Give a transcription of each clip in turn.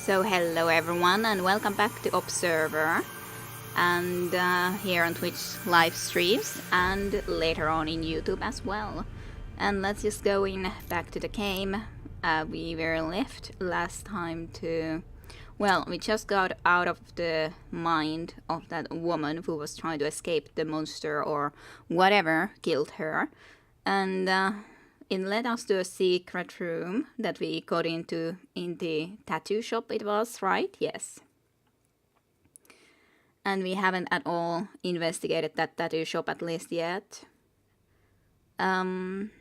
So hello everyone and welcome back to Observer and here on Twitch live streams and later on in YouTube as well. And let's just go in back to the game. We were left last time to... Well, we just got out of the mind of that woman who was trying to escape the monster or whatever killed her. And it led us to a secret room that we got into in the tattoo shop, it was, right? Yes. And we haven't at all investigated that tattoo shop at least yet. Breaking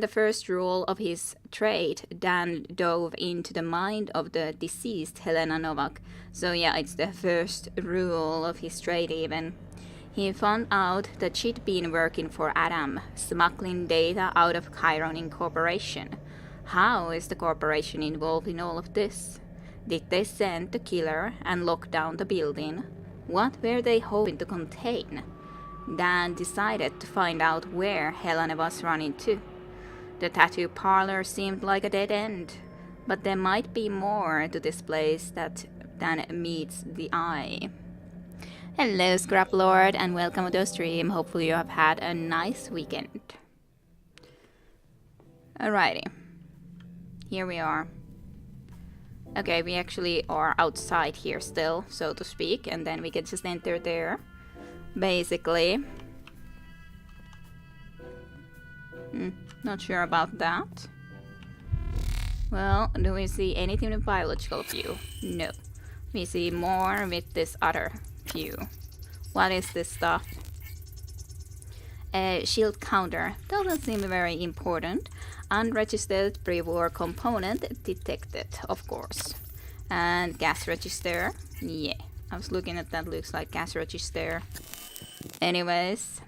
the first rule of his trade, Dan dove into the mind of the deceased Helena Novak. So yeah, it's the first rule of his trade even. He found out that she'd been working for Adam, smuggling data out of Chiron Incorporation. How is the corporation involved in all of this? Did they send the killer and lock down the building? What were they hoping to contain? Dan decided to find out where Helena was running to. The tattoo parlor seemed like a dead end, but there might be more to this place than meets the eye. Hello Scrap Lord and welcome to the stream. Hopefully you have had a nice weekend. Alrighty. Here we are. Okay, we actually are outside here still, so to speak, and then we can just enter there. Basically. Not sure about that. Well, do we see anything in biological view? No. We see more with this other view. What is this stuff? A shield counter. Doesn't seem very important. Unregistered pre-war component detected, of course. And gas register. Yeah, I was looking at that. Looks like gas register. Anyways.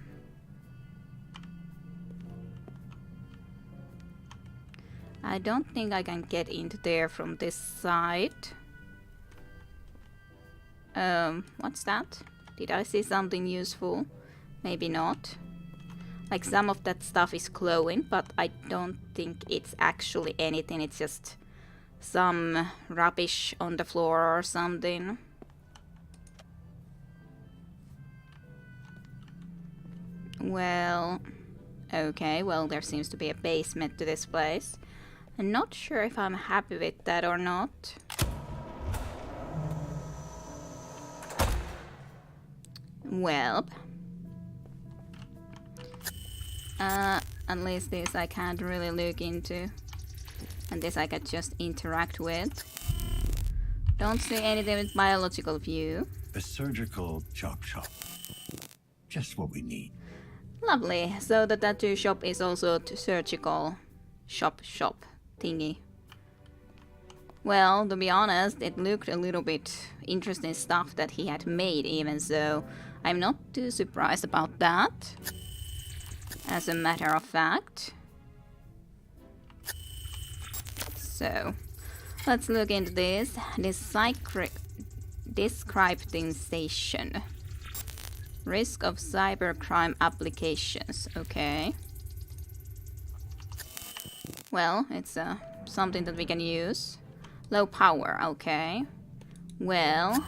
I don't think I can get into there from this side. What's that? Did I see something useful? Maybe not. Like some of that stuff is glowing, but I don't think it's actually anything. It's just some rubbish on the floor or something. Well, okay, well there seems to be a basement to this place. I'm not sure if I'm happy with that or not. Well, at least this I can't really look into, and this I can just interact with. Don't see anything with biological view. A surgical chop shop. Just what we need. Lovely. So the tattoo shop is also a surgical shop thingy. Well, to be honest, it looked a little bit interesting stuff that he had made even, so I'm not too surprised about that. As a matter of fact. So, let's look into this. Describing station. Risk of cybercrime applications. Okay. Well, it's something that we can use. Low power, okay. Well,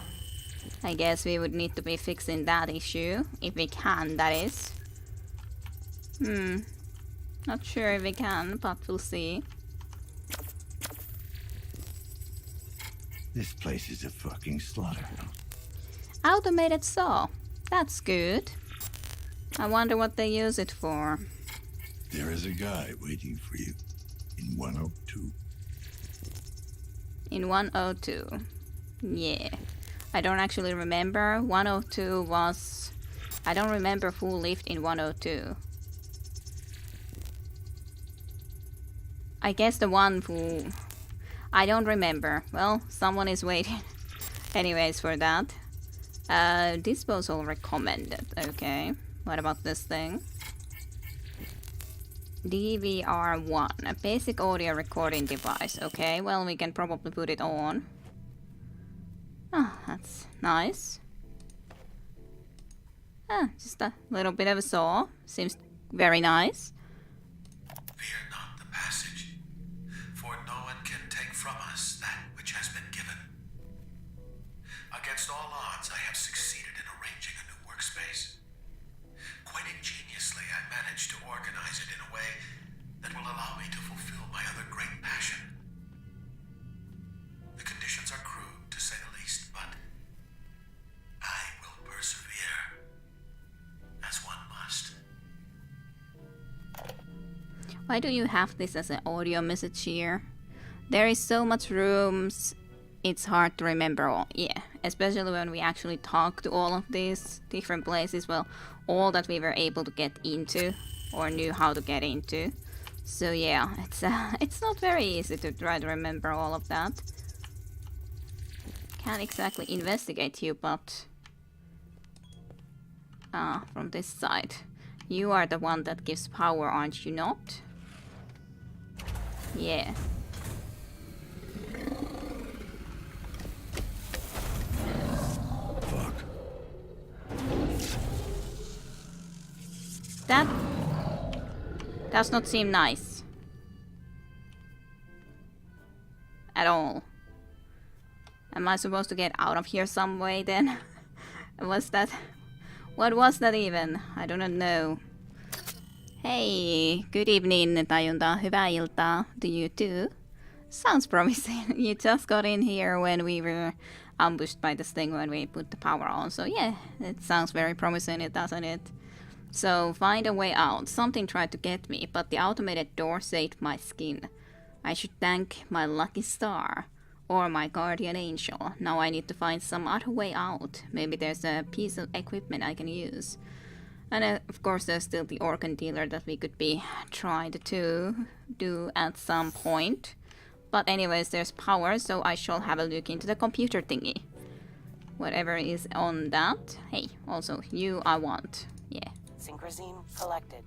I guess we would need to be fixing that issue. If we can, that is. Not sure if we can, but we'll see. This place is a fucking slaughterhouse. Automated saw. That's good. I wonder what they use it for. There is a guy waiting for you in 102. In 102. Yeah. I don't actually remember. 102 was... I don't remember who lived in 102. I guess the one who... I don't remember. Well, someone is waiting. Anyways, for that. Disposal recommended. Okay. What about this thing? DVR1. A basic audio recording device. Okay, well, we can probably put it on. Oh, that's nice. Just a little bit of a saw. Seems very nice. Fear not the passage, for no one can take from us that which has been given. Against all odds, I have succeeded in arranging a new workspace. Quite ingeniously, I managed to organize it in a way that will allow me to fulfill my other great passion. The conditions are crude, to say the least, but I will persevere, as one must. Why do you have this as an audio message here? There is so much rooms, it's hard to remember all. Yeah, especially when we actually talk to all of these different places. Well, all that we were able to get into or knew how to get into. So yeah, it's not very easy to try to remember all of that. Can't exactly investigate you, but from this side, you are the one that gives power, aren't you not? Yeah. Fuck. That does not seem nice. At all. Am I supposed to get out of here some way then? Was that... What was that even? I do not know. Hey, good evening, Tajunta. Hyvää iltaa. Do you too? Sounds promising. You just got in here when we were ambushed by this thing when we put the power on. So yeah, it sounds very promising, doesn't it? So, find a way out. Something tried to get me, but the automated door saved my skin. I should thank my lucky star. Or my guardian angel. Now I need to find some other way out. Maybe there's a piece of equipment I can use. And of course there's still the organ dealer that we could be trying to do at some point. But anyways, there's power, so I shall have a look into the computer thingy. Whatever is on that. Hey, also, you I want. Yeah. Synchrosine collected.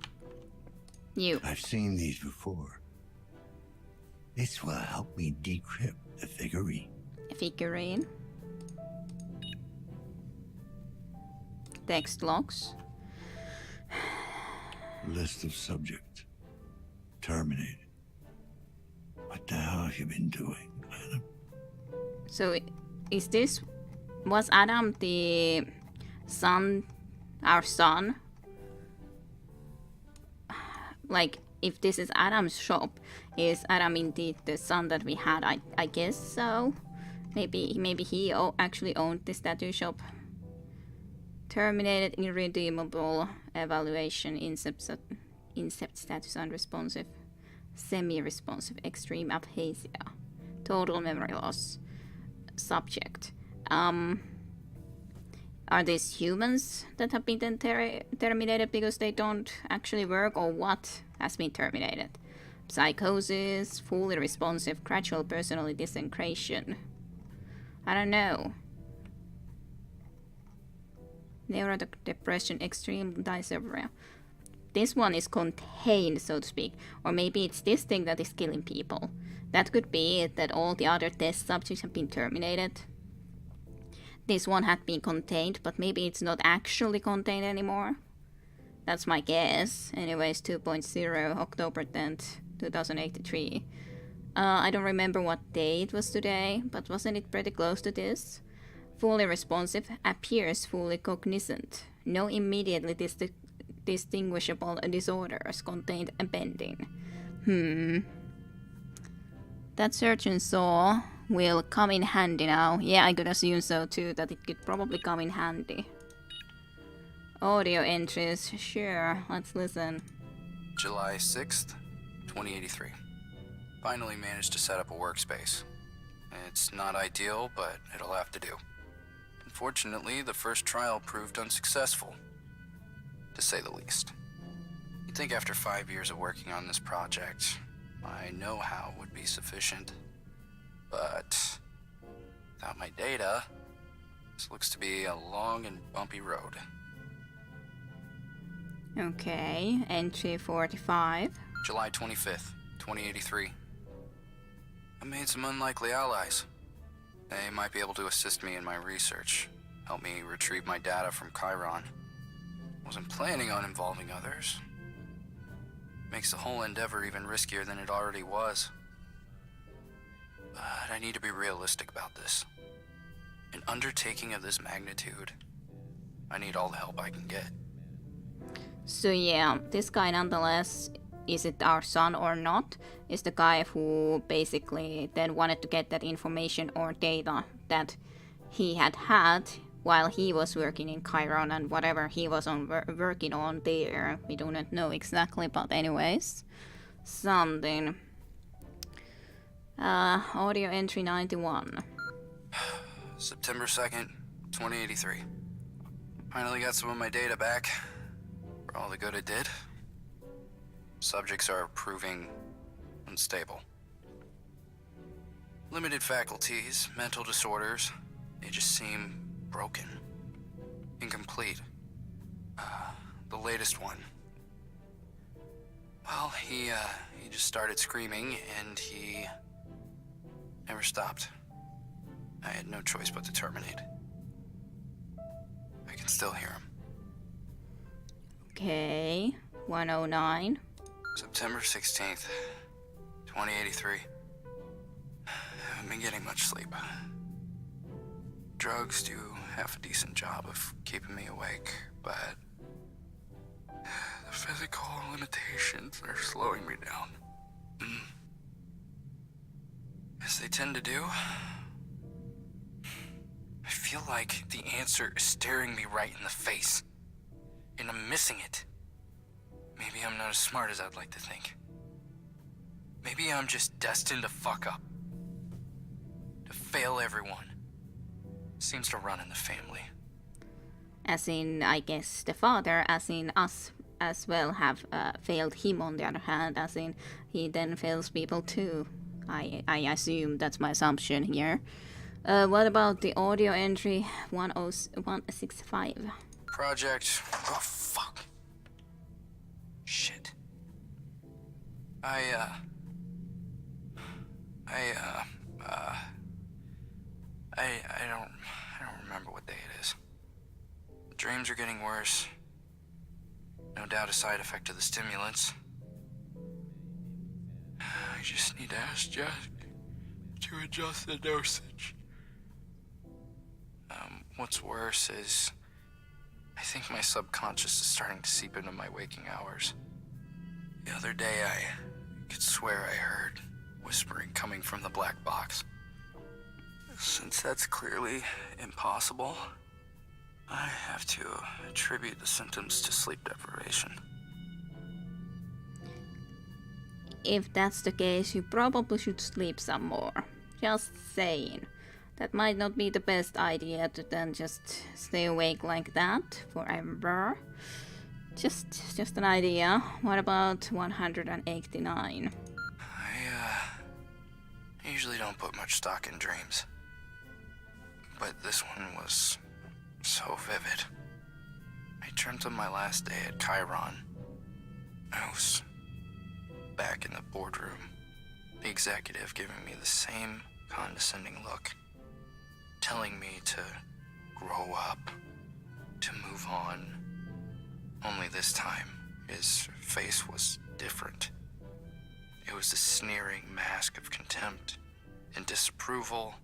You. I've seen these before. This will help me decrypt the figurine. A figurine. Text logs. List of subjects. Terminated. What the hell have you been doing, Adam? So, is this... Was Adam the son... Our son? Like, if this is Adam's shop, is Adam indeed the son that we had? I guess so. Maybe he actually owned this tattoo shop. Terminated, irredeemable, evaluation, incept status unresponsive, semi-responsive, extreme aphasia, total memory loss. Subject. Are these humans that have been then terminated because they don't actually work, or what has been terminated? Psychosis, fully responsive, gradual personality disintegration. I don't know. Neurodepression, extreme dysphoria. This one is contained, so to speak. Or maybe it's this thing that is killing people. That could be it, that all the other test subjects have been terminated. This one had been contained, but maybe it's not actually contained anymore. That's my guess. Anyways, 2.0, October 10th, 2083. I don't remember what day it was today, but wasn't it pretty close to this? Fully responsive, appears fully cognizant. No immediately distinguishable disorders contained pending. That search and saw will come in handy now. Yeah, I could assume so too, that it could probably come in handy. Audio entries, sure, let's listen. July 6th, 2083. Finally managed to set up a workspace. It's not ideal, but it'll have to do. Unfortunately, the first trial proved unsuccessful, to say the least. You'd think after 5 years of working on this project, my know-how would be sufficient. But without my data, this looks to be a long and bumpy road. Okay, entry 45. July 25th, 2083. I made some unlikely allies. They might be able to assist me in my research, help me retrieve my data from Chiron. Wasn't planning on involving others. Makes the whole endeavor even riskier than it already was. I need to be realistic about this. An undertaking of this magnitude, I need all the help I can get. So yeah, this guy nonetheless, is it our son or not, is the guy who basically then wanted to get that information or data that he had while he was working in Chiron and whatever he was working on there. We do not know exactly, but anyways, something. Audio entry 91. September 2nd, 2083. Finally got some of my data back. For all the good it did. Subjects are proving unstable. Limited faculties, mental disorders. They just seem broken. Incomplete. The latest one. Well, he just started screaming and he never stopped. I had no choice but to terminate. I can still hear him. Okay, 109. September 16th, 2083. I haven't been getting much sleep. Drugs do half a decent job of keeping me awake, but the physical limitations are slowing me down. As they tend to do. I feel like the answer is staring me right in the face, and I'm missing it. Maybe I'm not as smart as I'd like to think. Maybe I'm just destined to fuck up. To fail everyone. Seems to run in the family. As in, I guess, the father, as in us as well, have failed him on the other hand, as in, he then fails people too. I assume, that's my assumption here. What about the audio entry 165? Project... Oh, fuck. Shit. I don't remember what day it is. The dreams are getting worse. No doubt a side effect of the stimulants. I just need to ask Jack to adjust the dosage. What's worse is I think my subconscious is starting to seep into my waking hours. The other day I could swear I heard whispering coming from the black box. Since that's clearly impossible, I have to attribute the symptoms to sleep deprivation. If that's the case, you probably should sleep some more. Just saying. That might not be the best idea to then just stay awake like that forever. Just an idea. What about 189? I usually don't put much stock in dreams. But this one was so vivid. I dreamt of my last day at Chiron. I was back in the boardroom. The executive giving me the same condescending look. Telling me to grow up, to move on. Only this time, his face was different. It was a sneering mask of contempt and disapproval.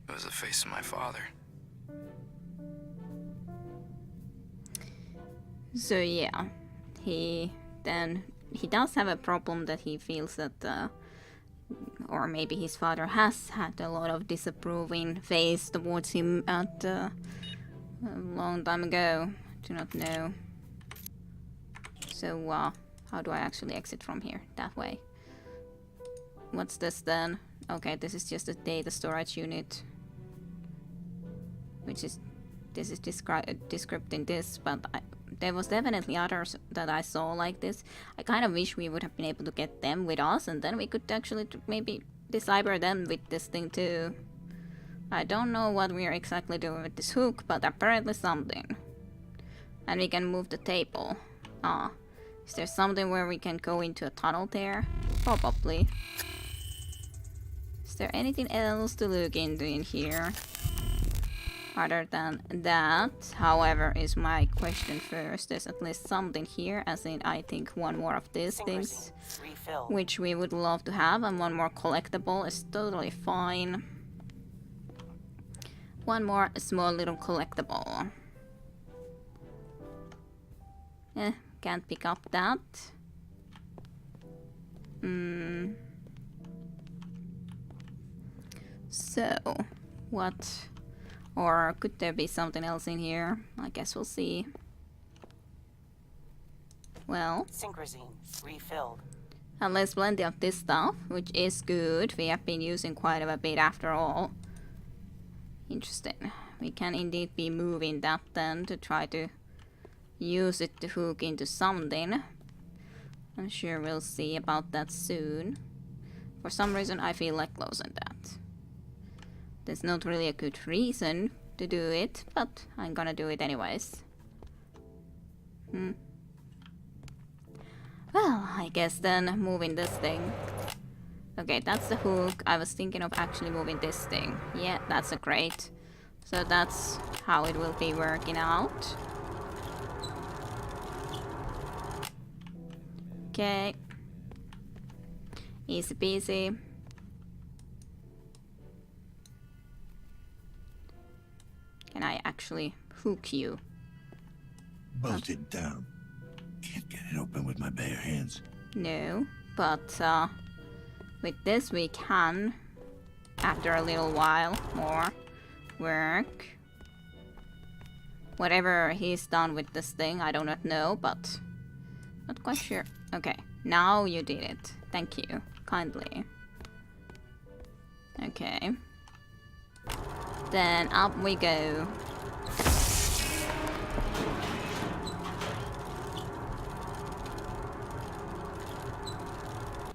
It was the face of my father. So yeah, he does have a problem that he feels that or maybe his father has had a lot of disapproving face towards him at a long time ago. Do not know. So how do I actually exit from here? That way. What's this then? Okay, this is just a data storage unit, which is describing this, but there was definitely others that I saw like this. I kind of wish we would have been able to get them with us, and then we could actually maybe decipher them with this thing too. I don't know what we're exactly doing with this hook, but apparently something. And we can move the table. Is there something where we can go into a tunnel there? Probably. Is there anything else to look into in here? Other than that, however, is my question first. There's at least something here, as in I think one more of these things, Synchrosine refilled. which we would love to have, and one more collectible is totally fine. One more small little collectible. Can't pick up that. So, what? Or could there be something else in here? I guess we'll see. Well, Synchrosine refilled. and there's plenty of this stuff, which is good. We have been using quite a bit after all. Interesting. We can indeed be moving that then to try to use it to hook into something. I'm sure we'll see about that soon. For some reason I feel like closing that. There's not really a good reason to do it, but I'm gonna do it anyways. Well, I guess then moving this thing. Okay, that's the hook. I was thinking of actually moving this thing. Yeah, that's a crate. So that's how it will be working out. Okay. Easy peasy. Can I actually hook you? Bolted down. Can't get it open with my bare hands. No, but with this we can, after a little while more, work. Whatever he's done with this thing, I do not know, but not quite sure. Okay, now you did it. Thank you, kindly. Okay. Then up we go.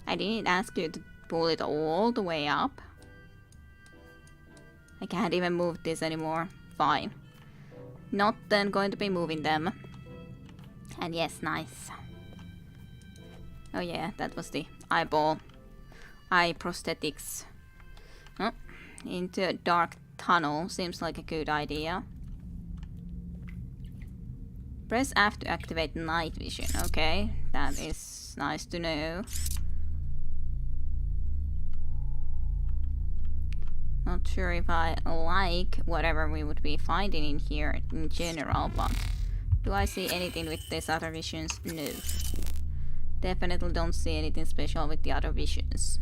I didn't ask you to pull it all the way up. I can't even move this anymore. Fine. Not then going to be moving them. And yes, nice. Oh yeah, that was the eyeball. Eye prosthetics. Oh, into a dark tunnel seems like a good idea. Press F to activate night vision. Okay, that is nice to know. Not sure if I like whatever we would be finding in here in general, but do I see anything with these other visions? No. Definitely don't see anything special with the other visions.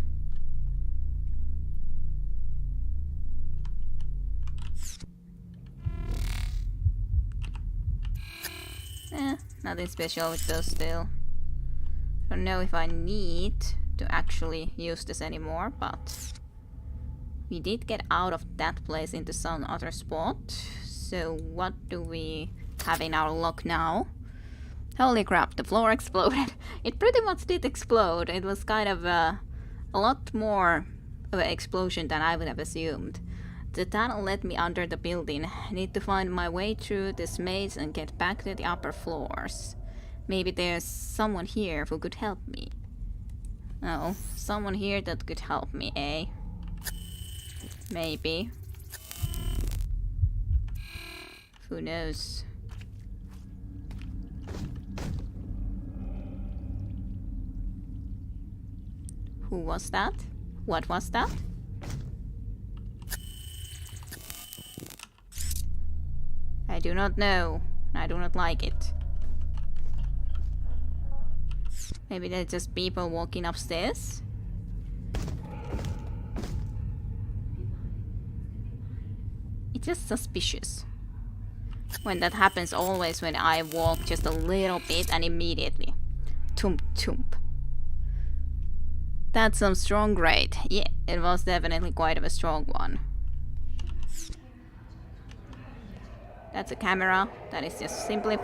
Nothing special with those still. Don't know if I need to actually use this anymore, but we did get out of that place into some other spot. So what do we have in our lock now? Holy crap, the floor exploded. It pretty much did explode. It was kind of a lot more of an explosion than I would have assumed. The tunnel led me under the building. I need to find my way through this maze and get back to the upper floors. Maybe there's someone here who could help me. Oh, someone here that could help me, eh? Maybe. Who knows? Who was that? What was that? I do not know. I do not like it. Maybe they're just people walking upstairs? It's just suspicious. When that happens always when I walk just a little bit and immediately. Tump tump. That's some strong grade. Yeah, it was definitely quite of a strong one. That's a camera that is just simply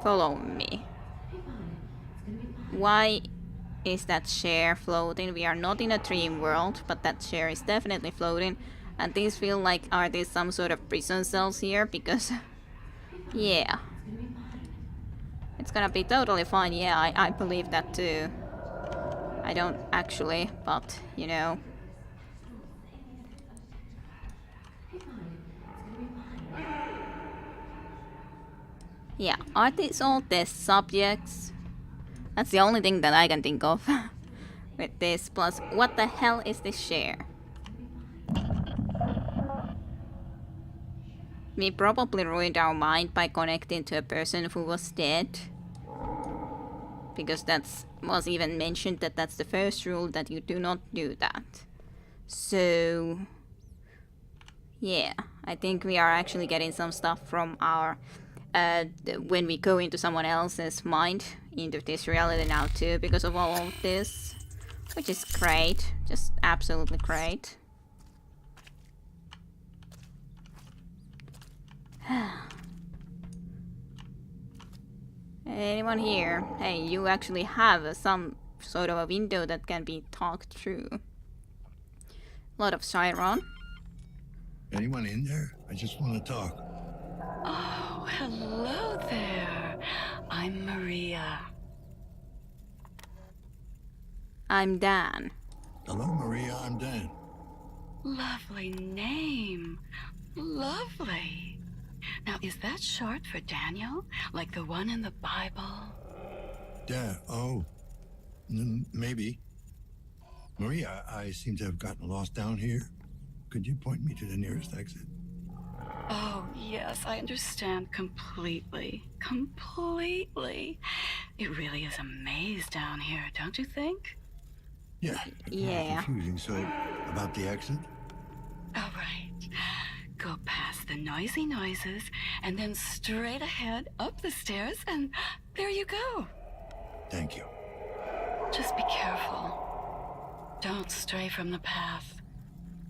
follow me. Why is that chair floating? We are not in a dream world, but that chair is definitely floating. And these feel like, are these some sort of prison cells here? Because, yeah. It's gonna be totally fine. Yeah, I believe that too. I don't actually, but, you know. Yeah, are these all test subjects? That's the only thing that I can think of with this. Plus, what the hell is this share? We probably ruined our mind by connecting to a person who was dead. Because was even mentioned that that's the first rule, that you do not do that. So, yeah, I think we are actually getting some stuff from our, when we go into someone else's mind, into this reality now too, because of all of this. Which is great, just absolutely great. Anyone here? Hey, you actually have some sort of a window that can be talked through. A lot of Chiron. Anyone in there? I just want to talk. Oh, hello there. I'm Maria. I'm Dan. Hello, Maria. I'm Dan. Lovely name. Lovely. Now, is that short for Daniel? Like the one in the Bible? Dan. Oh, maybe. Maria, I seem to have gotten lost down here. Could you point me to the nearest exit? Oh, yes, I understand completely. Completely. It really is a maze down here, don't you think? Yeah. Yeah. Confusing. So, about the exit? All right. Go past the noisy noises, and then straight ahead up the stairs, and there you go. Thank you. Just be careful. Don't stray from the path.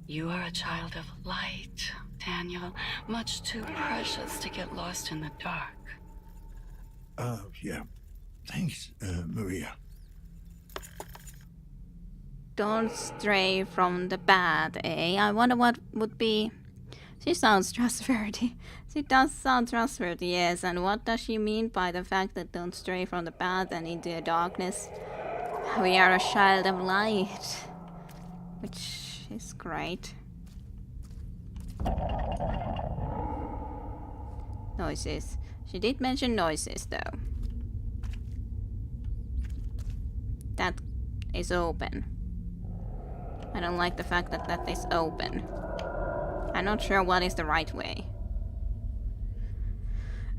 You are a child of light, Daniel. Much too precious to get lost in the dark. Yeah. Thanks, Maria. Don't stray from the path, eh? I wonder what would be... She sounds trustworthy. She does sound trustworthy, yes. And what does she mean by the fact that don't stray from the path and into the darkness? We are a child of light. Which is great. Noises. She did mention noises, though. That is open. I don't like the fact that that is open. I'm not sure what is the right way.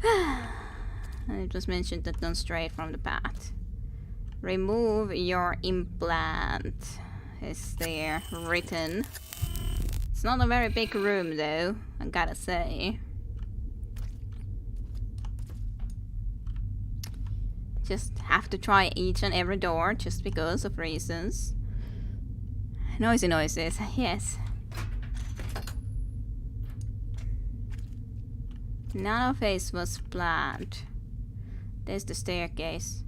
And it was mentioned that don't stray from the path. Remove your implant is there written. It's not a very big room though, I gotta say. Just have to try each and every door just because of reasons. Noisy noises, yes. Nanophase was planned. There's the staircase.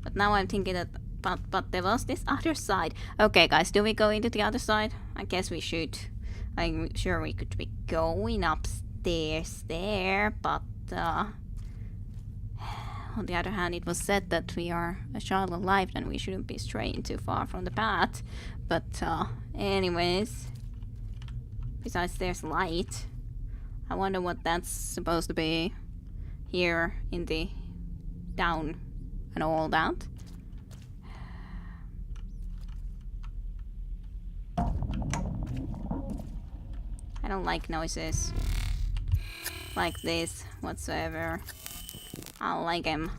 But now I'm thinking that... But there was this other side. Okay, guys, do we go into the other side? I guess we should. I'm sure we could be going upstairs there, but... on the other hand, it was said that we are a child of life and we shouldn't be straying too far from the path. But, anyways... Besides, there's light. I wonder what that's supposed to be here in the down and all that. I don't like noises like this whatsoever. I don't like them.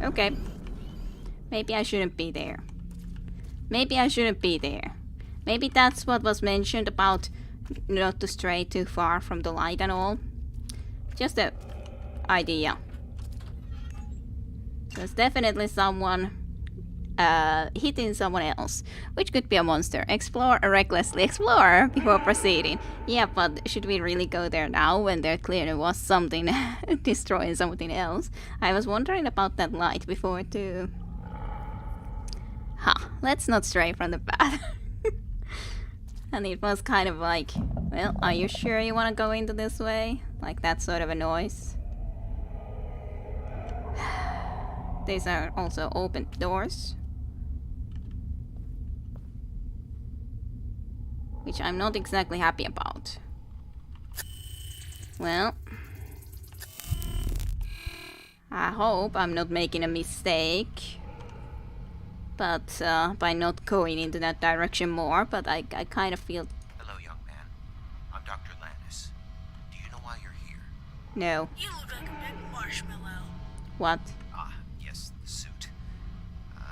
Okay. Maybe I shouldn't be there. Maybe I shouldn't be there. Maybe that's what was mentioned about not to stray too far from the light and all. Just an idea. There's definitely someone hitting someone else, which could be a monster. Explore recklessly. Explore before proceeding. Yeah, but should we really go there now when there clearly was something destroying something else? I was wondering about that light before too. Let's not stray from the path. And it was kind of like, well, are you sure you want to go into this way? Like that sort of a noise. These are also open doors. which I'm not exactly happy about. Well, I hope I'm not making a mistake, but by not going into that direction more, but I kind of feel... Hello, young man. I'm Dr. Landis. Do you know why you're here? No. You look like a big marshmallow. What? Ah, yes, the suit.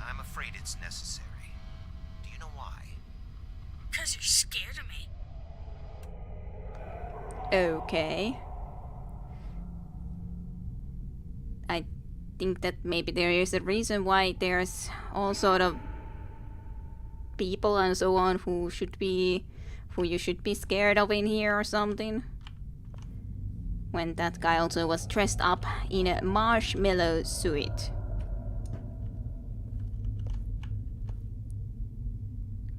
I'm afraid it's necessary. Do you know why? 'Cause you're scared of me. Okay. I think that maybe there is a reason why there's all sort of people and so on who you should be scared of in here or something. When that guy also was dressed up in a marshmallow suit.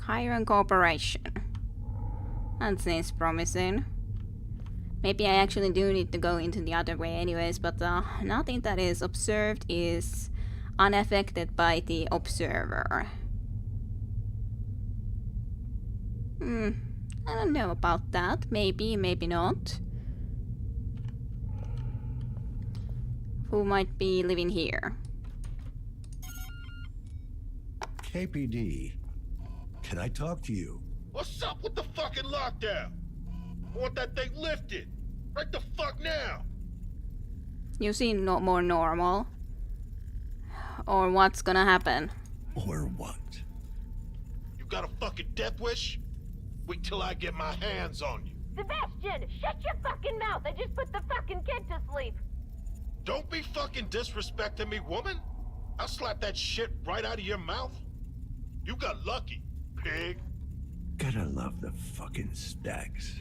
Chiron Corporation. That seems promising. Maybe I actually do need to go into the other way anyways, but nothing that is observed is unaffected by the observer. I don't know about that. Maybe, maybe not. Who might be living here? KPD, can I talk to you? What's up with the fucking lockdown? I want that thing lifted. Right the fuck now. You seem no more normal. Or what's gonna happen? Or what? You got a fucking death wish? Wait till I get my hands on you. Sebastian, shut your fucking mouth! I just put the fucking kid to sleep! Don't be fucking disrespecting me, woman. I'll slap that shit right out of your mouth. You got lucky, pig. Gotta love the fucking Stags.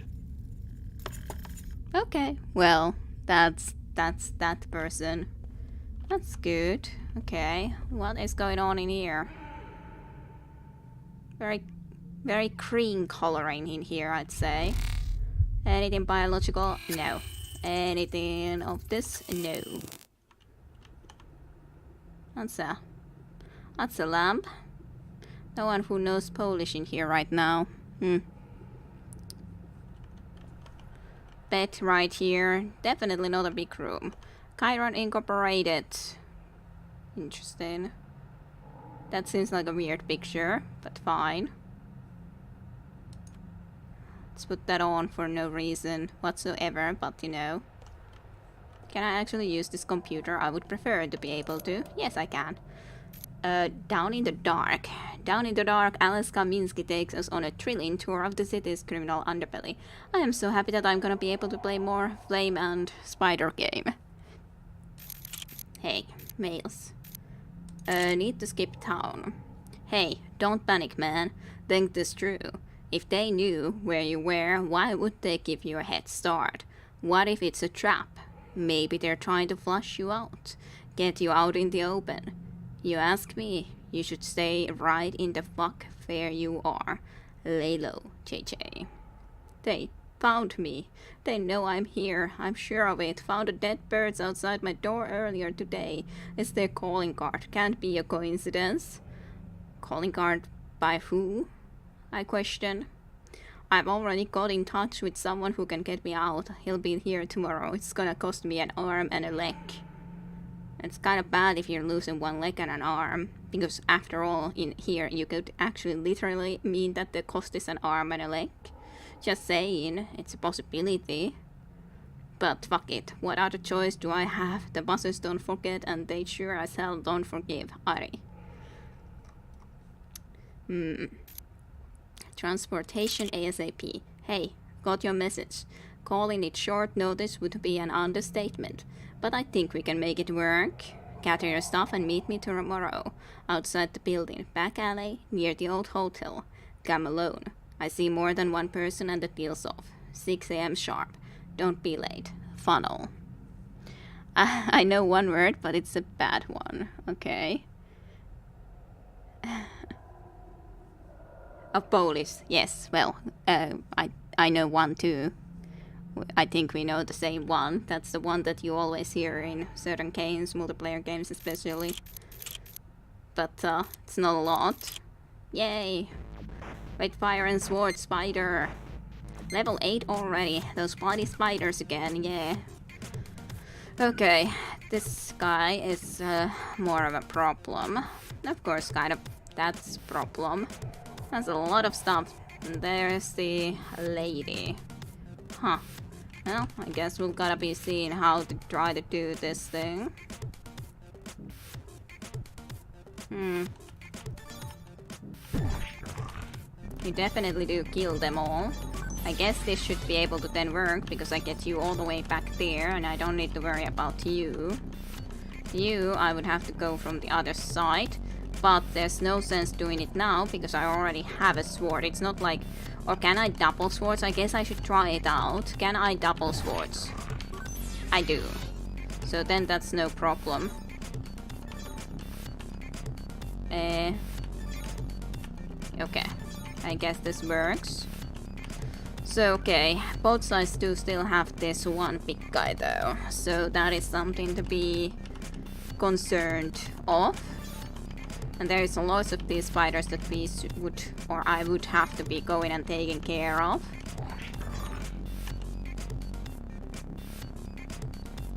Okay, well, that's that person. That's good. Okay, what is going on in here? Very cream coloring in here, I'd say. Anything biological? No. Anything of this? No. That's a lamp. No one who knows Polish in here right now. Bed right here. Definitely not a big room. Chiron Incorporated. Interesting. That seems like a weird picture, but fine. Let's put that on for no reason whatsoever, but you know. Can I actually use this computer? I would prefer to be able to. Yes, I can. Down in the dark. Down in the dark, Alice Kaminsky takes us on a thrilling tour of the city's criminal underbelly. I am so happy that I'm gonna be able to play more Flame and Spider game. Hey, mails. Need to skip town. Hey, don't panic, man. Think this through. If they knew where you were, why would they give you a head start? What if it's a trap? Maybe they're trying to flush you out. Get you out in the open. You ask me, you should stay right in the fuck where you are. Lay low, JJ. They found me. They know I'm here. I'm sure of it. Found the dead birds outside my door earlier today. It's their calling card. Can't be a coincidence. Calling card by who? I question. I've already got in touch with someone who can get me out. He'll be here tomorrow. It's gonna cost me an arm and a leg. It's kind of bad if you're losing one leg and an arm, because after all, in here you could actually literally mean that the cost is an arm and a leg. Just saying, it's a possibility. But fuck it, what other choice do I have? The bosses don't forget and they sure as hell don't forgive. Ari. Transportation ASAP. Hey, got your message. Calling it short notice would be an understatement. But I think we can make it work. Gather your stuff and meet me tomorrow. Outside the building, back alley, near the old hotel. Come alone. I see more than one person and the deal's off. 6 AM sharp. Don't be late. Funnel. I know one word, but it's a bad one. Okay. Of Polish, yes. Well, I know one too. I think we know the same one. That's the one that you always hear in certain games, multiplayer games especially. But it's not a lot. Yay! Red fire and sword spider. Level 8 already. Those bloody spiders again, yeah. Okay, this guy is more of a problem. Of course, kind of, that's problem. That's a lot of stuff. And there's the lady. Huh. Well, I guess we'll gotta be seeing how to try to do this thing. You definitely do kill them all. I guess this should be able to then work because I get you all the way back there and I don't need to worry about you. You, I would have to go from the other side, but there's no sense doing it now because I already have a sword. It's not like... Or can I double swords? I guess I should try it out. Can I double swords? I do. So then that's no problem. Okay. I guess this works. So, okay, both sides do still have this one big guy though, so that is something to be concerned of. And there is a lot of these spiders that we would, or I would have to be going and taking care of.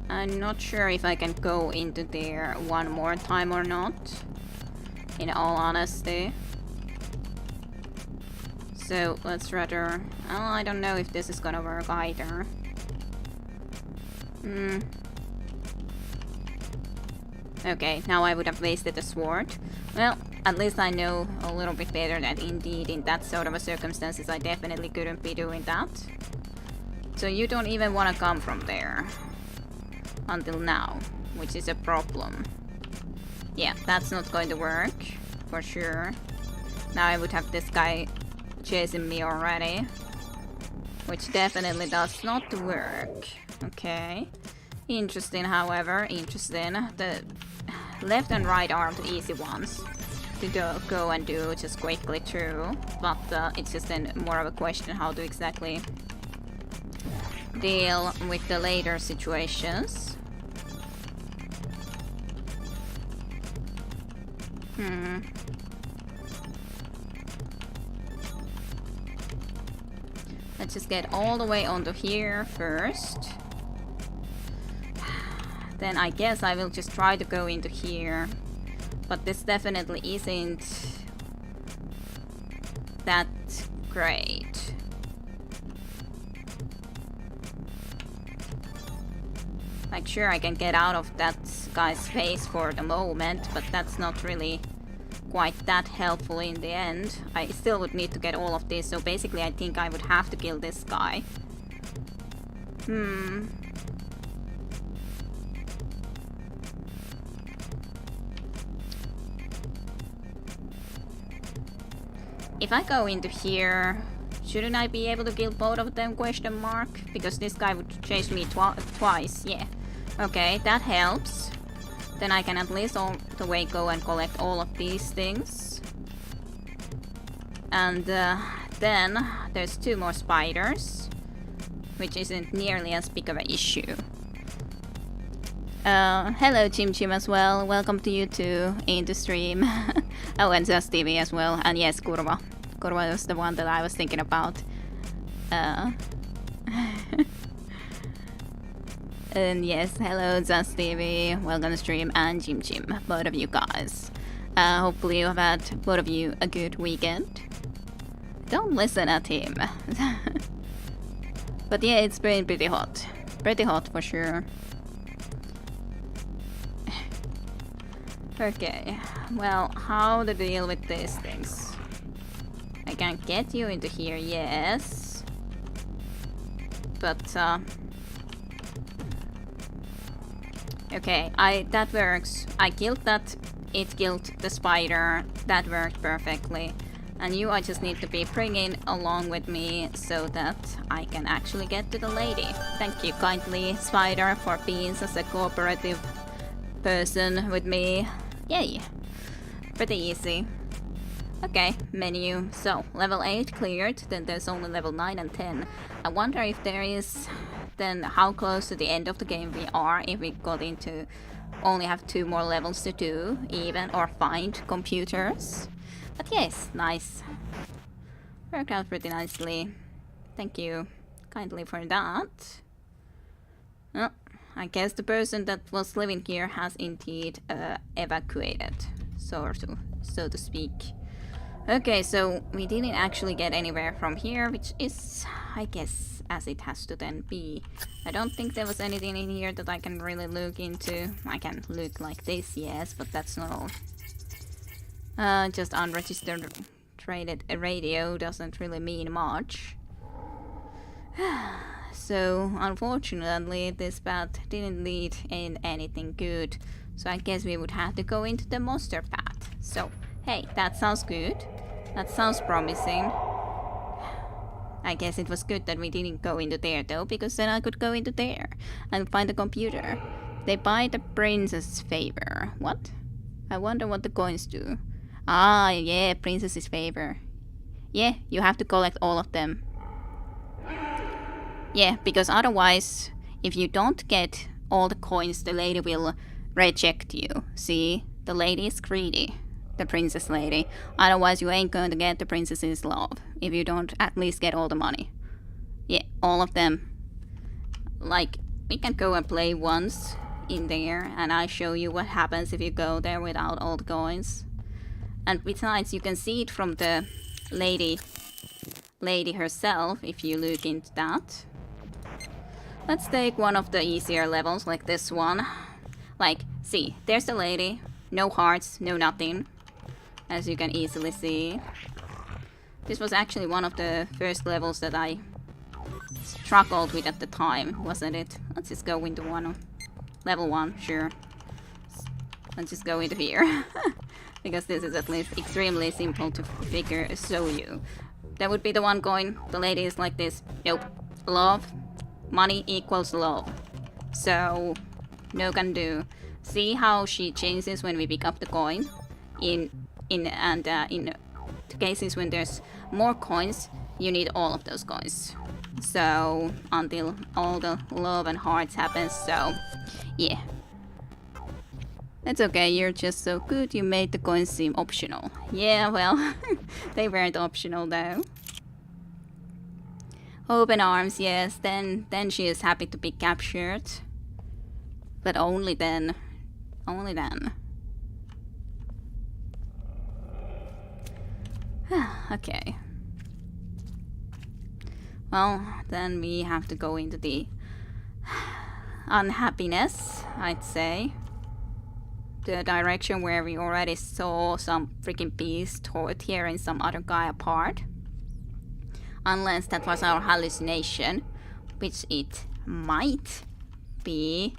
I'm not sure if I can go into there one more time or not, in all honesty. So let's rather... Oh, I don't know if this is gonna work either. Okay, now I would have wasted the sword. Well, at least I know a little bit better that indeed in that sort of a circumstances I definitely couldn't be doing that. So you don't even want to come from there. Until now, which is a problem. Yeah, that's not going to work, for sure. Now I would have this guy chasing me already, which definitely does not work. Okay, interesting. However, interesting. The left and right are the easy ones to go and do just quickly through, but it's just then more of a question how to exactly deal with the later situations. Let's just get all the way onto here first. Then I guess I will just try to go into here. But this definitely isn't that great. Like, sure, I can get out of that guy's face for the moment, but that's not really quite that helpful in the end. I still would need to get all of this, so basically I think I would have to kill this guy. If I go into here, shouldn't I be able to kill both of them, question mark? Because this guy would chase me twice, yeah. Okay, that helps. Then I can at least all the way go and collect all of these things. And then there's 2 more spiders, which isn't nearly as big of an issue. Hello Chim Chim as well, welcome to you too in the stream. Oh, and Just TV as well, and yes, Kurva. Kurva was the one that I was thinking about. And yes, hello Just TV, welcome to stream, and Chim Chim, both of you guys. Hopefully you have had, both of you, a good weekend. Don't listen at him. But yeah, it's been pretty hot. Pretty hot for sure. Okay, well, how to deal with these things? I can get you into here, yes. But, okay, that works. I killed that, it killed the spider, that worked perfectly. And you, I just need to be bringing along with me so that I can actually get to the lady. Thank you kindly, Spider, for being such a cooperative person with me. Yay! Pretty easy. Okay, menu. So, level 8 cleared, then there's only level 9 and 10. I wonder if there is... then how close to the end of the game we are if we got into... only have 2 more levels to do, even, or find computers. But yes, nice. Worked out pretty nicely. Thank you kindly for that. Well, I guess the person that was living here has indeed evacuated, so to speak. Okay, so we didn't actually get anywhere from here, which is, I guess, as it has to then be. I don't think there was anything in here that I can really look into. I can look like this, yes, but that's not all. Just unregistered traded radio doesn't really mean much. So, unfortunately, this path didn't lead in anything good. So I guess we would have to go into the monster path. So, hey, that sounds good. That sounds promising. I guess it was good that we didn't go into there though, because then I could go into there and find the computer. They buy the princess favor. What? I wonder what the coins do. Ah, yeah, princess's favor. Yeah, you have to collect all of them. Yeah, because otherwise, if you don't get all the coins, the lady will reject you. See? The lady is greedy. The princess lady. Otherwise, you ain't going to get the princess's love if you don't at least get all the money. Yeah, all of them. Like, we can go and play once in there, and I show you what happens if you go there without all the coins. And besides, you can see it from the lady herself if you look into that. Let's take one of the easier levels, like this one. Like, see, there's the lady. No hearts, no nothing. As you can easily see. This was actually one of the first levels that I struggled with at the time, wasn't it? Let's just go into one. Level 1, sure. Let's just go into here. Because this is at least extremely simple to show you. That would be the one going. The lady is like this. Nope. Love. Money equals love. So, no can do. See how she changes when we pick up the coin? In cases when there's more coins, you need all of those coins. So, until all the love and hearts happens, so, yeah. It's okay, you're just so good, you made the coins seem optional. Yeah, well, they weren't optional though. Open arms, yes, then she is happy to be captured. But only then. Only then. Okay. Well, then we have to go into the unhappiness, I'd say. The direction where we already saw some freaking beast tearing some other guy apart. Unless that was our hallucination, which it might be.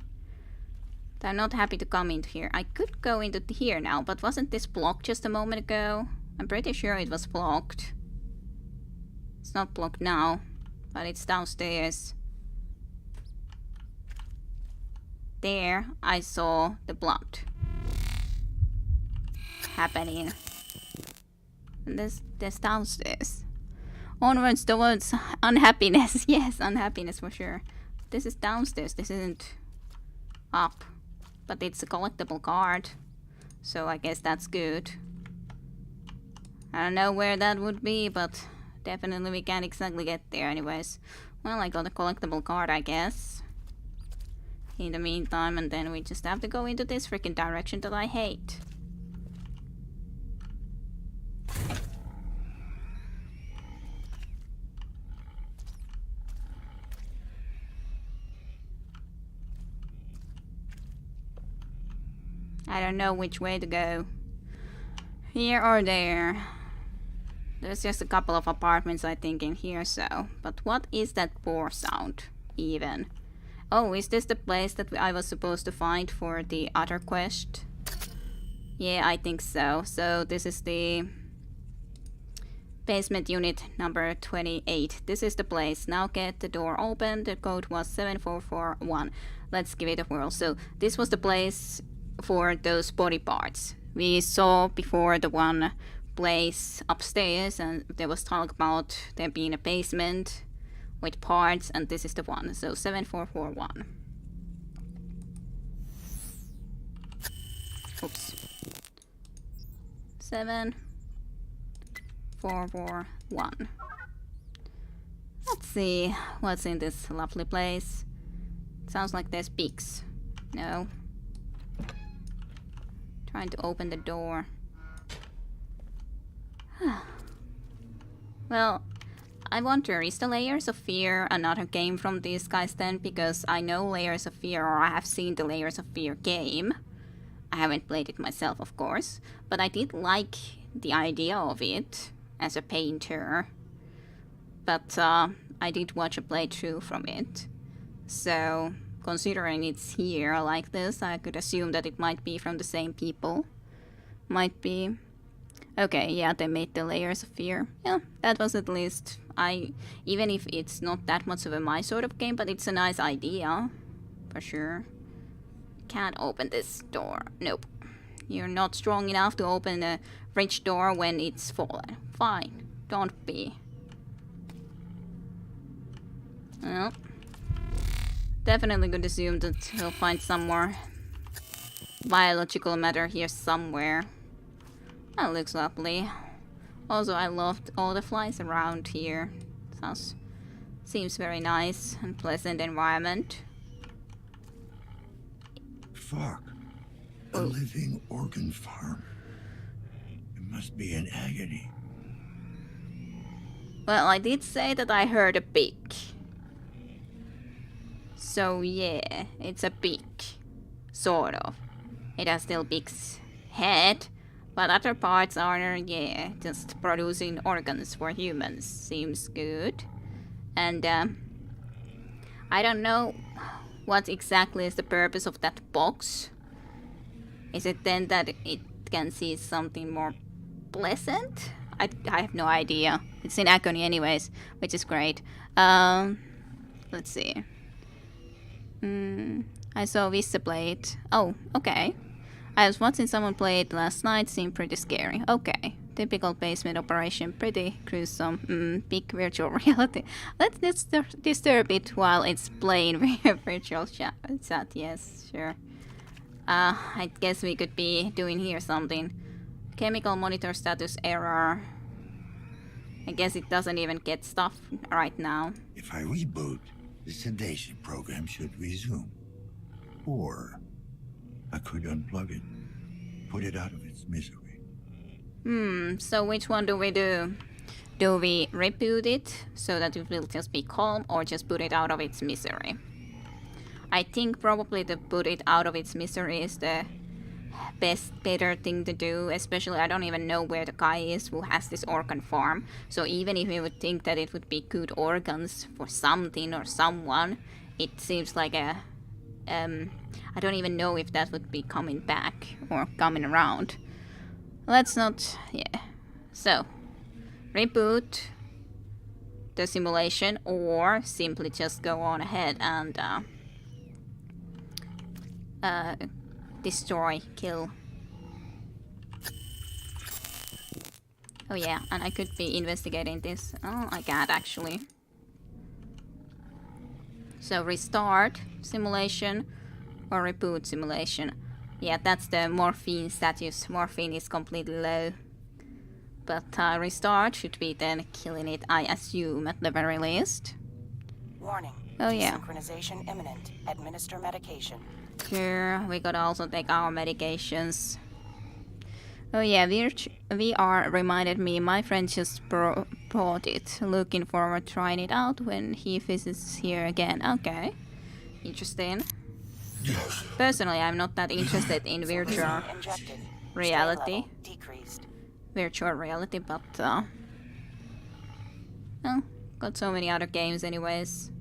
They're not happy to come into here. I could go into here now, but wasn't this blocked just a moment ago? I'm pretty sure it was blocked. It's not blocked now, but it's downstairs. There, I saw the blood happening. And this downstairs. Onwards towards unhappiness. Yes, unhappiness for sure. This is downstairs. This isn't up. But it's a collectible card. So I guess that's good. I don't know where that would be, but definitely we can't exactly get there anyways. Well, I got a collectible card, I guess. In the meantime, and then we just have to go into this freaking direction that I hate. I don't know which way to go. Here or there. There's just a couple of apartments I think in here, so. But what is that boar sound, even? Oh, is this the place that I was supposed to find for the other quest? Yeah, I think so. So this is the basement unit number 28. This is the place. Now get the door open. The code was 7441. Let's give it a whirl. So this was the place for those body parts. We saw before the one place upstairs, and there was talk about there being a basement with parts, and this is the one. So 7441. Oops. 7 441. Let's see what's in this lovely place. Sounds like there's pigs. No. Trying to open the door. Well, I wonder, is the Layers of Fear another game from these guys then? Because I know Layers of Fear, or I have seen the Layers of Fear game. I haven't played it myself, of course, but I did like the idea of it as a painter. But I did watch a playthrough from it. So, considering it's here like this, I could assume that it might be from the same people. Might be. Okay, yeah, they made the Layers of Fear. Yeah, that was at least... even if it's not that much of my sort of game, but it's a nice idea. For sure. Can't open this door. Nope. You're not strong enough to open a fridge door when it's fallen. Fine. Don't be. Well, definitely could assume that he'll find some more biological matter here somewhere. That looks lovely. Also, I loved all the flies around here. Seems very nice and pleasant environment. Fuck. A living organ farm. It must be in agony. Well, I did say that I heard a pig. So yeah, it's a pig. Sort of. It has still pig's head, but other parts are, yeah, just producing organs for humans. Seems good. And I don't know what exactly is the purpose of that box. Is it then that it can see something more pleasant? I have no idea. It's in agony anyways, which is great. Let's see. I saw Vista play it. Oh, okay. I was watching someone play it last night. Seemed pretty scary. Okay. Typical basement operation. Pretty gruesome. Big virtual reality. Let's disturb it while it's playing virtual chat. Yes, sure. I guess we could be doing here something. Chemical monitor status error. I guess it doesn't even get stuff right now. If I reboot, the sedation program should resume. Or I could unplug it, put it out of its misery. So which one do we do? Do we reboot it so that it will just be calm, or just put it out of its misery? I think probably to put it out of its misery is the better thing to do, especially I don't even know where the guy is who has this organ farm. So even if we would think that it would be good organs for something or someone, it seems like a... I don't even know if that would be coming back or coming around. Let's not... yeah. So, reboot the simulation, or simply just go on ahead and destroy, kill. Oh yeah, and I could be investigating this. Oh, I can't actually. So restart simulation or reboot simulation. Yeah, that's the morphine status. Morphine is completely low. But restart should be then killing it, I assume, at the very least. Warning. Oh yeah. Synchronization imminent. Administer medication. Sure, we gotta also take our medications. Oh yeah, VR reminded me my friend just bought it. Looking forward to trying it out when he visits here again. Okay, interesting. Personally, I'm not that interested in virtual reality. Virtual reality, but well, got so many other games anyways.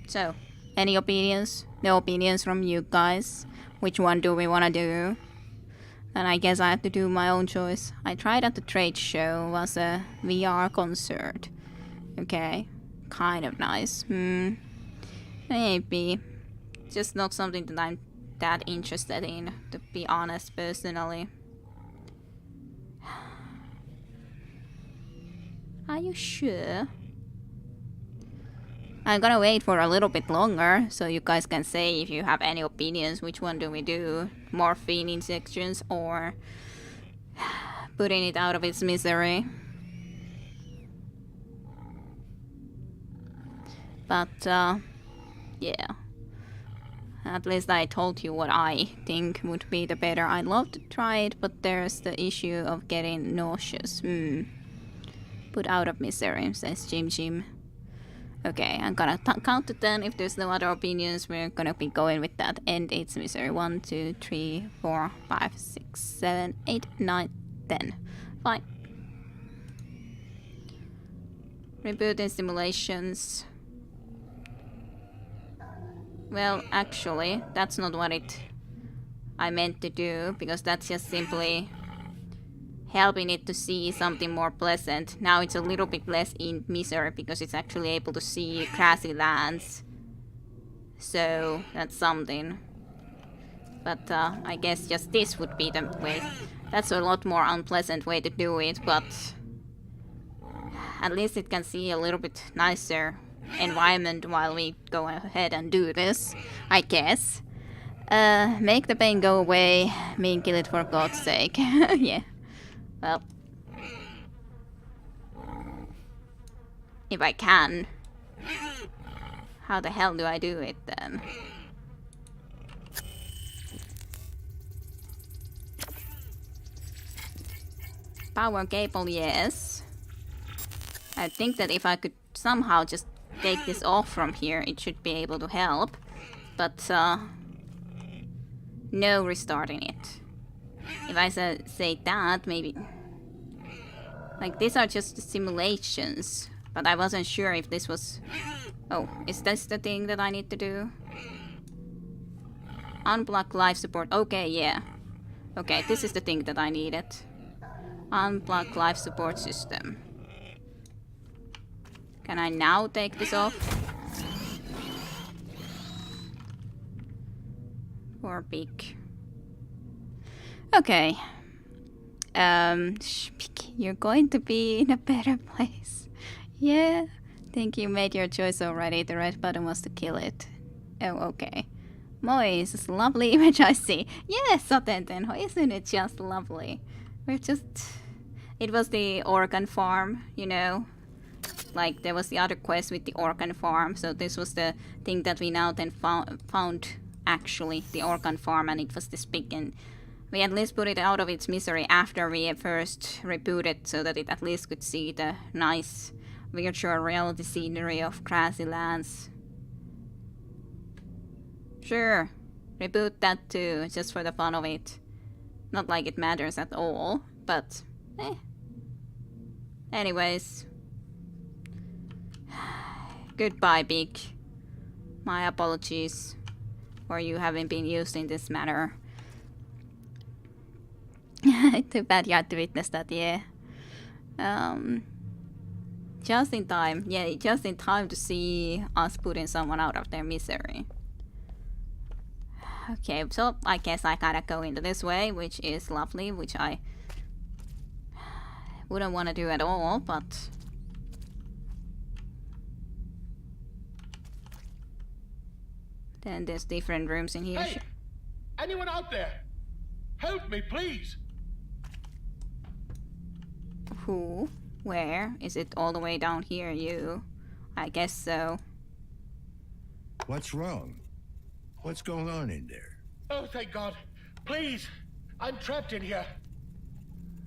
So, any opinions? No opinions from you guys? Which one do we wanna do? Then I guess I have to do my own choice. I tried at the trade show, was a VR concert. Okay, kind of nice. Maybe. Just not something that I'm that interested in, to be honest, personally. Are you sure? I'm gonna wait for a little bit longer, so you guys can say if you have any opinions. Which one do we do? Morphine injections or putting it out of its misery. But, yeah. At least I told you what I think would be the better. I'd love to try it, but there's the issue of getting nauseous. Put out of misery, says Jim Jim. Okay, I'm gonna count to 10. If there's no other opinions, we're gonna be going with that. End its misery. 1, 2, 3, 4, 5, 6, 7, 8, 9, 10. Fine. Rebooting simulations. Well, actually, that's not what I meant to do, because that's just simply helping it to see something more pleasant. Now it's a little bit less in misery because it's actually able to see grassy lands. So that's something. But I guess just this would be the way. That's a lot more unpleasant way to do it, but at least it can see a little bit nicer environment while we go ahead and do this, I guess. Make the pain go away. Mean kill it for God's sake. Yeah. Well. If I can. How the hell do I do it then? Power cable, yes. I think that if I could somehow just take this off from here, it should be able to help. But, no restarting it. If I say that, maybe... Like, these are just simulations. But I wasn't sure if this was... Oh, is this the thing that I need to do? Unblock life support. Okay, yeah. Okay, this is the thing that I needed. Unblock life support system. Can I now take this off? Or big. Okay. You're going to be in a better place. Yeah. Think you made your choice already. The red button was to kill it. Oh, okay. Moise, this lovely image I see. Yes, Sotentenho, isn't it just lovely? We're just... It was the organ farm, you know? Like, there was the other quest with the organ farm, so this was the thing that we now then found actually, the organ farm, and it was this big, and we at least put it out of its misery after we first rebooted, so that it at least could see the nice virtual reality scenery of grassy lands. Sure, reboot that too, just for the fun of it. Not like it matters at all, but anyways. Goodbye, Big. My apologies for you having been used in this manner. Too bad you had to witness that, yeah. Just in time. Yeah, just in time to see us putting someone out of their misery. Okay, so I guess I gotta go into this way, which is lovely, which I wouldn't want to do at all, but... Then there's different rooms in here. Hey! Anyone out there? Help me, please! Who? Where? Is it all the way down here, you? I guess so. What's wrong? What's going on in there? Oh, thank God. Please! I'm trapped in here.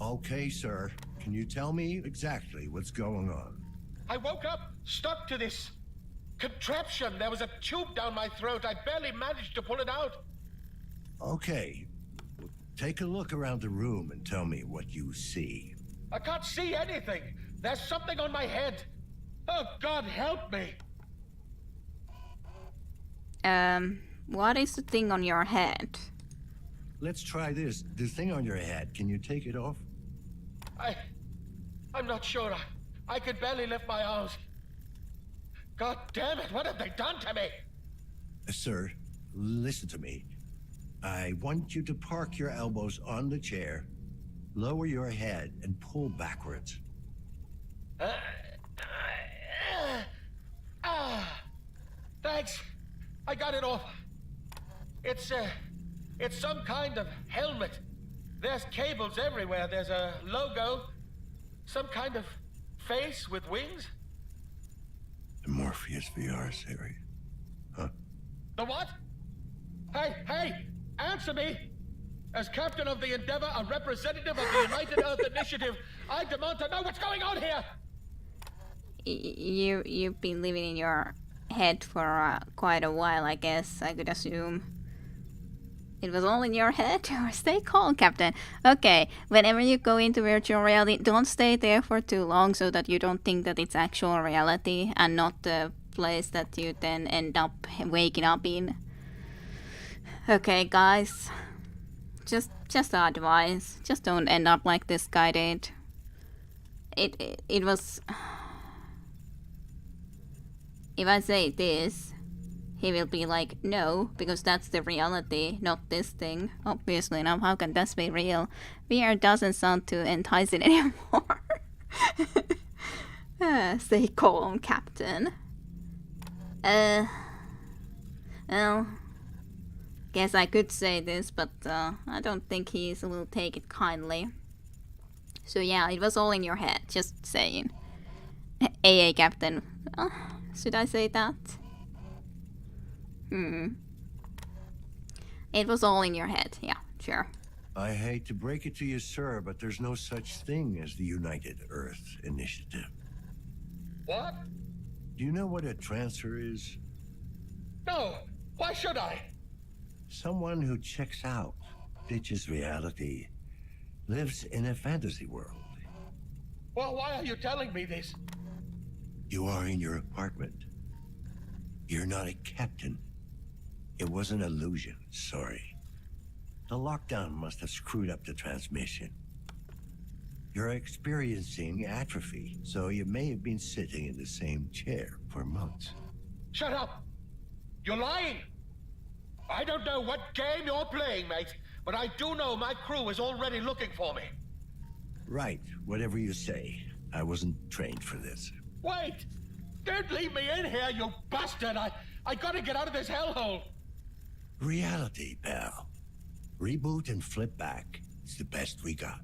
Okay, sir. Can you tell me exactly what's going on? I woke up stuck to this contraption. There was a tube down my throat. I barely managed to pull it out. Okay. Take a look around the room and tell me what you see. I can't see anything. There's something on my head. Oh, God, help me. What is the thing on your head? Let's try this. The thing on your head, can you take it off? I'm not sure. I could barely lift my arms. God damn it, what have they done to me? Sir, listen to me. I want you to park your elbows on the chair, lower your head, and pull backwards. Thanks. I got it off. It's some kind of helmet. There's cables everywhere. There's a logo. Some kind of face with wings. The Morpheus VR series. Huh? The what? Hey! Answer me! As captain of the Endeavor, a representative of the United Earth Initiative, I demand to know what's going on here! You've been living in your head for quite a while, I guess. I could assume it was all in your head. Stay calm, Captain. Okay, whenever you go into virtual reality, don't stay there for too long so that you don't think that it's actual reality and not the place that you then end up waking up in. Okay, guys, just advice. Just don't end up like this guy did. It was. If I say this, he will be like, no, because that's the reality, not this thing. Obviously, now how can this be real? VR doesn't sound too enticing anymore. Stay calm, Captain. Well, guess I could say this, but I don't think he will take it kindly. So yeah, it was all in your head, just saying. AA Captain. Should I say that? It was all in your head, yeah, sure. I hate to break it to you, sir, but there's no such thing as the United Earth Initiative. What? Do you know what a trancer is? No! Why should I? Someone who checks out, ditches reality, lives in a fantasy world. Well, why are you telling me this? You are in your apartment. You're not a captain. It was an illusion, sorry. The lockdown must have screwed up the transmission. You're experiencing atrophy, so you may have been sitting in the same chair for months. Shut up! You're lying! I don't know what game you're playing, mate, but I do know my crew is already looking for me. Right, whatever you say. I wasn't trained for this. Wait! Don't leave me in here, you bastard! I gotta get out of this hellhole! Reality, pal. Reboot and flip back. It's the best we got.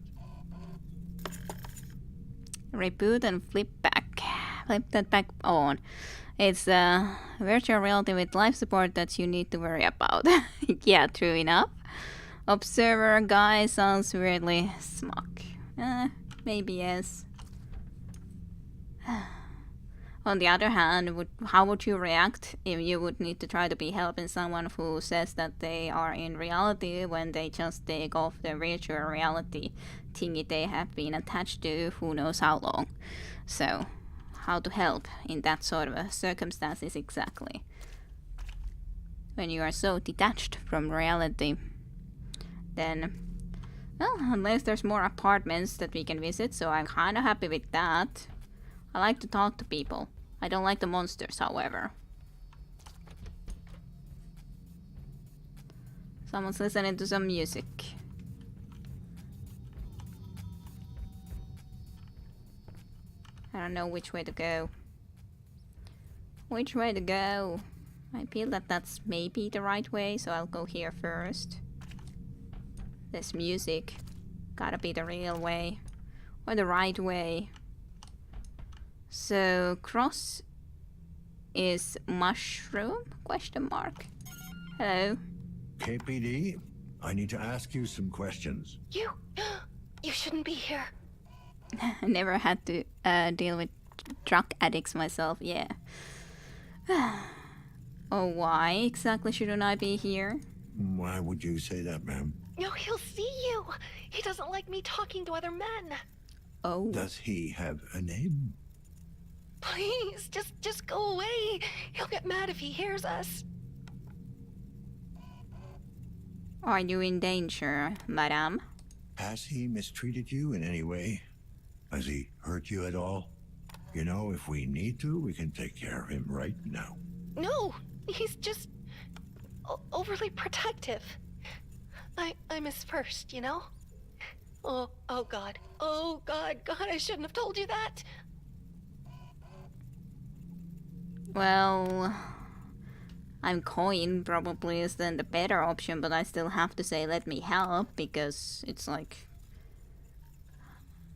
Reboot and flip back. Flip that back on. It's virtual reality with life support that you need to worry about. Yeah, true enough. Observer guy sounds weirdly smug. Maybe yes. On the other hand, how would you react if you would need to try to be helping someone who says that they are in reality when they just take off the virtual reality thingy they have been attached to who knows how long? So, how to help in that sort of circumstances exactly? When you are so detached from reality, then, well, unless there's more apartments that we can visit, so I'm kinda happy with that. I like to talk to people. I don't like the monsters, however. Someone's listening to some music. I don't know which way to go. Which way to go? I feel that that's maybe the right way, so I'll go here first. This music. Gotta be the real way. Or the right way. So, cross is mushroom? Question mark. Hello. KPD, I need to ask you some questions. You shouldn't be here. I never had to deal with drug addicts myself, yeah. Oh, why exactly shouldn't I be here? Why would you say that, ma'am? No, he'll see you. He doesn't like me talking to other men. Oh. Does he have a name? Please, just go away. He'll get mad if he hears us. Are you in danger, madame? Has he mistreated you in any way? Has he hurt you at all? You know, if we need to, we can take care of him right now. No, he's just overly protective. I'm his first, you know? Oh God. Oh, God, I shouldn't have told you that. Well, I'm coin probably is then the better option, but I still have to say let me help because it's like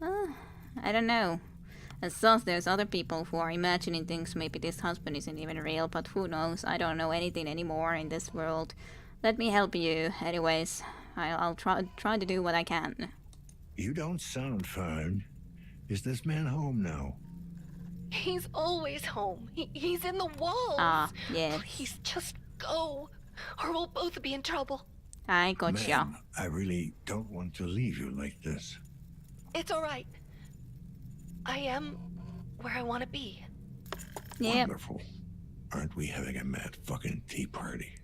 I don't know. As such, there's other people who are imagining things. Maybe this husband isn't even real, but who knows? I don't know anything anymore in this world. Let me help you, anyways. I'll try to do what I can. You don't sound fine. Is this man home now? He's always home. He's in the walls. Ah, yeah. Please just go, or we'll both be in trouble. I gotcha. Ma'am, I really don't want to leave you like this. It's all right. I am where I want to be. Yep. Wonderful. Aren't we having a mad fucking tea party?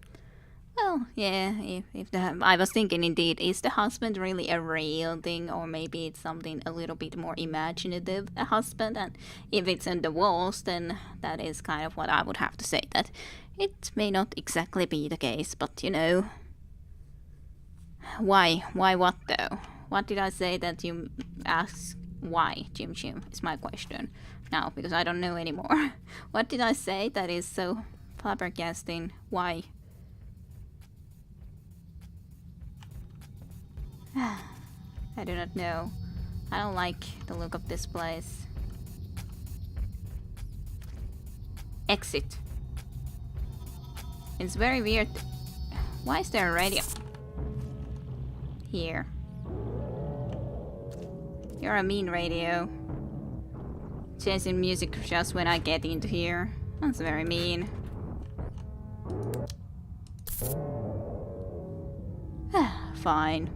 Well, yeah, if I was thinking indeed, is the husband really a real thing, or maybe it's something a little bit more imaginative, a husband, and if it's in the walls, then that is kind of what I would have to say, that it may not exactly be the case, but you know. Why what though? What did I say that you ask? Why, Jim Jim, is my question now, because I don't know anymore. What did I say that is so flabbergasting? Why? I do not know. I don't like the look of this place. Exit. It's very weird. Why is there a radio? Here. You're a mean radio. Chasing music just when I get into here. That's very mean. Fine.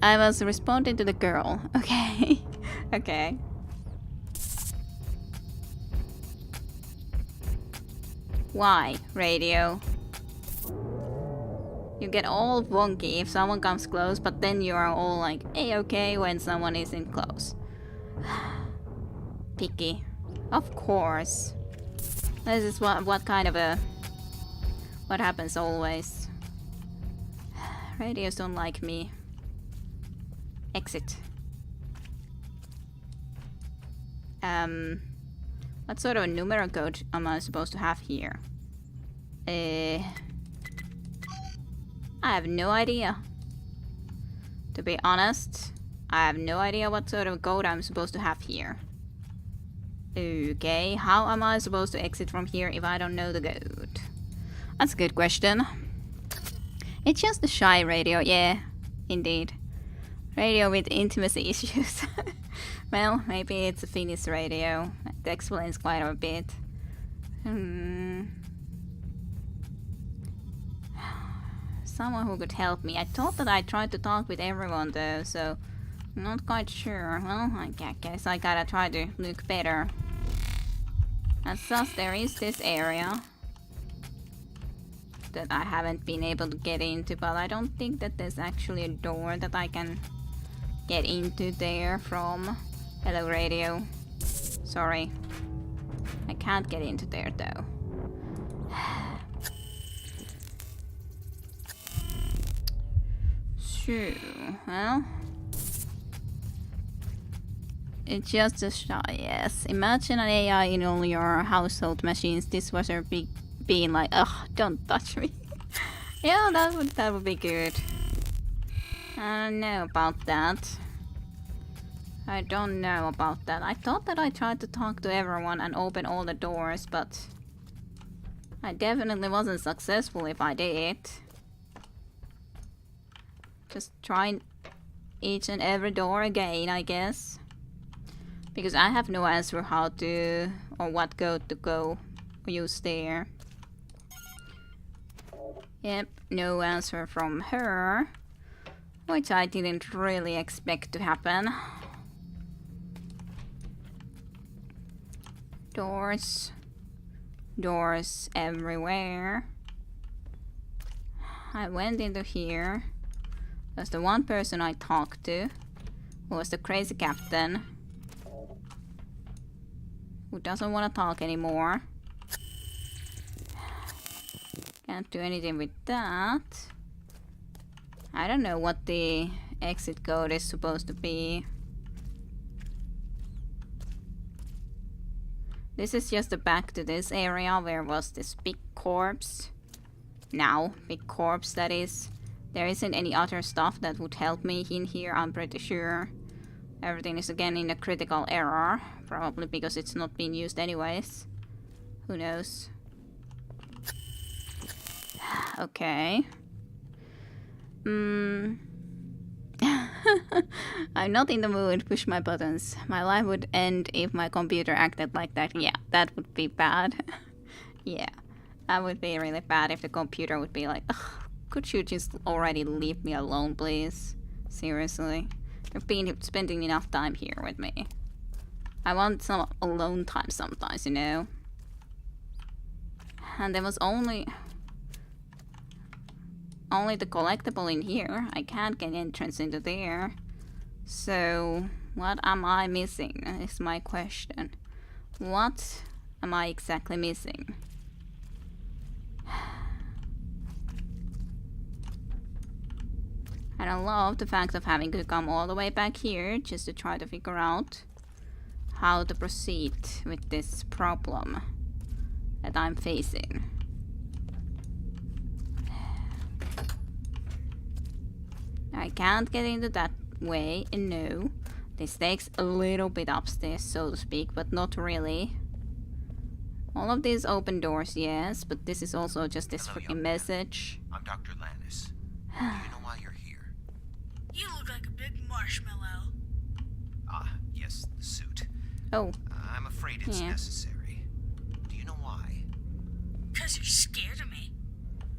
I was responding to the girl. Okay. Okay. Why, radio? You get all wonky if someone comes close, but then you are all like A-okay when someone isn't close. Picky. Of course. This is what kind of a... what happens always. Radios don't like me. Exit. What sort of a numero code am I supposed to have here? I have no idea. To be honest, I have no idea what sort of code I'm supposed to have here. Okay, how am I supposed to exit from here if I don't know the code? That's a good question. It's just a shy radio, yeah, indeed. Radio with intimacy issues. Well, maybe it's a Finnish radio. That explains quite a bit. Someone who could help me. I thought that I tried to talk with everyone though, so I'm not quite sure. Well, I guess I gotta try to look better. As such, there is this area that I haven't been able to get into, but I don't think that there's actually a door that I can get into there from. Hello, radio. Sorry. I can't get into there though. Sure, well. It's just a shot, yes. Imagine an AI in all your household machines, dishwasher being like, ugh, don't touch me. Yeah, that would be good. I don't know about that. I don't know about that. I thought that I tried to talk to everyone and open all the doors, but I definitely wasn't successful if I did. Just trying each and every door again, I guess. Because I have no answer how to, or what code to go use there. Yep, no answer from her. Which I didn't really expect to happen. Doors. Doors everywhere. I went into here. There's the one person I talked to, who was the crazy captain, who doesn't want to talk anymore. Can't do anything with that. I don't know what the exit code is supposed to be. This is just the back to this area where was this big corpse. Now, big corpse that is. There isn't any other stuff that would help me in here, I'm pretty sure. Everything is again in a critical error. Probably because it's not being used anyways. Who knows? Okay. I'm not in the mood. Push my buttons. My life would end if my computer acted like that. Yeah, that would be bad. Yeah, that would be really bad if the computer would be like, ugh, could you just already leave me alone, please? Seriously. You've been spending enough time here with me. I want some alone time sometimes, you know? And there was only the collectible in here. I can't get entrance into there. So, what am I missing is my question. What am I exactly missing? And I love the fact of having to come all the way back here just to try to figure out how to proceed with this problem that I'm facing. I can't get into that way, and no. This takes a little bit upstairs, so to speak, but not really. All of these open doors, yes, but this is also just this freaking message. I'm Dr. Landis. Do you know why you're here? You look like a big marshmallow. Ah, yes, the suit. Oh. I'm afraid it's necessary. Do you know why? 'Cause you're scared of me.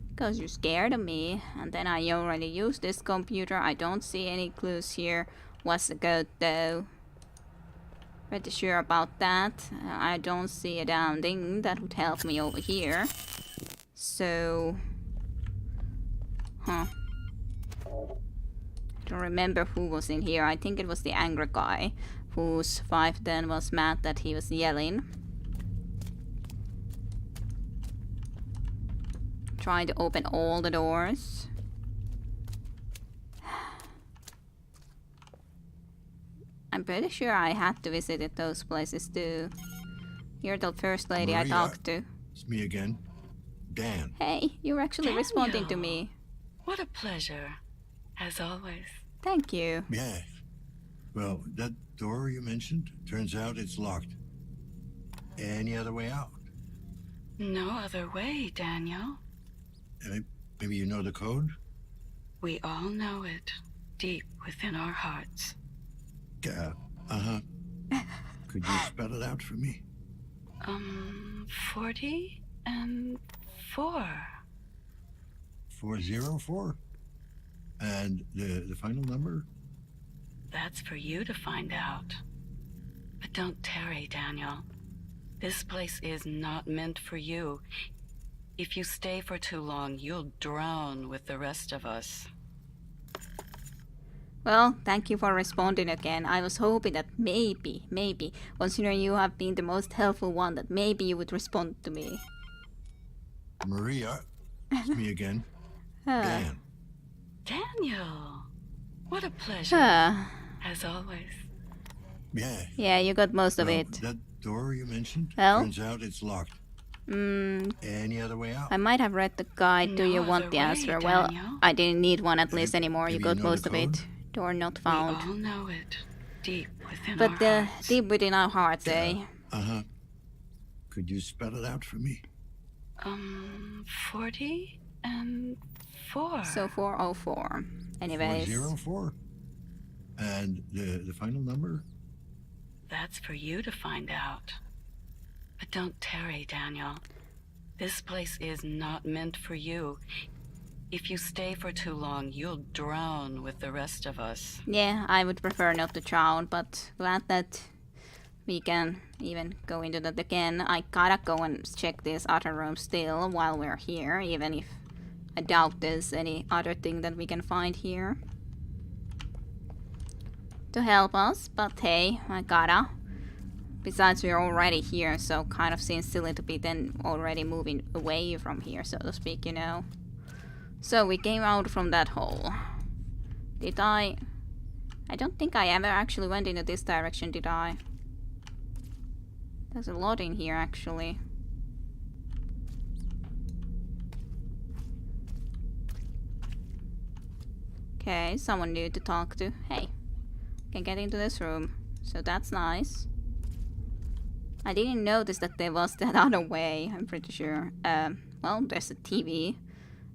Because you're scared of me, and then I already used this computer. I don't see any clues here. What's the code though? Pretty sure about that. I don't see a damn thing that would help me over here. So... Huh. I don't remember who was in here. I think it was the angry guy whose wife then was mad that he was yelling. Trying to open all the doors. I'm pretty sure I had to visit those places too. You're the first lady I talked to. It's me again. Dan. Hey, you're actually responding to me. What a pleasure, as always. Thank you. Yes. Well, that door you mentioned, turns out it's locked. Any other way out? No other way, Daniel. Maybe you know the code? We all know it, deep within our hearts. Uh-huh. Could you spell it out for me? 40 and 4. 404? And the final number? That's for you to find out. But don't tarry, Daniel. This place is not meant for you. If you stay for too long, you'll drown with the rest of us. Well, thank you for responding again. I was hoping that maybe, considering you have been the most helpful one, that maybe you would respond to me. Maria, it's me again. Dan. Daniel! What a pleasure. As always. Yeah. Yeah, you got most of it. That door you mentioned, well, turns out it's locked. Any other way out? I might have read the guide. Do you want the answer? Well, I didn't need one at least anymore. You got most of it. Door not found. We all know it. Deep within but our hearts. Deep within our hearts, eh? Uh-huh. Could you spell it out for me? 40 and 4. So 404. Anyways. 404. And the final number? That's for you to find out. But don't tarry, Daniel. This place is not meant for you. If you stay for too long, you'll drown with the rest of us. Yeah, I would prefer not to drown, but glad that we can even go into that again. I gotta go and check this other room still while we're here, even if I doubt there's any other thing that we can find here to help us, but hey, I gotta. Besides, we're already here, so kind of seems silly to be then already moving away from here, so to speak, you know. So we came out from that hole. Did I don't think I ever actually went into this direction, did I? There's a lot in here, actually. Okay, someone new to talk to. Hey, can get into this room. So that's nice. I didn't notice that there was that other way, I'm pretty sure. Well, there's a TV.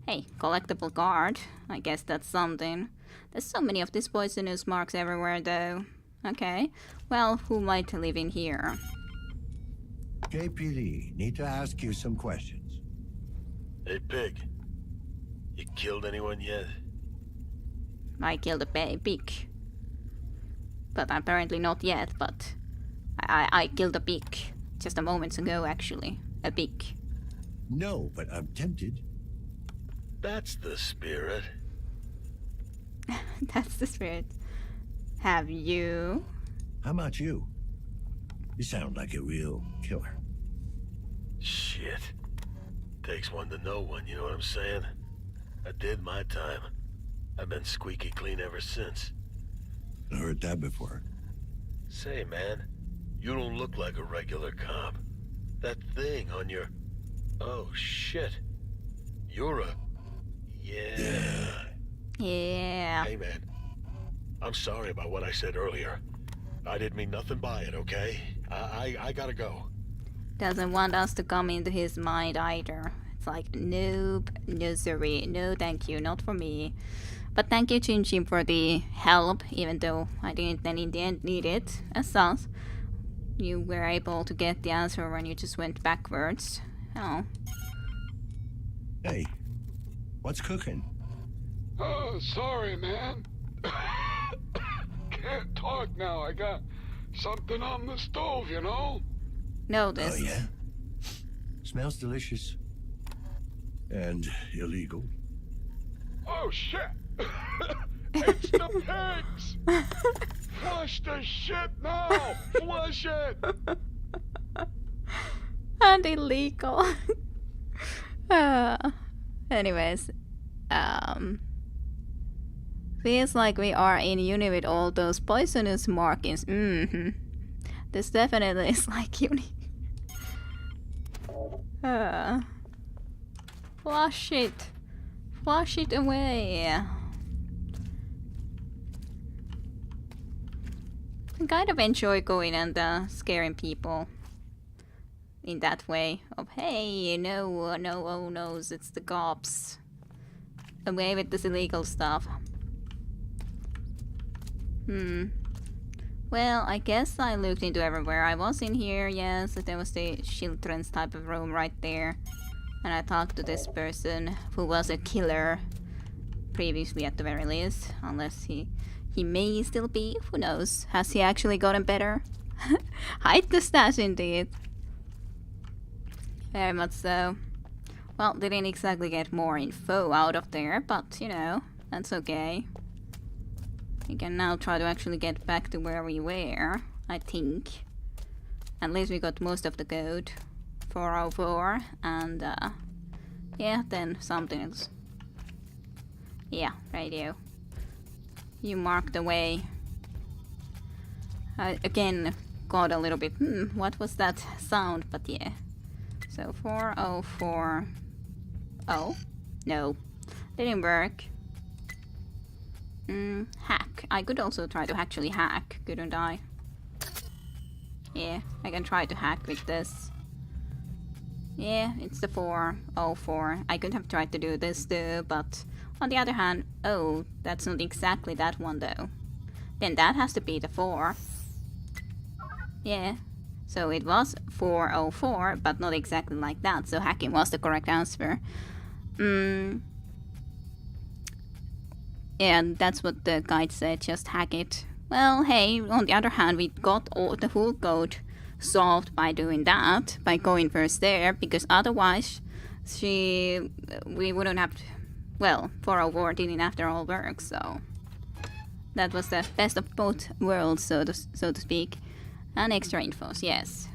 Hey, collectible card. I guess that's something. There's so many of these poisonous marks everywhere, though. Okay, well, who might live in here? JPD, need to ask you some questions. Hey, Pig. You killed anyone yet? I killed a pig. But apparently not yet, but... I killed a pig. Just a moment ago, actually. A pig. No, but I'm tempted. That's the spirit. That's the spirit. Have you? How about you? You sound like a real killer. Shit. Takes one to know one, you know what I'm saying? I did my time. I've been squeaky clean ever since. I heard that before. Say, man, you don't look like a regular cop. That thing on your... Oh, shit. You're a... Yeah. Yeah. Hey, man. I'm sorry about what I said earlier. I didn't mean nothing by it, okay? I gotta go. Doesn't want us to come into his mind either. It's like, nope, no sorry, no thank you, not for me. But thank you, Chin for the help, even though I didn't then in the end need it. As such, you were able to get the answer when you just went backwards. Oh. Hey, what's cooking? Oh, sorry, man. Can't talk now. I got something on the stove, you know? No, this. Oh, yeah? Smells delicious. And illegal. Oh, shit! It's the pigs! Flush the shit now! Flush it! And illegal. Anyways, feels like we are in uni with all those poisonous markings. This definitely is like uni. Flush it. Flush it away. I kind of enjoy going and scaring people in that way. Of hey, no, oh no, it's the cops. Away with this illegal stuff. Well, I guess I looked into everywhere. I was in here, yes. There was the children's type of room right there. And I talked to this person who was a killer previously at the very least. Unless he may still be. Who knows? Has he actually gotten better? Hide the stash indeed. Very much so. Well, didn't exactly get more info out of there, but you know, that's okay. We can now try to actually get back to where we were, I think. At least we got most of the code. 404, and yeah, then something else. Yeah, radio. You marked the way. I again got a little bit, what was that sound? But yeah. So 404. Oh, no. Didn't work. Hack. I could also try to actually hack, couldn't I? Yeah, I can try to hack with this. Yeah, it's the 404. I could have tried to do this too, but on the other hand, oh, that's not exactly that one though. Then that has to be the 4. Yeah, so it was 404, but not exactly like that, so hacking was the correct answer. Yeah, that's what the guide said, just hack it. Well, hey, on the other hand, we got all the full code solved by doing that, by going first there, because otherwise we wouldn't have to, well, 404 didn't after all work, so that was the best of both worlds, so to speak. And extra infos, yes.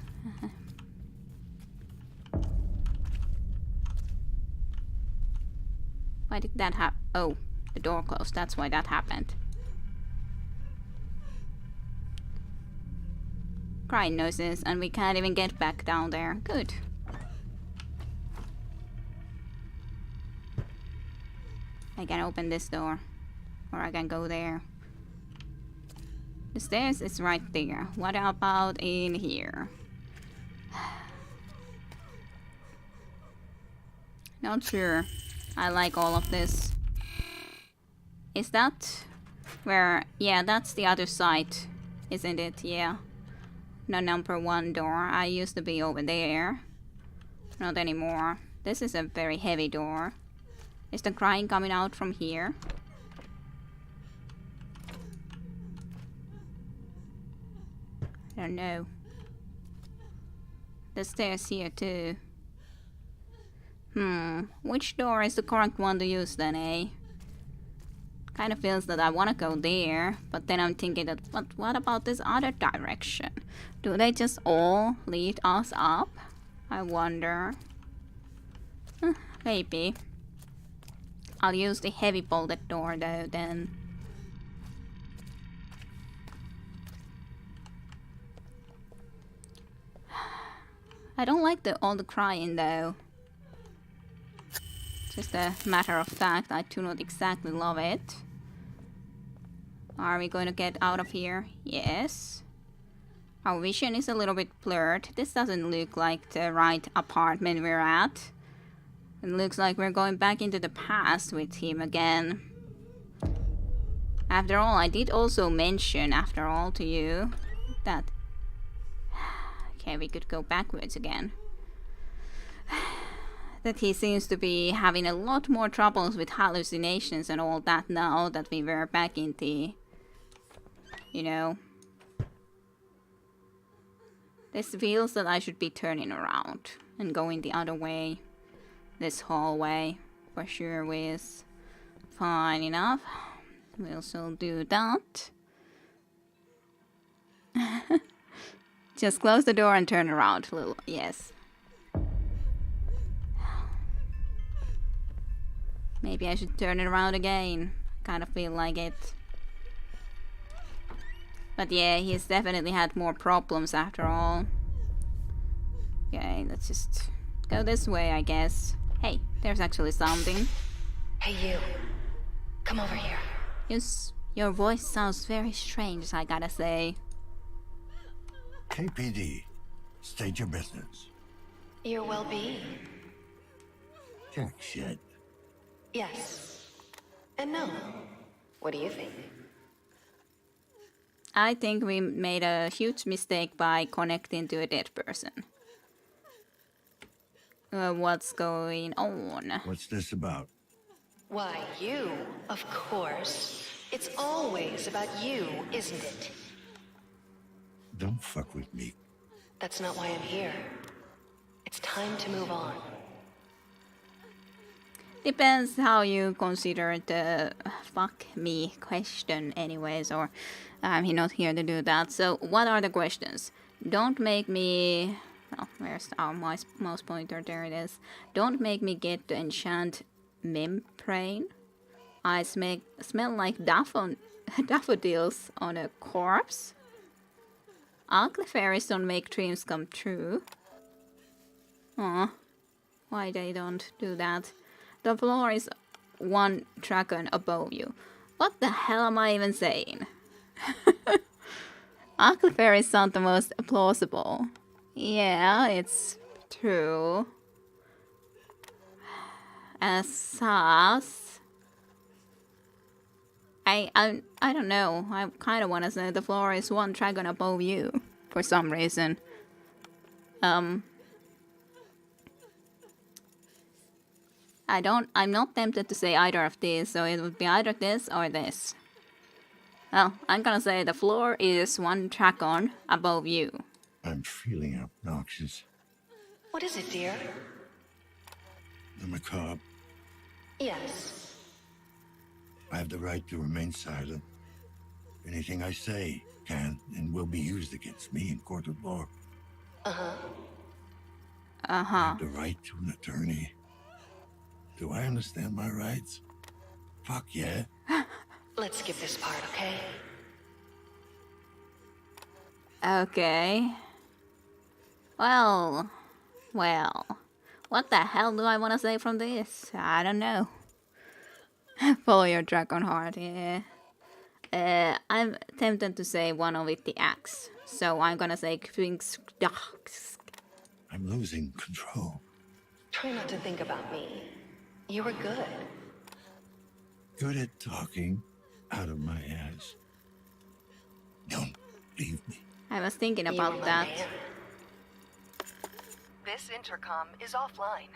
Why did that happen? Oh, the door closed, that's why that happened. crying noises, and we can't even get back down there. Good. I can open this door. Or I can go there. The stairs is right there. What about in here? Not sure. I like all of this. Is that where... Yeah, that's the other side, isn't it? Yeah. The number 1 door. I used to be over there. Not anymore. This is a very heavy door. Is the crying coming out from here? I don't know. The stairs here too. Which door is the correct one to use then, eh? Kind of feels that I want to go there, but then I'm thinking that, what about this other direction? Do they just all lead us up? I wonder. Maybe. I'll use the heavy bolted door though then. I don't like all the crying though. Just a matter of fact, I do not exactly love it. Are we going to get out of here? Yes. Our vision is a little bit blurred. This doesn't look like the right apartment we're at. It looks like we're going back into the past with him again. After all, I did also mention, after all, to you that... Okay, we could go backwards again. That he seems to be having a lot more troubles with hallucinations and all that now that we were back in the... You know... This feels that I should be turning around and going the other way. This hallway, for sure, is fine enough. We'll also do that. Just close the door and turn around a little. Yes. Maybe I should turn it around again. Kind of feel like it. But yeah, he's definitely had more problems after all. Okay, let's just go this way, I guess. Hey, there's actually something. Hey, you. Come over here. Your voice sounds very strange, I gotta say. KPD, state your business. Your well-being. Jack shit. Yes. And no. What do you think? I think we made a huge mistake by connecting to a dead person. What's going on? What's this about? Why, you, of course. It's always about you, isn't it? Don't fuck with me. That's not why I'm here. It's time to move on. Depends how you consider the fuck me question anyways, or I'm not here to do that. So what are the questions? Don't make me... Oh, where's our mouse pointer? There it is. Don't make me get the enchant membrane. I smell like daffodils on a corpse. Ugly fairies don't make dreams come true. Aw, why they don't do that? The floor is 1 dragon above you. What the hell am I even saying? Ugly fairies sound the most plausible. Yeah, it's true. Sus. I don't know. I kind of want to say the floor is 1 dragon above you for some reason. I'm not tempted to say either of these, so it would be either this or this. Well, I'm gonna say the floor is 1 dragon above you. I'm feeling obnoxious. What is it, dear? The macabre. Yes. I have the right to remain silent. Anything I say can and will be used against me in court of law. Uh-huh. I have the right to an attorney. Do I understand my rights? Fuck yeah. Let's skip this part, okay? Okay. Well. What the hell do I want to say from this? I don't know. Follow your dragon heart, yeah. I'm tempted to say one of it the axe. So I'm gonna say I'm losing control. Try not to think about me. You were good. Good at talking out of my ass. Don't leave me. I was thinking You were about my that. man. This intercom is offline.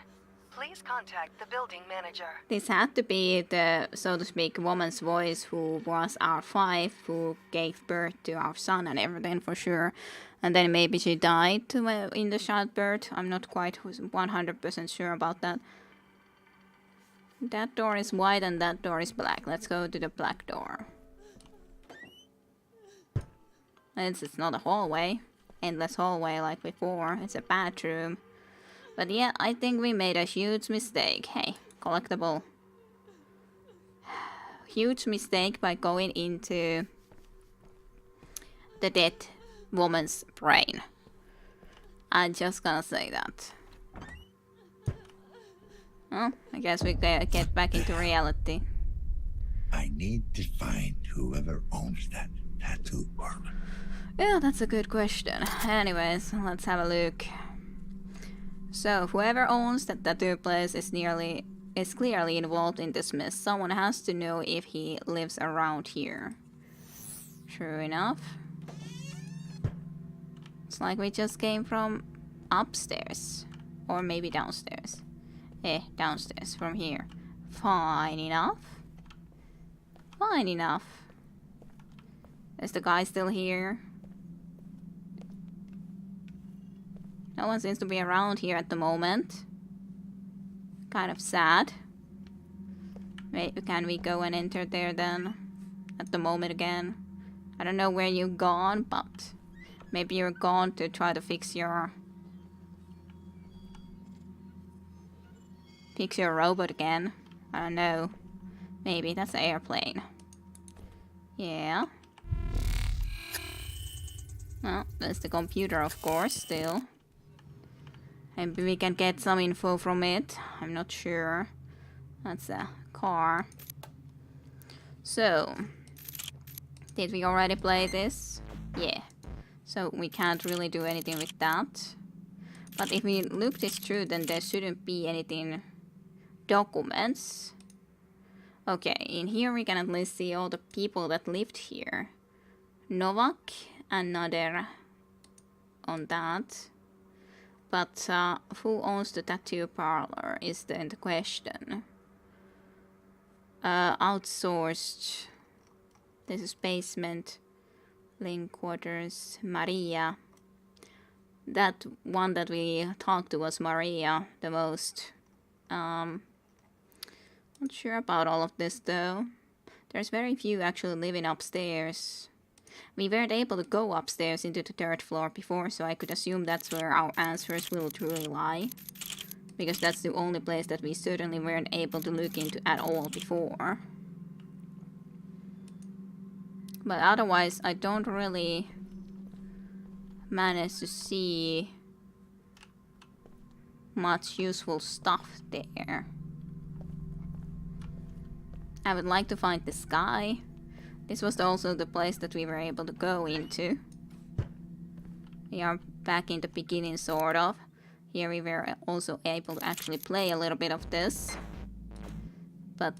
Please contact the building manager. This had to be the, so to speak, woman's voice who was our wife, who gave birth to our son and everything for sure. And then maybe she died in the childbirth. I'm not quite 100% sure about that. That door is white and that door is black. Let's go to the black door. It's not a hallway. Endless hallway like before. It's a bathroom. But yeah, I think we made a huge mistake. Hey, collectible. Huge mistake by going into the dead woman's brain. I'm just gonna say that. Well, I guess we get back into reality. I need to find whoever owns that tattoo parlor. Yeah, that's a good question. Anyways, let's have a look. So, whoever owns that tattoo place is clearly involved in this mess. Someone has to know if he lives around here. True enough. It's like we just came from upstairs. Or maybe downstairs. Downstairs from here. Fine enough. Fine enough. Is the guy still here? No one seems to be around here at the moment. Kind of sad. Wait, can we go and enter there then? At the moment again. I don't know where you've gone, but maybe you're gone to try to fix your robot again. I don't know. Maybe that's an airplane. Yeah. Well, that's the computer, of course, still. Maybe we can get some info from it. I'm not sure. That's a car. So, did we already play this? Yeah. So we can't really do anything with that. But if we look this through, then there shouldn't be anything. Documents. Okay, in here we can at least see all the people that lived here. Novak and Nader on that. But who owns the tattoo parlor is then the question. Outsourced. This is basement. Link quarters. Maria. That one that we talked to was Maria the most. Not sure about all of this though. There's very few actually living upstairs. We weren't able to go upstairs into the 3rd floor before, so I could assume that's where our answers will truly lie. Because that's the only place that we certainly weren't able to look into at all before. But otherwise, I don't really manage to see much useful stuff there. I would like to find this guy. This was also the place that we were able to go into. We are back in the beginning, sort of. Here we were also able to actually play a little bit of this. But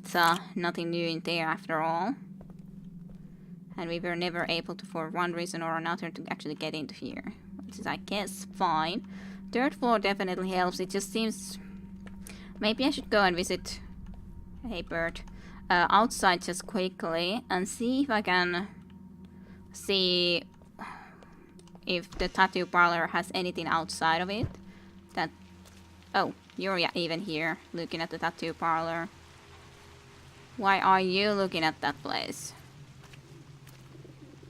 nothing new in there after all. And we were never able to, for one reason or another, to actually get into here. Which is, I guess, fine. 3rd floor definitely helps. It just seems... Maybe I should go and visit... Hey, bird. Outside just quickly and see if I can see if the tattoo parlor has anything outside of it. That... Oh, you're even here, looking at the tattoo parlor. Why are you looking at that place?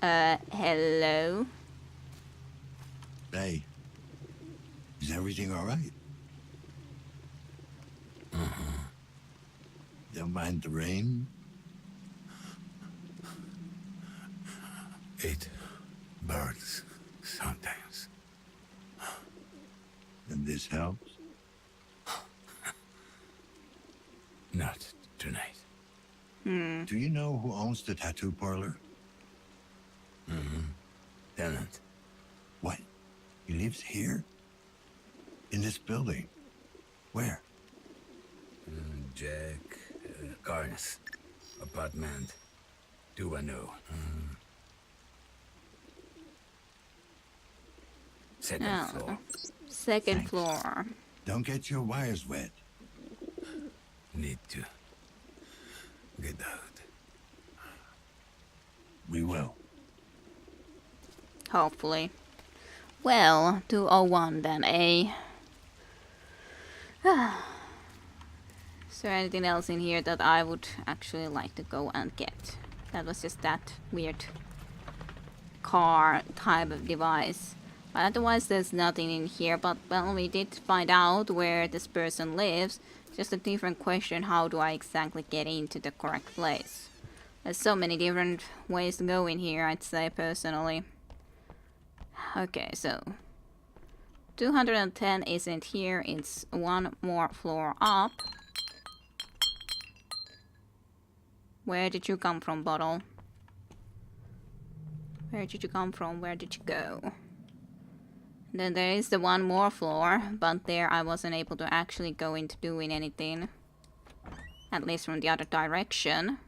Hello? Hey, is everything alright? Don't mind the rain? 8 birds Sometimes. And this helps? Not tonight. Do you know who owns the tattoo parlor? Tenant. What? He lives here? In this building? Where? Jack Carnes. Apartment 210. Second floor. Second Thanks. floor. Don't get your wires wet. Need to get out. We will. Hopefully. Well, 201 then, eh? Is there anything else in here that I would actually like to go and get? That was just that weird car type of device. But otherwise there's nothing in here, but well, we did find out where this person lives. Just a different question, how do I exactly get into the correct place? There's so many different ways to go in here, I'd say, personally. Okay, so 210 isn't here, it's one more floor up. Where did you come from, Bottle? Where did you come from? Where did you go? Then there is the one more floor, but there I wasn't able to actually go into doing anything. At least from the other direction.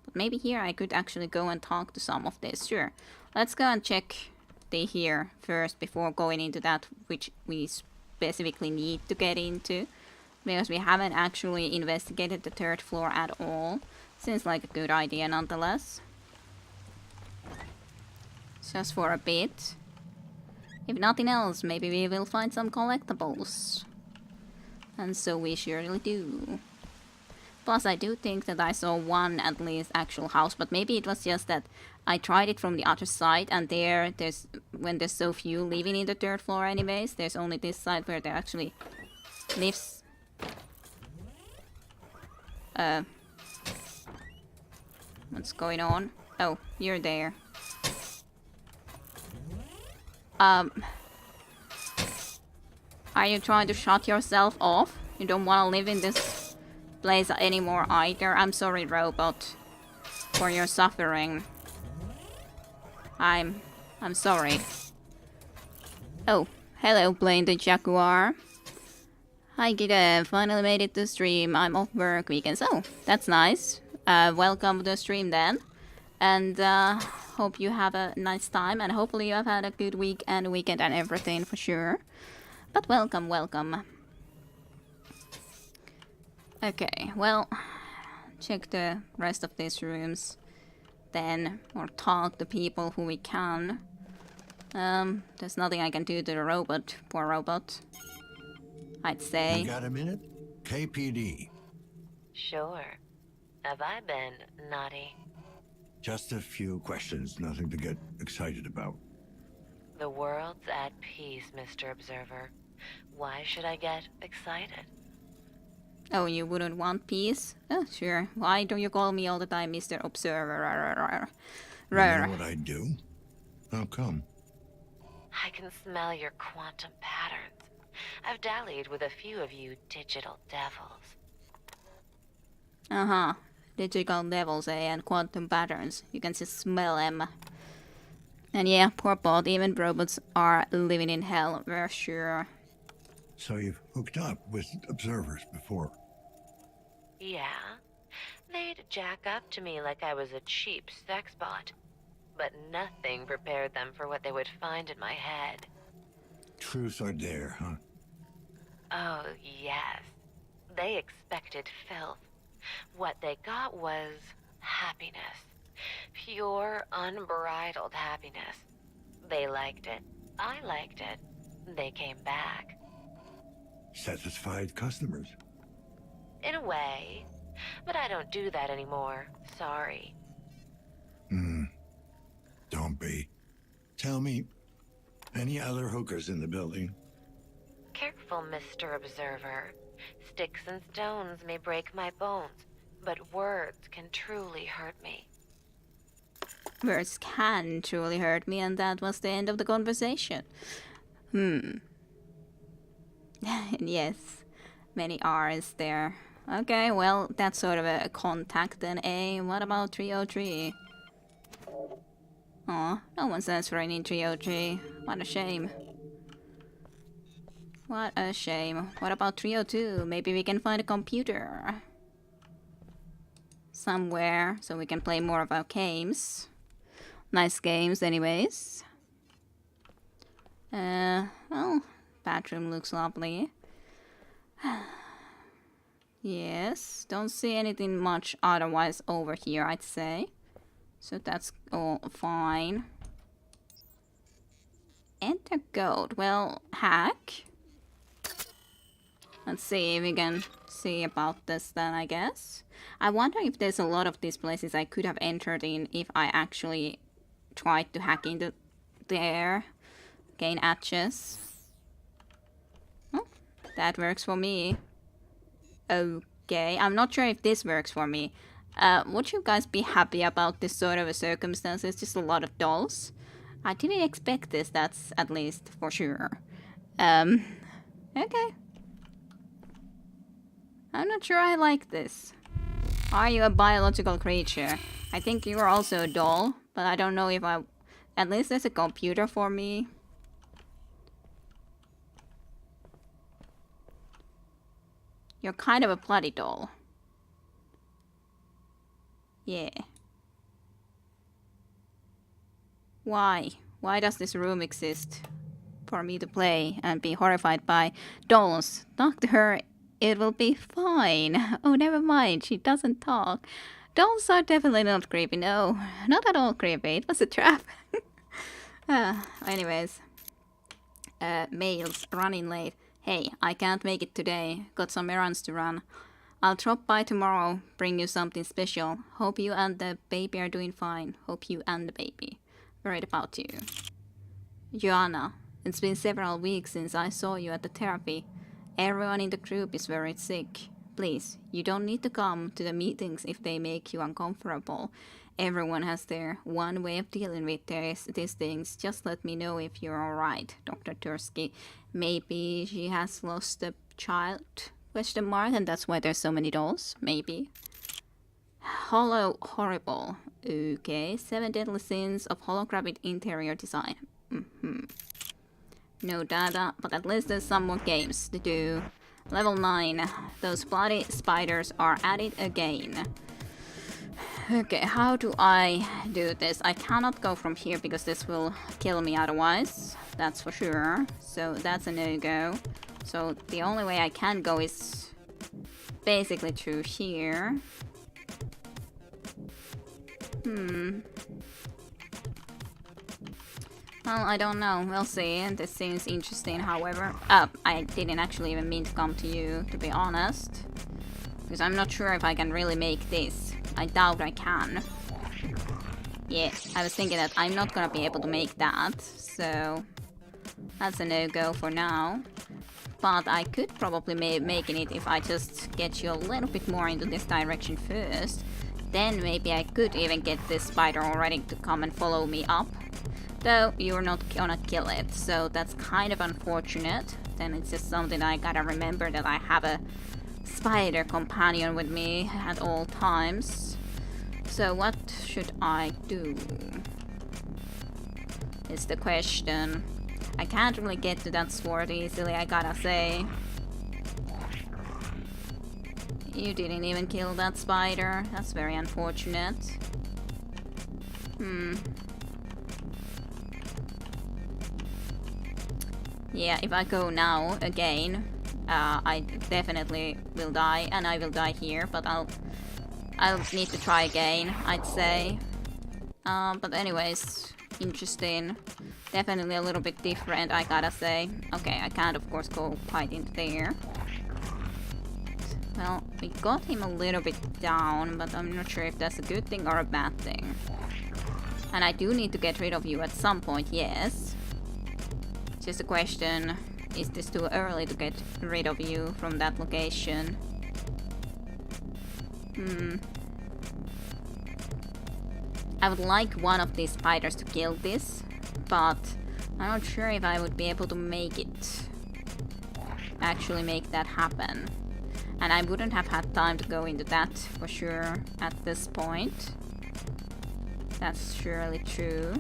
But maybe here I could actually go and talk to some of this. Sure. Let's go and check the here first before going into that which we specifically need to get into. Because we haven't actually investigated the third floor at all. Seems like a good idea nonetheless. Just for a bit. If nothing else, maybe we will find some collectibles. And so we surely do. Plus, I do think that I saw one at least actual house, but maybe it was just that I tried it from the other side, and there's when there's so few living in the third floor anyways, there's only this side where there actually lives. What's going on? Oh, you're there. Are you trying to shut yourself off? You don't want to live in this place anymore either? I'm sorry, robot, for your suffering. I'm sorry. Oh, hello, Blaine the Jaguar. Hi, Gideon. Finally made it to stream. I'm off work weekends. Oh, that's nice. Welcome to the stream then. And hope you have a nice time, and hopefully you have had a good week and weekend and everything for sure. But welcome, welcome. Okay, well, check the rest of these rooms then, or talk to people who we can. There's nothing I can do to the robot, poor robot, I'd say. You got a minute? KPD. Sure. Have I been naughty? Just a few questions, nothing to get excited about. The world's at peace, Mr. Observer. Why should I get excited? Oh, you wouldn't want peace? Oh, sure. Why don't you call me all the time Mr. Observer? You know what I do? How come? I can smell your quantum patterns. I've dallied with a few of you digital devils. Uh-huh. Digital devils, eh? And quantum patterns. You can just smell them. And yeah, poor bot, even robots are living in hell, we're sure. So you've hooked up with observers before? Yeah. They'd jack up to me like I was a cheap sex bot. But nothing prepared them for what they would find in my head. Truth or dare, huh? Oh, yes. They expected filth. What they got was happiness. Pure, unbridled happiness. They liked it. I liked it. They came back. Satisfied customers. In a way. But I don't do that anymore. Sorry. Don't be. Tell me, any other hookers in the building? Careful, Mr. Observer. Sticks and stones may break my bones, but words can truly hurt me. words can truly hurt me, and that was the end of the conversation. Yes, many R's there. Okay, well, that's sort of a contact then, eh? What about 303? Aw, no one's answering in 303. What a shame. What a shame. What about 302? Maybe we can find a computer somewhere so we can play more of our games. Nice games anyways. Well, bathroom looks lovely. Yes, don't see anything much otherwise over here, I'd say. So that's all fine. Enter code. Well, hack. Let's see if we can see about this then, I guess. I wonder if there's a lot of these places I could have entered in if I actually tried to hack into there. Gain hatches. Oh, that works for me. Okay, I'm not sure if this works for me. Would you guys be happy about this sort of a circumstance? It's just a lot of dolls. I didn't expect this, that's at least for sure. Okay. I'm not sure I like this. Are you a biological creature? I think you're also a doll, but I don't know if I... At least there's a computer for me. You're kind of a bloody doll. Yeah. Why? Why does this room exist? For me to play and be horrified by dolls. Talk to her. It will be fine. Oh, never mind. She doesn't talk. Dolls are definitely not creepy. No, not at all creepy. It was a trap. Anyways. Mails running late. Hey, I can't make it today. Got some errands to run. I'll drop by tomorrow. Bring you something special. Hope you and the baby are doing fine. Hope you and the baby. Worried about you. Joanna, it's been several weeks since I saw you at the therapy. Everyone in the group is very sick. Please, you don't need to come to the meetings if they make you uncomfortable. Everyone has their one way of dealing with these things. Just let me know if you're alright, Dr. Tursky. Maybe she has lost a child? Question mark, and that's why there's so many dolls? Maybe. Hollow horrible. Okay, 7 deadly sins of holographic interior design. No data, but at least there's some more games to do. Level 9. Those bloody spiders are at it again. Okay, how do I do this? I cannot go from here because this will kill me otherwise. That's for sure. So that's a no-go. So the only way I can go is basically through here. Well, I don't know. We'll see. This seems interesting, however. I didn't actually even mean to come to you, to be honest. Because I'm not sure if I can really make this. I doubt I can. Yeah, I was thinking that I'm not gonna be able to make that. So that's a no-go for now. But I could probably making it if I just get you a little bit more into this direction first. Then maybe I could even get this spider already to come and follow me up. Though you're not gonna kill it, so that's kind of unfortunate. Then it's just something I gotta remember that I have a spider companion with me at all times. So what should I do? Is the question. I can't really get to that sword easily, I gotta say. You didn't even kill that spider. That's very unfortunate. Yeah, if I go now again, I definitely will die, and I will die here, but I'll need to try again, I'd say. But anyways, interesting. Definitely a little bit different, I gotta say. Okay, I can't of course go quite in there. Well, we got him a little bit down, but I'm not sure if that's a good thing or a bad thing. And I do need to get rid of you at some point, yes. Just a question, is this too early to get rid of you from that location? I would like one of these spiders to kill this, but I'm not sure if I would be able to make it. Actually make that happen. And I wouldn't have had time to go into that for sure at this point. That's surely true.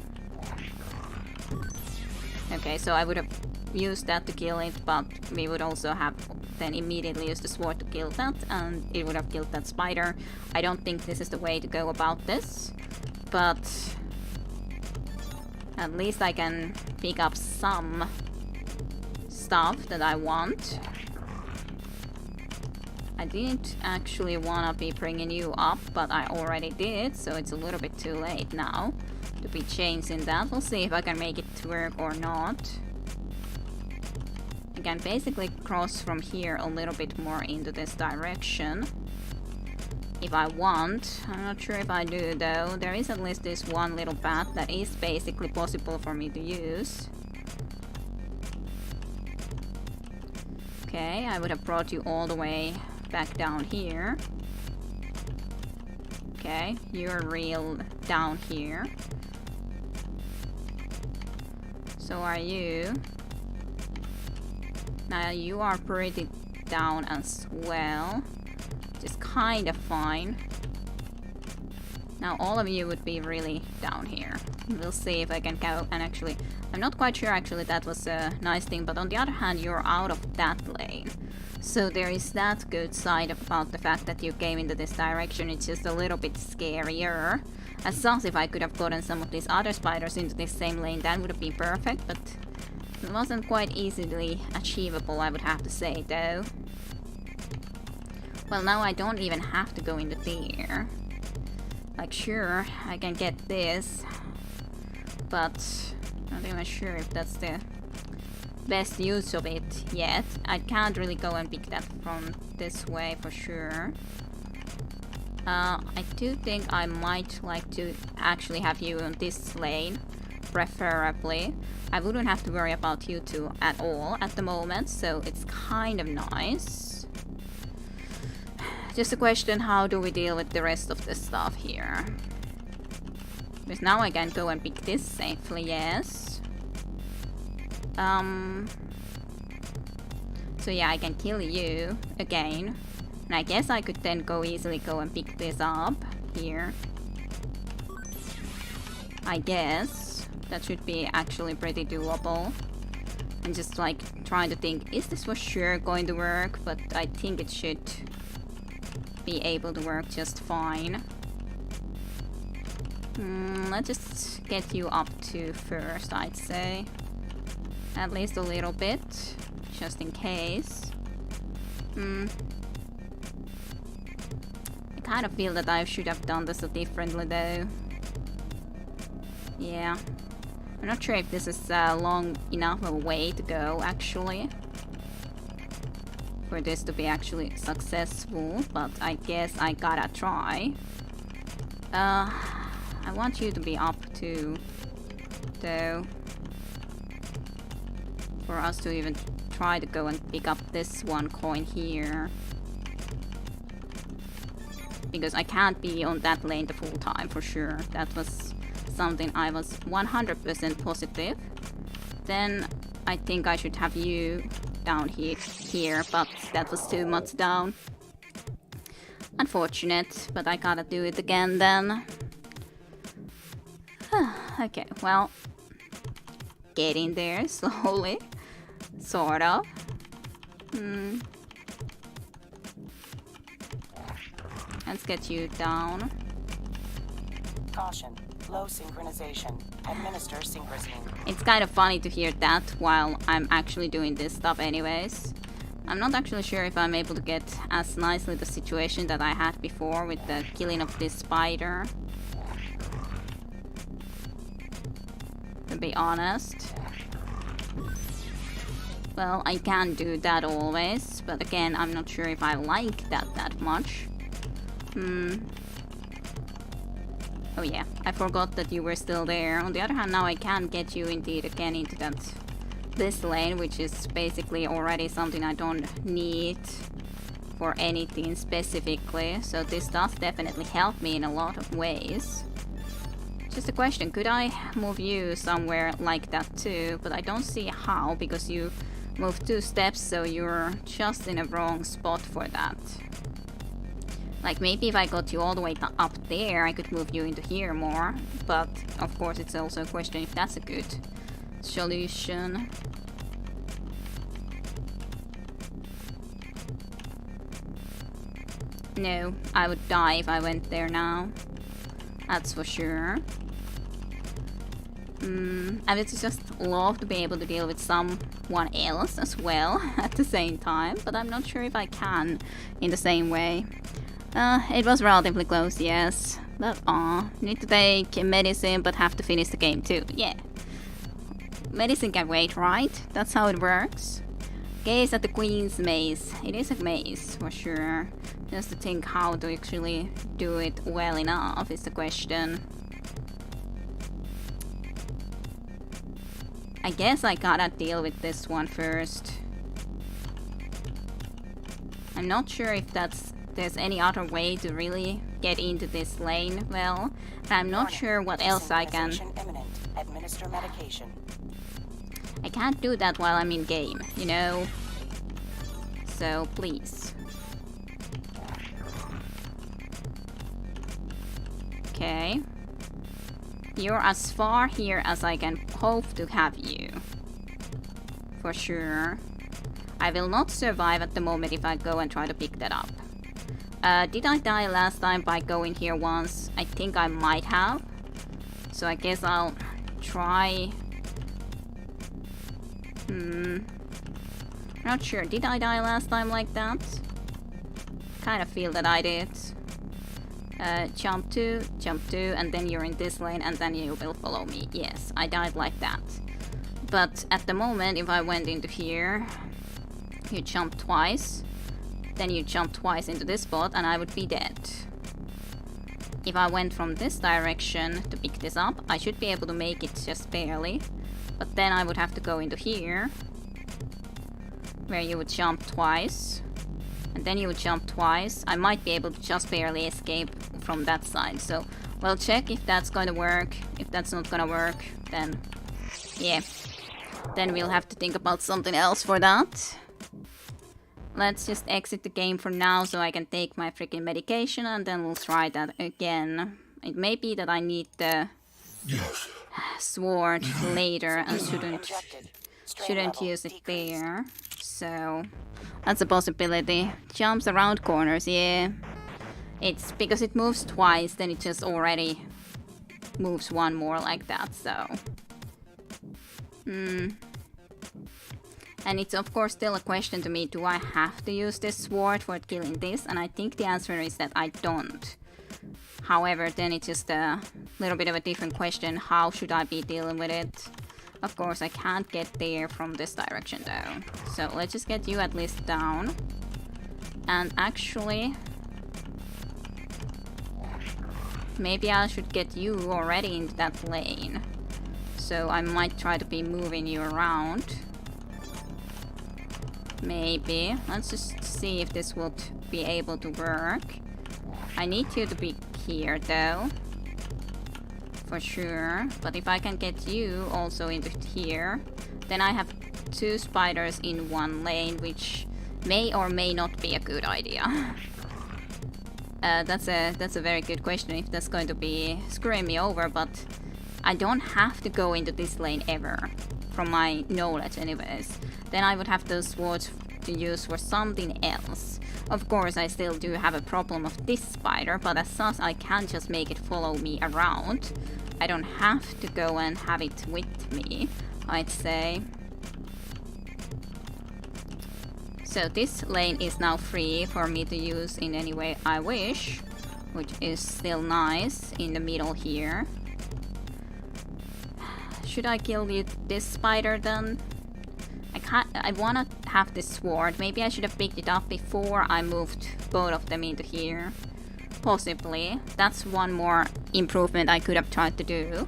Okay, so I would have used that to kill it, but we would also have then immediately used the sword to kill that, and it would have killed that spider. I don't think this is the way to go about this, but at least I can pick up some stuff that I want. I didn't actually want to be bringing you up, but I already did, so it's a little bit too late now to be changing that. We'll see if I can make it to work or not. I can basically cross from here a little bit more into this direction if I want. I'm not sure if I do though. There is at least this one little path that is basically possible for me to use. Okay, I would have brought you all the way back down here. Okay, you're real down here. So are you. Now you are pretty down as well. Just kind of fine. Now all of you would be really down here. We'll see if I can go and actually... I'm not quite sure actually that was a nice thing, but on the other hand you're out of that lane. So there is that good side about the fact that you came into this direction. It's just a little bit scarier. As such, if I could have gotten some of these other spiders into this same lane, that would have been perfect, but it wasn't quite easily achievable, I would have to say, though. Well, now I don't even have to go into there. Like, sure, I can get this, but I'm not even sure if that's the best use of it yet. I can't really go and pick that from this way for sure. I do think I might like to actually have you on this lane, preferably. I wouldn't have to worry about you two at all at the moment, so it's kind of nice. Just a question, how do we deal with the rest of the stuff here? Because now I can go and pick this safely, yes. So yeah, I can kill you again. And I guess I could then go easily go and pick this up here. I guess that should be actually pretty doable. I'm just like trying to think, is this for sure going to work? But I think it should be able to work just fine. Let's just get you up to first, I'd say. At least a little bit, just in case. I kind of feel that I should have done this differently though. Yeah. I'm not sure if this is long enough a way to go actually for this to be actually successful, but I guess I gotta try. I want you to be up too, though, for us to even try to go and pick up this one coin here. Because I can't be on that lane the full time for sure. That was something I was 100% positive. Then I think I should have you down here, but that was too much down. Unfortunate, but I gotta do it again then. Okay, well, getting there slowly, sort of. Let's get you down. Caution. Low synchronization. Administer synchrosine. It's kind of funny to hear that while I'm actually doing this stuff anyways. I'm not actually sure if I'm able to get as nicely the situation that I had before with the killing of this spider. To be honest. Well, I can do that always, but again, I'm not sure if I like that much. Oh yeah, I forgot that you were still there. On the other hand, now I can get you indeed again into this lane, which is basically already something I don't need for anything specifically. So this does definitely help me in a lot of ways. Just a question, could I move you somewhere like that too? But I don't see how, because you moved 2 steps, so you're just in a wrong spot for that. Like, maybe if I got you all the way up there, I could move you into here more. But, of course, it's also a question if that's a good solution. No, I would die if I went there now. That's for sure. I would just love to be able to deal with someone else as well at the same time, but I'm not sure if I can in the same way. It was relatively close, yes. But need to take medicine but have to finish the game too. Yeah. Medicine can wait, right? That's how it works. Gaze at the Queen's maze. It is a maze, for sure. Just to think how to actually do it well enough is the question. I guess I gotta deal with this one first. I'm not sure if there's any other way to really get into this lane well. And I'm not sure what else I can... Administer medication. I can't do that while I'm in game, you know? So, please. Okay. You're as far here as I can hope to have you. For sure. I will not survive at the moment if I go and try to pick that up. Did I die last time by going here once? I think I might have. So I guess I'll try... Not sure. Did I die last time like that? Kind of feel that I did. Jump 2, and then you're in this lane, and then you will follow me. Yes, I died like that. But at the moment, if I went into here, you jump twice, then you jump twice into this spot, and I would be dead. If I went from this direction to pick this up, I should be able to make it just barely. But then I would have to go into here, where you would jump twice, and then you would jump twice. I might be able to just barely escape from that side. So we'll check if that's gonna work. If that's not gonna work, then yeah. Then we'll have to think about something else for that. Let's just exit the game for now so I can take my freaking medication, and then we'll try that again. It may be that I need the sword later and shouldn't use it there. So that's a possibility. Jumps around corners, yeah. It's because it moves twice, then it just already moves one more like that, so... And it's of course still a question to me, do I have to use this sword for killing this? And I think the answer is that I don't. However, then it's just a little bit of a different question, how should I be dealing with it? Of course, I can't get there from this direction though. So let's just get you at least down. And actually... maybe I should get you already into that lane. So I might try to be moving you around. Maybe. Let's just see if this would be able to work. I need you to be here though. For sure. But if I can get you also into here, then I have 2 spiders in one lane, which may or may not be a good idea. That's a very good question if that's going to be screwing me over, but I don't have to go into this lane ever, from my knowledge anyways. Then I would have those swords to use for something else. Of course, I still do have a problem of this spider, but as such I can just make it follow me around. I don't have to go and have it with me, I'd say. So this lane is now free for me to use in any way I wish, which is still nice in the middle here. Should I kill this spider then? I wanna have this sword. Maybe I should have picked it up before I moved both of them into here. Possibly. That's one more improvement I could have tried to do.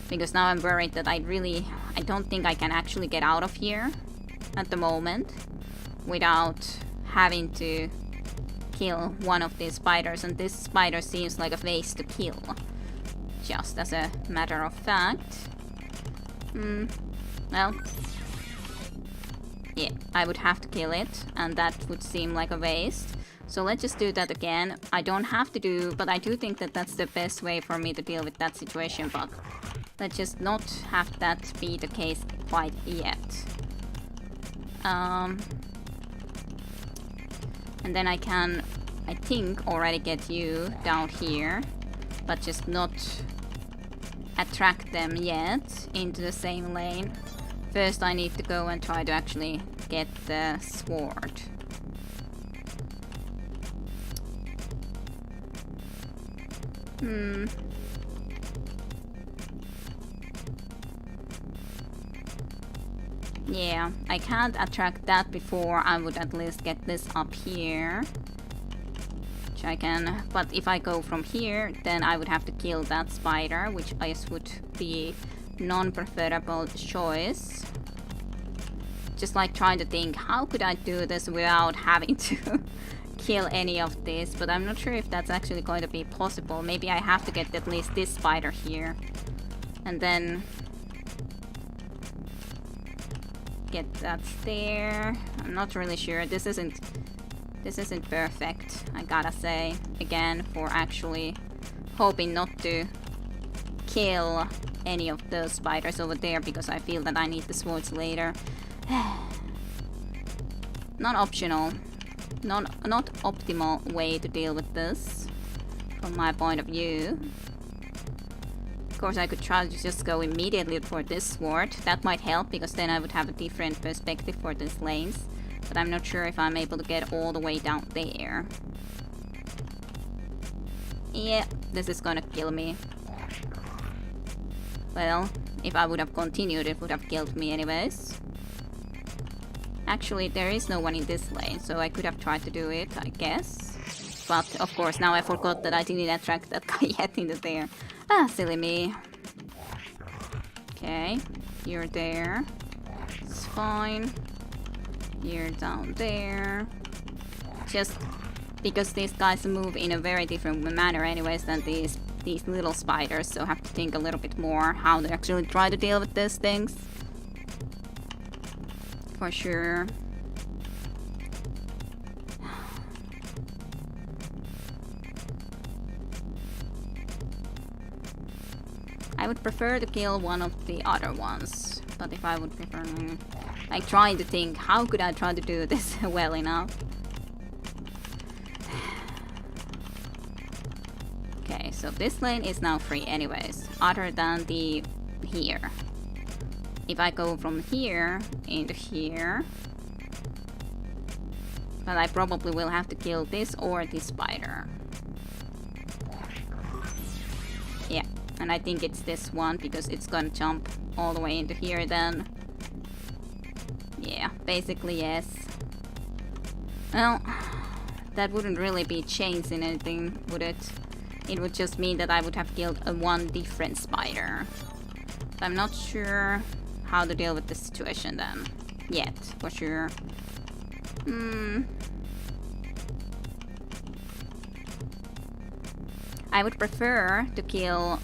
Because now I'm worried that I don't think I can actually get out of here at the moment without having to kill one of these spiders, and this spider seems like a face to kill. just as a matter of fact. Well, yeah, I would have to kill it, and that would seem like a waste. So let's just do that again. I don't have to do, but I do think that that's the best way for me to deal with that situation, but let's just not have that be the case quite yet. And then I can, I think, already get you down here, but just not attract them yet into the same lane. First I need to go and try to actually get the sword. Yeah, I can't attract that before I would at least get this up here. Which I can, but if I go from here, then I would have to kill that spider, which I guess would be non-preferable choice. Just like trying to think, how could I do this without having to kill any of this, but I'm not sure if that's actually going to be possible. Maybe I have to get at least this spider here. And then get that there. I'm not really sure. This isn't perfect, I gotta say, again, for actually hoping not to kill any of those spiders over there, because I feel that I need the swords later. Not optional. Not optimal way to deal with this, from my point of view. Of course, I could try to just go immediately for this sword. That might help, because then I would have a different perspective for these lanes. But I'm not sure if I'm able to get all the way down there. Yeah, this is gonna kill me. Well, if I would have continued, it would have killed me anyways. Actually, there is no one in this lane, so I could have tried to do it, I guess. But, of course, now I forgot that I didn't attract that guy yet into there. Ah, silly me. Okay, you're there. It's fine. You're down there. Just because these guys move in a very different manner anyways than these little spiders, so I have to think a little bit more how to actually try to deal with these things. For sure. I would prefer to kill one of the other ones, but if I would prefer, like, trying to think, how could I try to do this well enough? Okay, so this lane is now free anyways, other than the here. If I go from here into here, but I probably will have to kill this or this spider. Yeah, and I think it's this one, because it's gonna jump all the way into here then. Yeah, basically yes. Well, that wouldn't really be changing anything, would it? It would just mean that I would have killed one different spider. But I'm not sure how to deal with the situation then. Yet, for sure. I would prefer to kill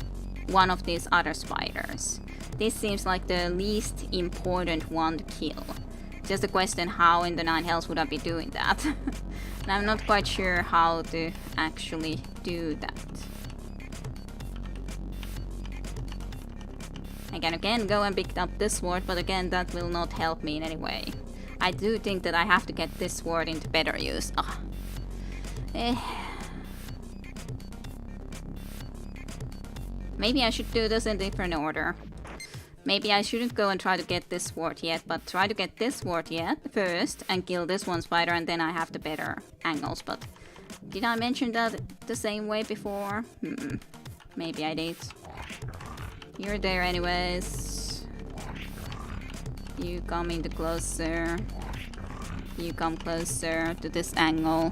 one of these other spiders. This seems like the least important one to kill. Just a question, how in the Nine Hells would I be doing that? And I'm not quite sure how to actually do that. I can again go and pick up this sword, but again that will not help me in any way. I do think that I have to get this sword into better use. Maybe I should do this in different order. Maybe I shouldn't go and try to get this sword yet, but try to get this sword yet first and kill this one spider, and then I have the better angles. But did I mention that the same way before? Maybe I did. You're there anyways. You come in closer. You come closer to this angle.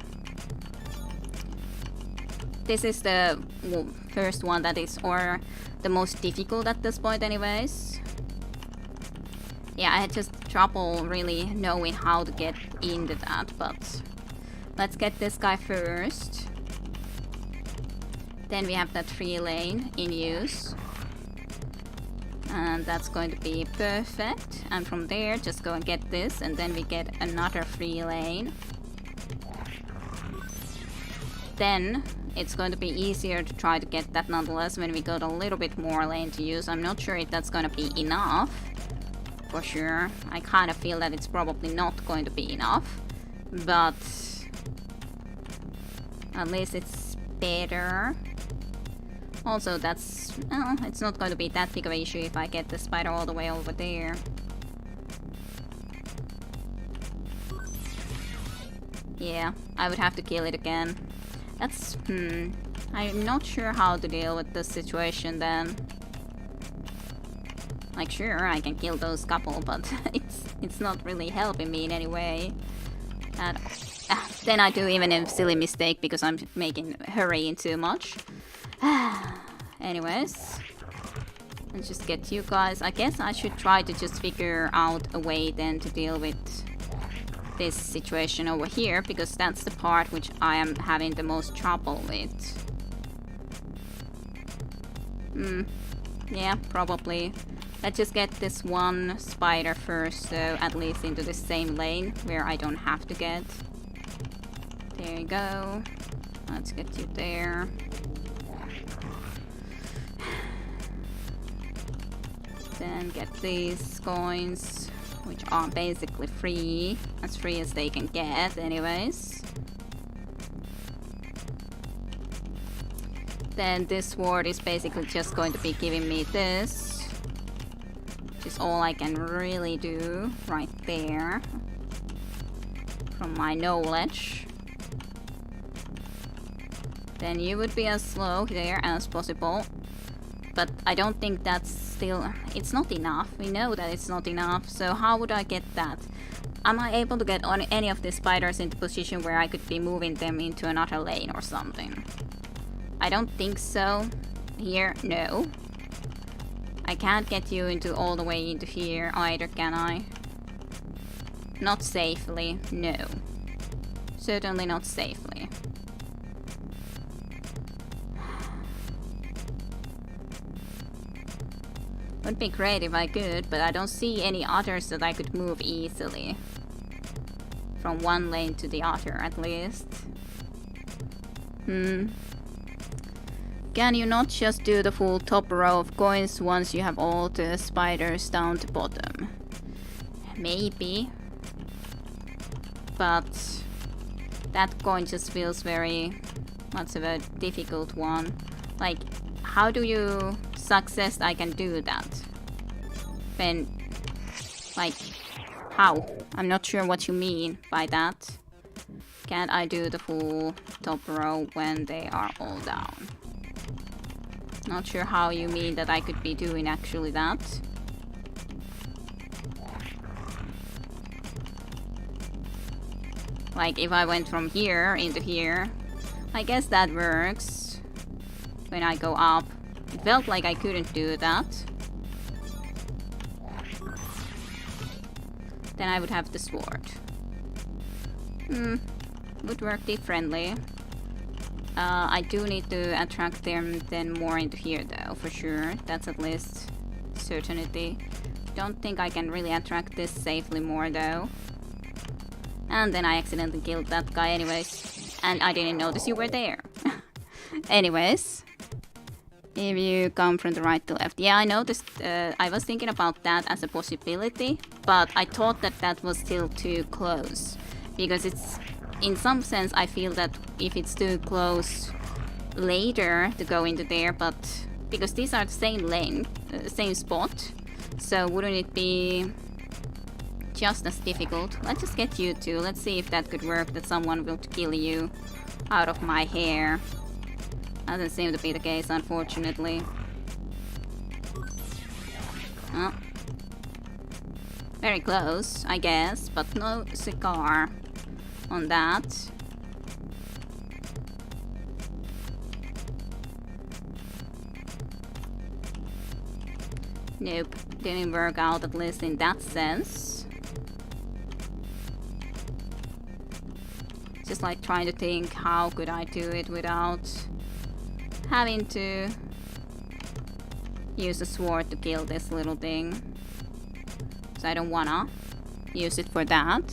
This is the first one that is, or the most difficult at this point anyways. Yeah, I had just trouble really knowing how to get into that, but let's get this guy first. Then we have that 3 lane in use. And that's going to be perfect. And from there, just go and get this, and then we get another 3 lane. Then it's going to be easier to try to get that nonetheless when we got a little bit more lane to use. I'm not sure if that's going to be enough. For sure. I kind of feel that it's probably not going to be enough. But at least it's better. Also, that's... well, it's not going to be that big of an issue if I get the spider all the way over there. Yeah, I would have to kill it again. That's... I'm not sure how to deal with this situation then. Like, sure, I can kill those couple, but it's not really helping me in any way. And, then I do even a silly mistake because I'm hurrying too much. Anyways, let's just get you guys. I guess I should try to just figure out a way then to deal with this situation over here, because that's the part which I am having the most trouble with. Yeah, probably. Let's just get this one spider first, so at least into the same lane where I don't have to get. There you go. Let's get you there. Then get these coins, which are basically free. As free as they can get, anyways. Then this sword is basically just going to be giving me this. Which is all I can really do right there. From my knowledge. Then you would be as slow there as possible. But I don't think that's still... it's not enough. We know that it's not enough. So how would I get that? Am I able to get on any of the spiders into position where I could be moving them into another lane or something? I don't think so. Here, no. I can't get you into all the way into here either, can I? Not safely, no. Certainly not safely. Would be great if I could, but I don't see any others that I could move easily. From one lane to the other, at least. Can you not just do the full top row of coins once you have all the spiders down to bottom? Maybe. But that coin just feels very much of a difficult one. Like, how do you success I can do that? When, like, how? I'm not sure what you mean by that. Can't I do the full top row when they are all down? Not sure how you mean that I could be doing actually that. Like, if I went from here into here, I guess that works. When I go up. It felt like I couldn't do that. Then I would have the sword. Would work differently. I do need to attract them then more into here though, for sure. That's at least certainty. Don't think I can really attract this safely more though. And then I accidentally killed that guy anyways. And I didn't notice you were there. Anyways. If you come from the right to left. Yeah, I noticed, I was thinking about that as a possibility, but I thought that that was still too close. Because it's, in some sense, I feel that if it's too close later to go into there, but because these are the same lane, same spot, so wouldn't it be just as difficult? Let's just get you two. Let's see if that could work, that someone will kill you out of my hair. Doesn't seem to be the case, unfortunately. Oh. Very close, I guess, but no cigar on that. Nope, didn't work out, at least in that sense. Just like trying to think how could I do it without having to use a sword to kill this little thing. So I don't wanna use it for that.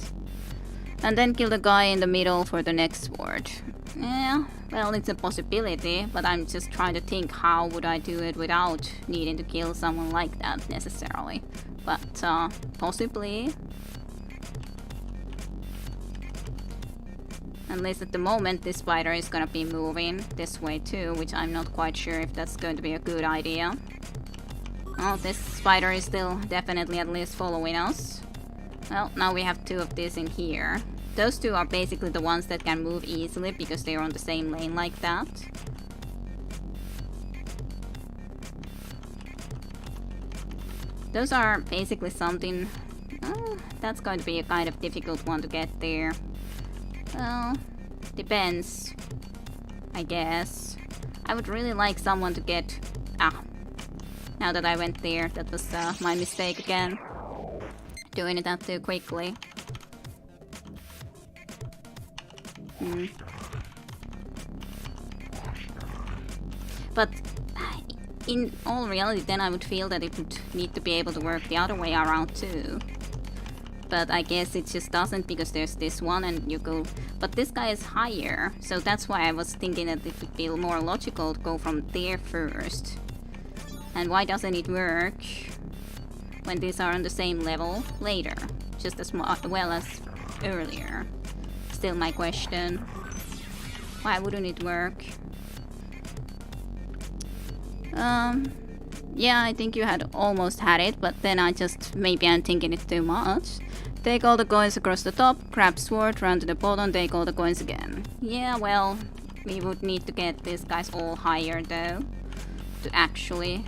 And then kill the guy in the middle for the next sword. Yeah, well, it's a possibility, but I'm just trying to think how would I do it without needing to kill someone like that necessarily. But possibly. At least at the moment this spider is gonna be moving this way too, which I'm not quite sure if that's going to be a good idea. Well, this spider is still definitely at least following us. Well, now we have two of these in here. Those two are basically the ones that can move easily because they are on the same lane like that. Those are basically something... that's going to be a kind of difficult one to get there. Well, depends, I guess. I would really like someone to get... now that I went there, that was my mistake again. Doing it out too quickly. But in all reality, then I would feel that it would need to be able to work the other way around too. But I guess it just doesn't because there's this one and you go... But this guy is higher, so that's why I was thinking that it would be more logical to go from there first. And why doesn't it work when these are on the same level later? Just as well as earlier. Still my question. Why wouldn't it work? Yeah, I think you had almost had it, but then maybe I'm thinking it too much. Take all the coins across the top, grab sword, run to the bottom, take all the coins again. Yeah, well, we would need to get these guys all higher though, to actually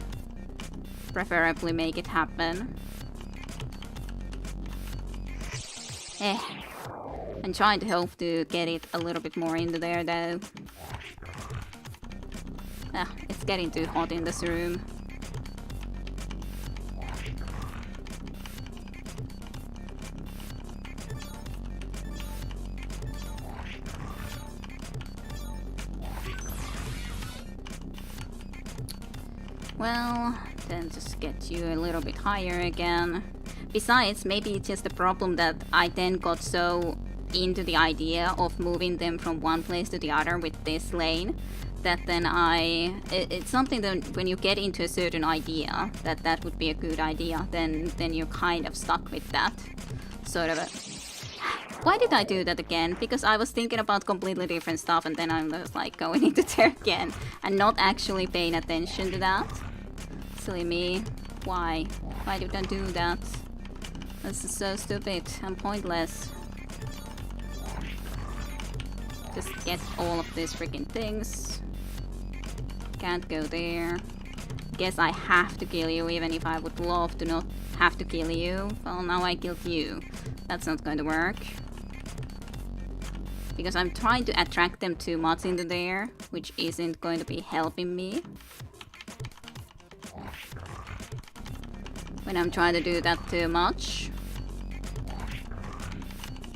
preferably make it happen. I'm trying to hope to get it a little bit more into there though. It's getting too hot in this room. Well, then just get you a little bit higher again. Besides, maybe it's just a problem that I then got so into the idea of moving them from one place to the other with this lane that then it's something that when you get into a certain idea that would be a good idea, then you're kind of stuck with that sort of a... Why did I do that again? Because I was thinking about completely different stuff and then I was like going into there again and not actually paying attention to that. Silly me. Why? Why did I do that? This is so stupid and pointless. Just get all of these freaking things. Can't go there. Guess I have to kill you even if I would love to not have to kill you. Well, now I killed you. That's not going to work. Because I'm trying to attract them too much into there, which isn't going to be helping me. When I'm trying to do that too much.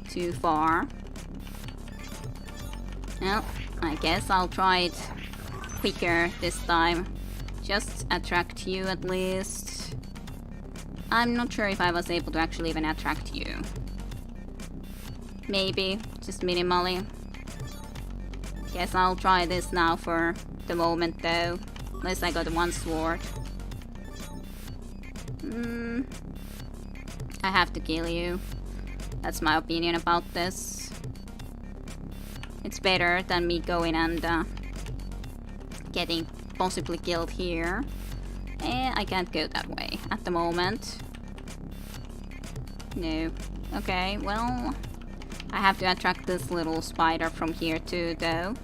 Too far. Well, I guess I'll try it quicker this time. Just attract you at least. I'm not sure if I was able to actually even attract you. Maybe, just minimally. Guess I'll try this now for the moment though. Unless I got one sword. I have to kill you. That's my opinion about this. It's better than me going and getting possibly killed here. I can't go that way at the moment. No. Okay, well, I have to attract this little spider from here too though.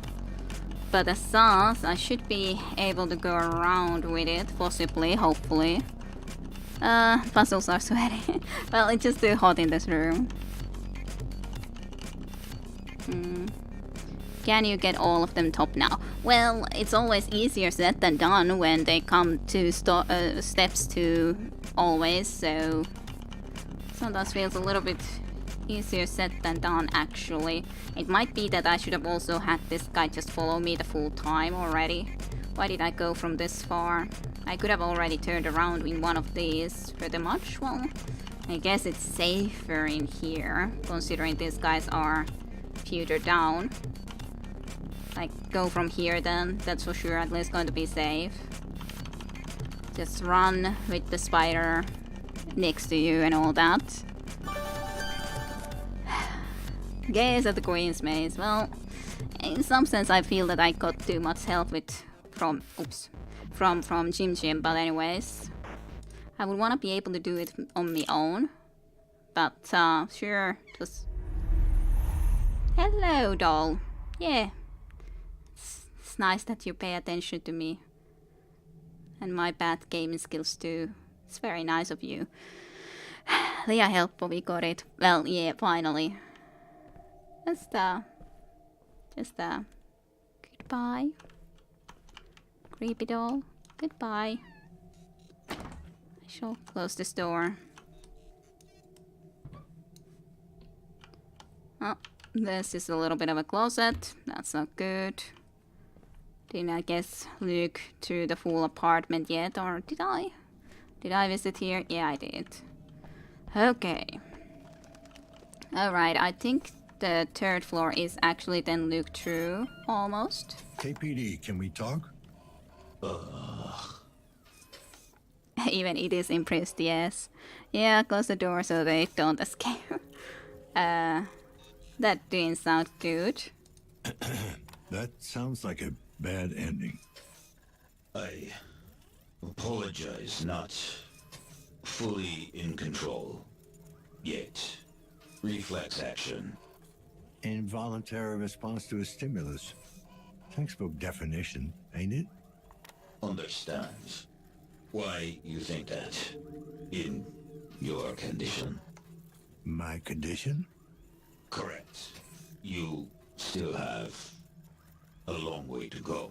But as such, I should be able to go around with it, possibly, hopefully. Puzzles are sweaty. Well, it's just too hot in this room. Can you get all of them top now? Well, it's always easier said than done when they come to steps to always, so sometimes feels a little bit easier said than done actually. It might be that I should have also had this guy just follow me the full time already, Why did I go from this far? I could have already turned around in one of these. Pretty much. Well, I guess it's safer in here, considering these guys are further down. Like, go from here then. That's for sure at least going to be safe. Just run with the spider next to you and all that. Gaze at the Queen's Maze. Well, in some sense I feel that I got too much help with from Jim Jim, but anyways. I would want to be able to do it on my own. But sure, just... Hello, doll. Yeah. It's nice that you pay attention to me. And my bad gaming skills too. It's very nice of you. Leah helpful, we got it. Well, yeah, finally. Just goodbye. Creepy doll. Goodbye. I shall close this door. Oh, this is a little bit of a closet. That's not good. Didn't I guess look through the full apartment yet, or did I? Did I visit here? Yeah, I did. Okay. Alright, I think the third floor is actually then looked through, almost. KPD, can we talk? Even it is impressed, yes. Yeah, close the door so they don't escape. That didn't sound good. That sounds like a bad ending. I apologize, not fully in control yet. Reflex action. Involuntary response to a stimulus. Textbook definition, ain't it? Understands. Why you think that? In your condition? My condition? Correct. You still have a long way to go.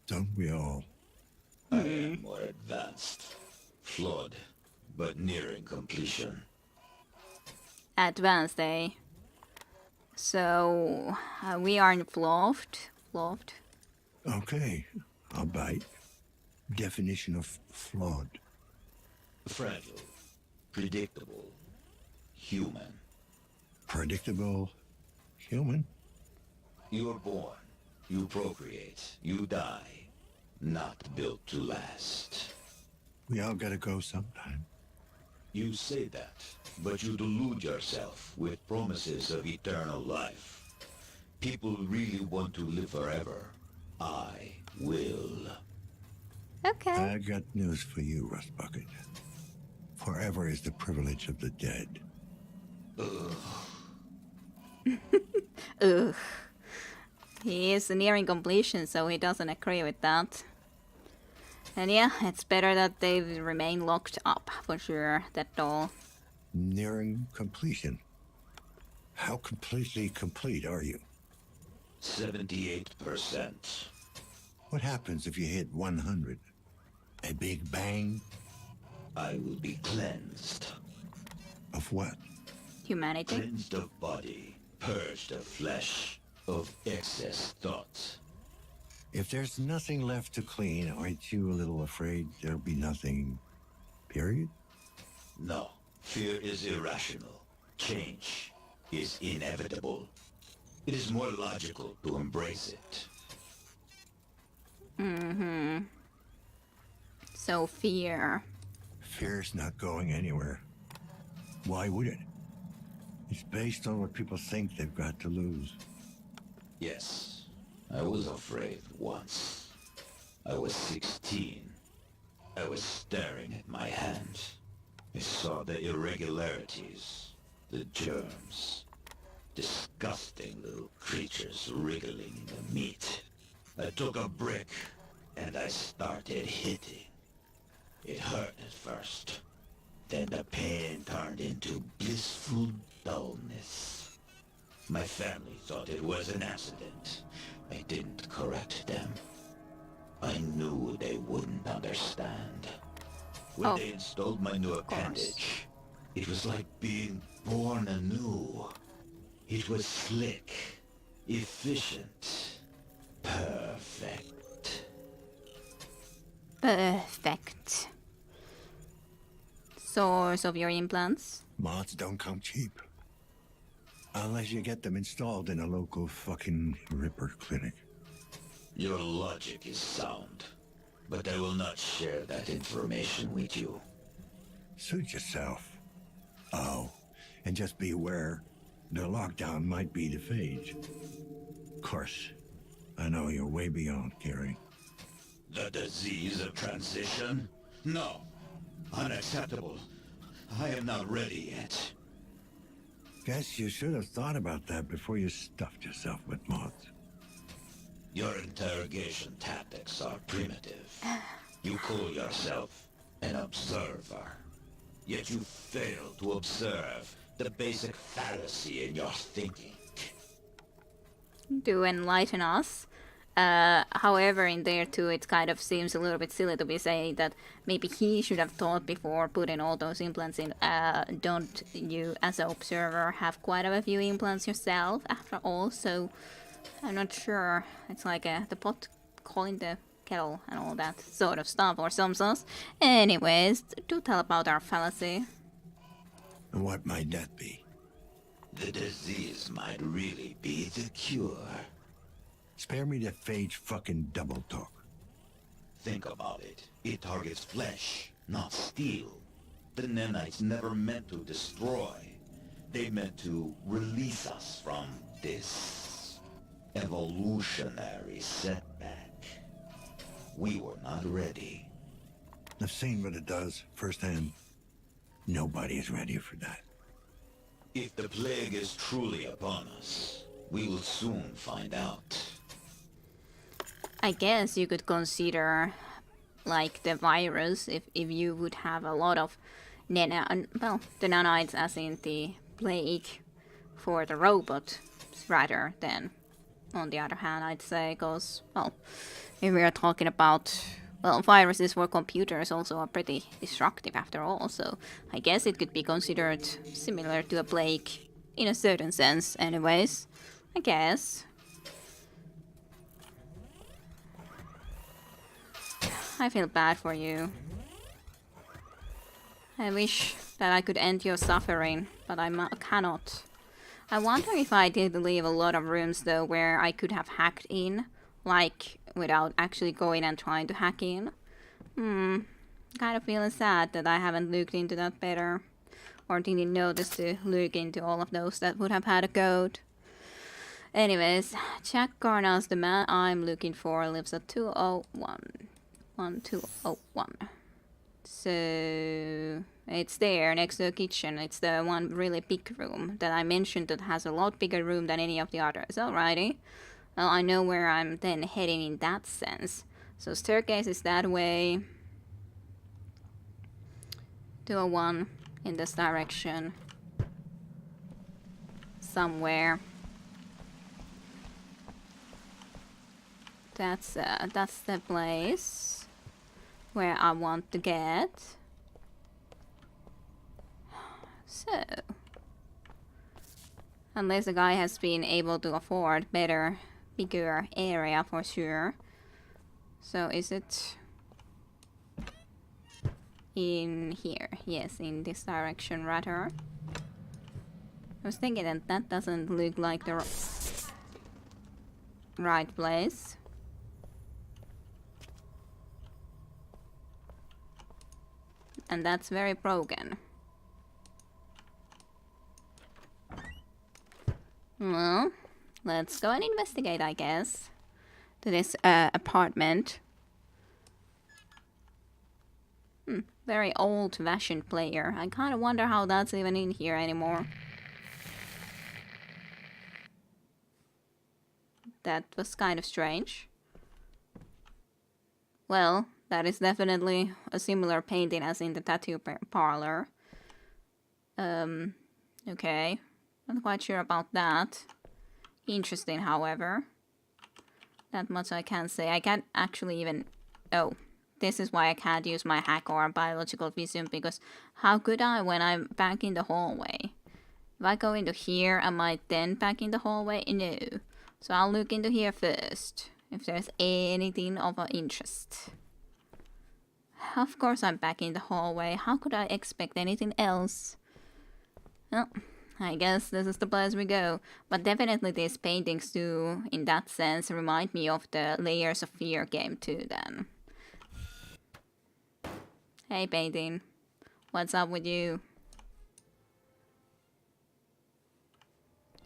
Don't we all? I am more advanced. Flawed, but nearing completion. Advanced, eh? So, we aren't flawed. Okay, I'll bite. Definition of flawed. Fragile. Predictable. Human. Predictable. Human? You are born. You procreate. You die. Not built to last. We all gotta go sometime. You say that, but you delude yourself with promises of eternal life. People really want to live forever. I will. Okay. I got news for you, Rust Bucket. Forever is the privilege of the dead. Ugh. He is nearing completion, so he doesn't agree with that. And yeah, it's better that they remain locked up, for sure, that doll. Nearing completion? How completely complete are you? 78%. What happens if you hit 100? A big bang? I will be cleansed. Of what? Humanity? Cleansed of body, purged of flesh, of excess thoughts. If there's nothing left to clean, aren't you a little afraid there'll be nothing, period? No. Fear is irrational. Change is inevitable. It is more logical to embrace it. Mm-hmm. So fear. Fear's not going anywhere. Why would it? It's based on what people think they've got to lose. Yes, I was afraid once. I was 16. I was staring at my hands. I saw the irregularities, the germs. Disgusting little creatures wriggling in the meat. I took a brick, and I started hitting. It hurt at first. Then the pain turned into blissful dullness. My family thought it was an accident. I didn't correct them. I knew they wouldn't understand. When they installed my new appendage, it was like being born anew. It was slick, efficient, perfect. Perfect. Source of your implants? Mods don't come cheap. Unless you get them installed in a local fucking Ripper clinic. Your logic is sound, but I will not share that information with you. Suit yourself. Oh, and just be aware, the lockdown might be the phage. Of course, I know you're way beyond caring. The disease of transition? No. Unacceptable. I am not ready yet. Guess you should have thought about that before you stuffed yourself with mods. Your interrogation tactics are primitive. You call yourself an observer. Yet you fail to observe the basic fallacy in your thinking. Do enlighten us. However, in there too, it kind of seems a little bit silly to be saying that maybe he should have thought before putting all those implants in. Don't you, as an observer, have quite a few implants yourself, after all? So, I'm not sure. It's like the pot calling the kettle and all that sort of stuff, or some sauce. Anyways, do tell about our fallacy. And what might that be? The disease might really be the cure. Spare me the phage fucking double talk. Think about it. It targets flesh, not steel. The nanites never meant to destroy. They meant to release us from this evolutionary setback. We were not ready. I've seen what it does firsthand. Nobody is ready for that. If the plague is truly upon us, we will soon find out. I guess you could consider, like, the virus, if you would have a lot of the nanites as in the plague for the robot, rather than, on the other hand, I'd say, because, well, if we are talking about, well, viruses for computers also are pretty destructive after all, so I guess it could be considered similar to a plague in a certain sense, anyways, I guess. I feel bad for you. I wish that I could end your suffering, but I cannot. I wonder if I did leave a lot of rooms though where I could have hacked in, like without actually going and trying to hack in. Kind of feeling sad that I haven't looked into that better, or didn't notice to look into all of those that would have had a code. Anyways, Jack Garnas, the man I'm looking for, lives at 201. 1201. So it's there next to the kitchen. It's the one really big room that I mentioned that has a lot bigger room than any of the others. Alrighty. Well, I know where I'm then heading in that sense. So staircase is that way. 201 in this direction. Somewhere. That's the place where I want to get. So, unless the guy has been able to afford bigger area for sure. So is it in here? Yes, in this direction rather. I was thinking that doesn't look like the right place. And that's very broken. Well, let's go and investigate, I guess, to this apartment. Very old-fashioned player. I kind of wonder how that's even in here anymore. That was kind of strange. Well, that is definitely a similar painting as in the tattoo parlor. Okay. Not quite sure about that. Interesting, however. That much I can say. I can't actually even... Oh, this is why I can't use my hack or biological vision, because how could I when I'm back in the hallway? If I go into here, am I then back in the hallway? No. So I'll look into here first, if there's anything of interest. Of course I'm back in the hallway. How could I expect anything else? Well, I guess this is the place we go. But definitely these paintings do, in that sense, remind me of the Layers of Fear game too then. Hey painting, what's up with you?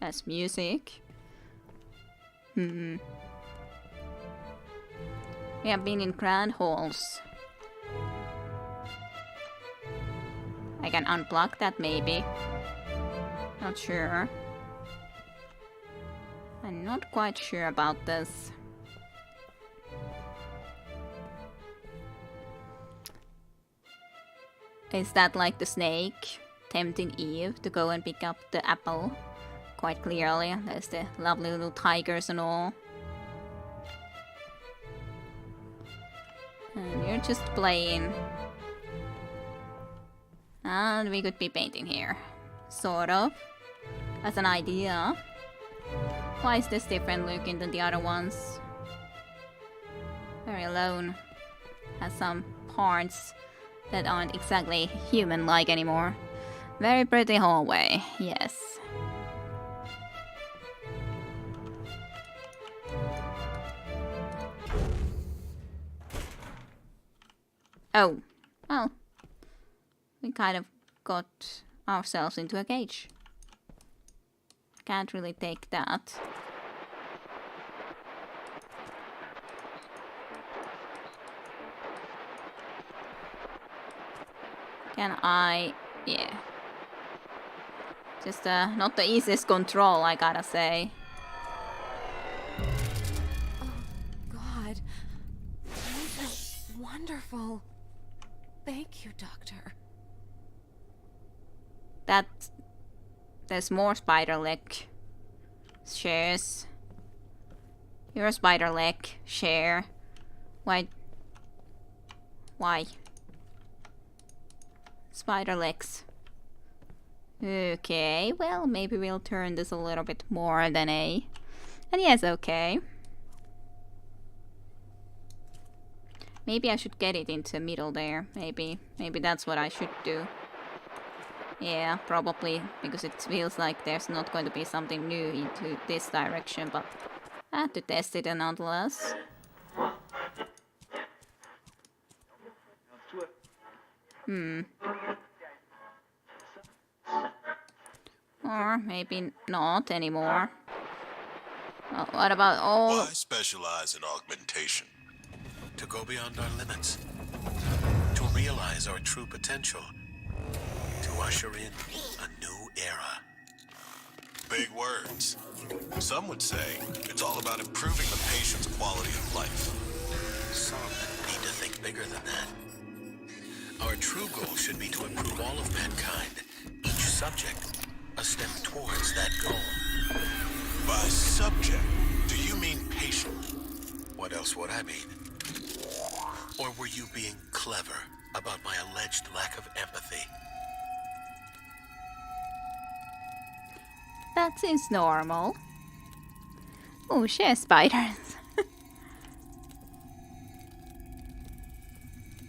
That's music. We have been in grand halls. I can unblock that maybe. Not sure. I'm not quite sure about this. Is that like the snake tempting Eve to go and pick up the apple? Quite clearly, there's the lovely little tigers and all. And you're just playing. And we could be painting here. Sort of. As an idea. Why is this different looking than the other ones? Very alone. Has some parts that aren't exactly human-like anymore. Very pretty hallway, yes. Oh, well, we kind of got ourselves into a cage. Can't really take that. Can I... yeah. Just not the easiest control, I gotta say. Oh, God. This is wonderful. Thank you, Doctor. There's more spider leg. Shares. You're a spider leg. Share. Why? Spider legs. Okay, well, maybe we'll turn this a little bit more than a... And yes, okay. Maybe I should get it into the middle there. Maybe that's what I should do. Yeah, probably, because it feels like there's not going to be something new into this direction, but I have to test it nonetheless. Or maybe not anymore. Well, what about all... Why specialize in augmentation? To go beyond our limits. To realize our true potential. To usher in a new era. Big words. Some would say it's all about improving the patient's quality of life. Some need to think bigger than that. Our true goal should be to improve all of mankind. Each subject, a step towards that goal. By subject, do you mean patient? What else would I mean? Or were you being clever about my alleged lack of empathy? That seems normal. Oh, share spiders.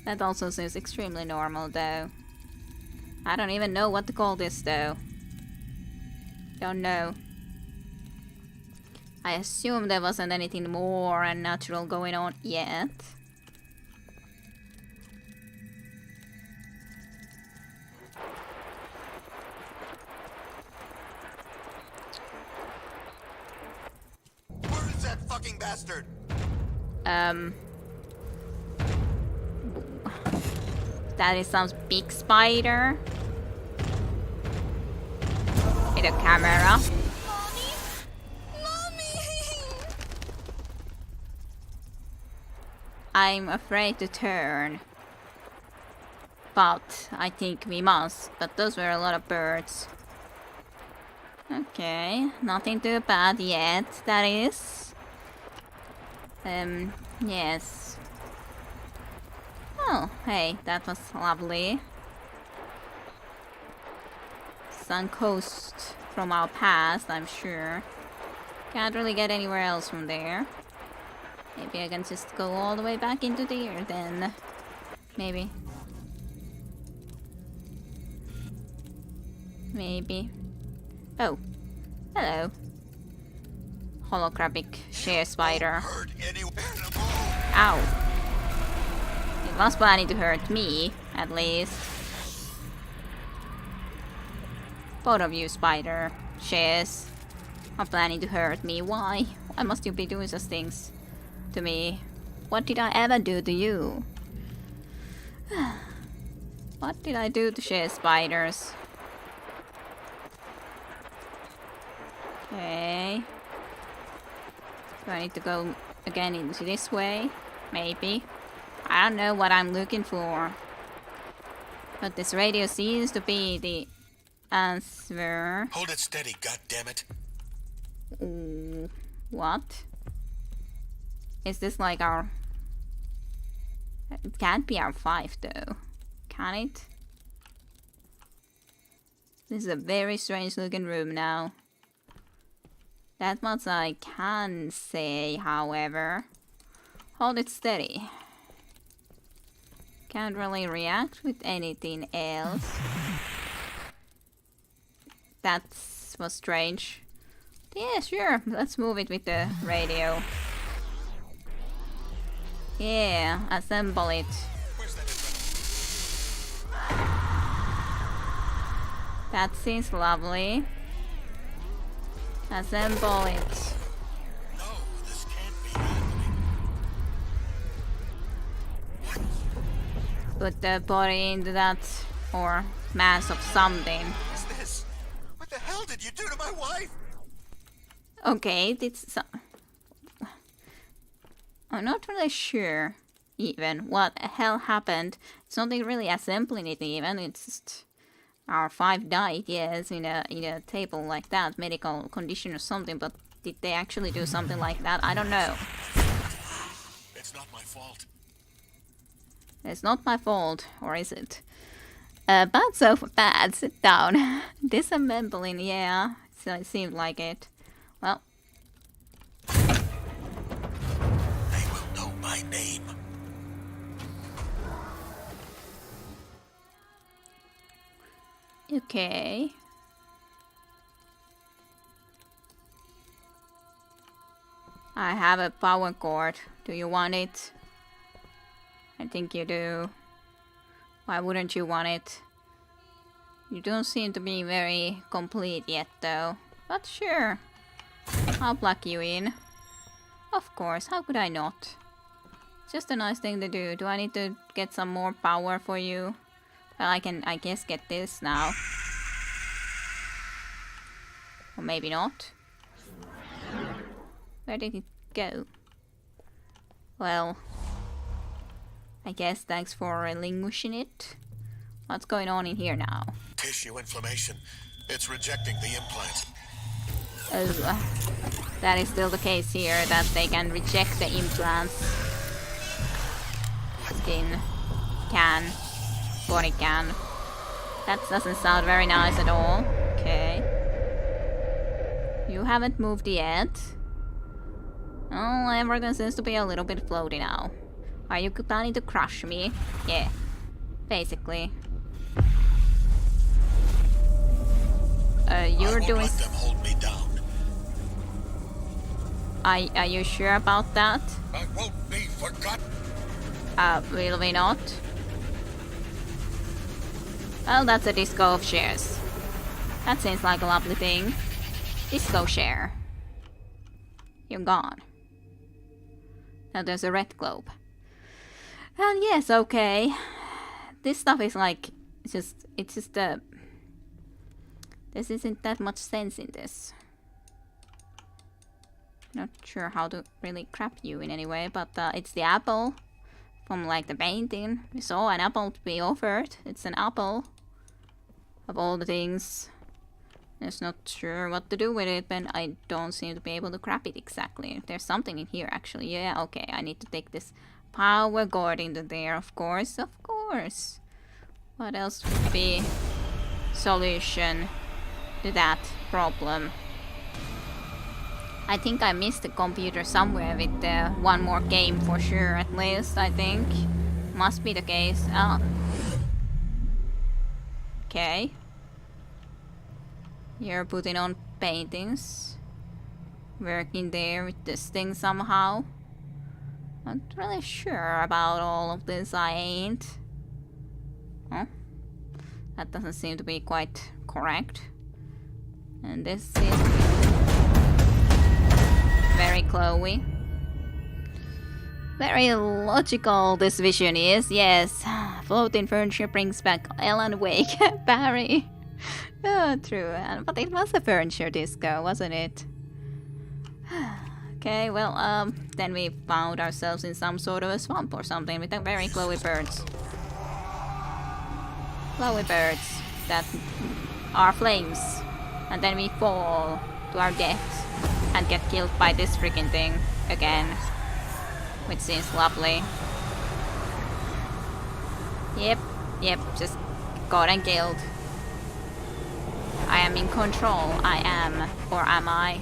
That also seems extremely normal, though. I don't even know what to call this, though. Don't know. I assume there wasn't anything more unnatural going on yet. Where is that fucking bastard? That is some big spider. With a camera. I'm afraid to turn. But I think we must. But those were a lot of birds. Okay, nothing too bad yet, that is. Yes. Oh, hey, that was lovely. Sun coast from our past, I'm sure. Can't really get anywhere else from there. Maybe I can just go all the way back into there then. Maybe. Maybe. Oh. Hello. Holographic share spider. Ow. It was planning to hurt me, at least. Both of you, spider shares, are planning to hurt me. Why? Why must you be doing such things to me? What did I ever do to you? What did I do to share spiders? Okay. Do I need to go again into this way? Maybe. I don't know what I'm looking for. But this radio seems to be the answer. Hold it steady, goddammit. What? Is this like our... It can't be our 5 though. Can it? This is a very strange looking room now. That much I can say, however. Hold it steady. Can't really react with anything else. That was strange. Yeah, sure. Let's move it with the radio. Yeah, assemble it. That seems lovely. Assemble it. Put the body into that, or mass of something. What's this? What the hell did you do to my wife? Okay, it's I'm not really sure even what the hell happened. It's not really assembling it even. It's just our 5 died, yes, in a table like that, medical condition or something. But did they actually do something like that? I don't know. It's not my fault. It's not my fault, or is it? Bad so bad. Sit down. Disassembling, yeah. So it seemed like it. Well. They will know my name. Okay. I have a power cord. Do you want it? I think you do. Why wouldn't you want it? You don't seem to be very complete yet though. But sure. I'll plug you in. Of course, how could I not? Just a nice thing to do. Do I need to get some more power for you? Well, I guess get this now. Or maybe not. Where did it go? Well, I guess thanks for relinquishing it. What's going on in here now? Tissue inflammation. It's rejecting the implant. That is still the case here, that they can reject the implants. Skin, can, body can. That doesn't sound very nice at all. Okay. You haven't moved yet. Oh, everything seems to be a little bit floaty now. Are you planning to crush me? Yeah, basically. You're doing. Let them hold me down. Are you sure about that? I won't be forgotten. Will we not? Well, that's a disco of shares. That seems like a lovely thing. Disco share. You're gone. Now there's a red globe. And yes, okay. This stuff is like, it's just this isn't that much sense in this. Not sure how to really crap you in any way, but it's the apple from like the painting. We saw an apple to be offered. It's an apple of all the things. Just not sure what to do with it, but I don't seem to be able to crap it exactly. There's something in here actually. Yeah, okay, I need to take this power cord into there, of course, of course. What else would be solution to that problem? I think I missed the computer somewhere with one more game for sure, at least, I think. Must be the case. Oh. Okay. You're putting on paintings. Working there with this thing somehow. Not really sure about all of this, I ain't. Huh? That doesn't seem to be quite correct. And this is very Chloe. Very logical this vision is, yes. Floating furniture brings back Alan Wake, Barry. Oh, true, but it was a furniture disco, wasn't it? Okay, well, then we found ourselves in some sort of a swamp or something with the very Chloe birds. Chloe birds that are flames. And then we fall to our death and get killed by this freaking thing again. Which seems lovely. Yep, just got and killed. I am in control, I am. Or am I?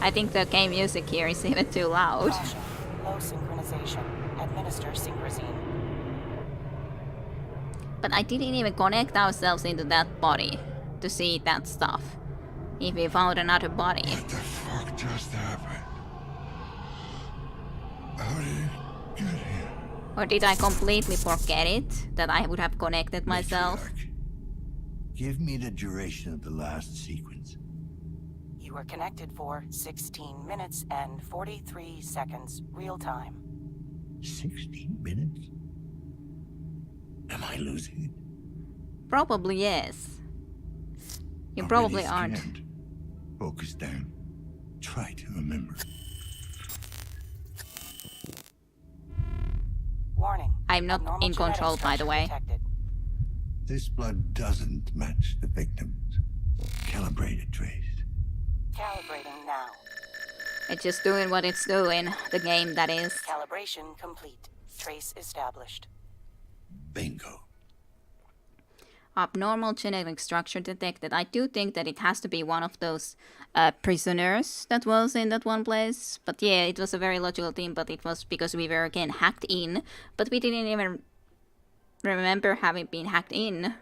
I think the game music here is even too loud. Caution. Low synchronization. Administer synchrosine. But I didn't even connect ourselves into that body to see that stuff. If we found another body. What the fuck just happened? How did it get here? Or did I completely forget it? That I would have connected myself? Give me the duration of the last sequence. You were connected for 16 minutes and 43 seconds, real time. 16 minutes? Am I losing it? Probably yes. You I'm probably really aren't. scared. Focus down. Try to remember. Warning. I'm not abnormal in control, genetic by the structure way. detected. This blood doesn't match the victim's. Calibrated trace. Calibrating now. It's just doing what it's doing. The game, that is. Calibration complete. Trace established. Bingo. Abnormal genetic structure detected. I do think that it has to be one of those prisoners that was in that one place. But yeah, it was a very logical thing, but it was because we were again hacked in. But we didn't even remember having been hacked in.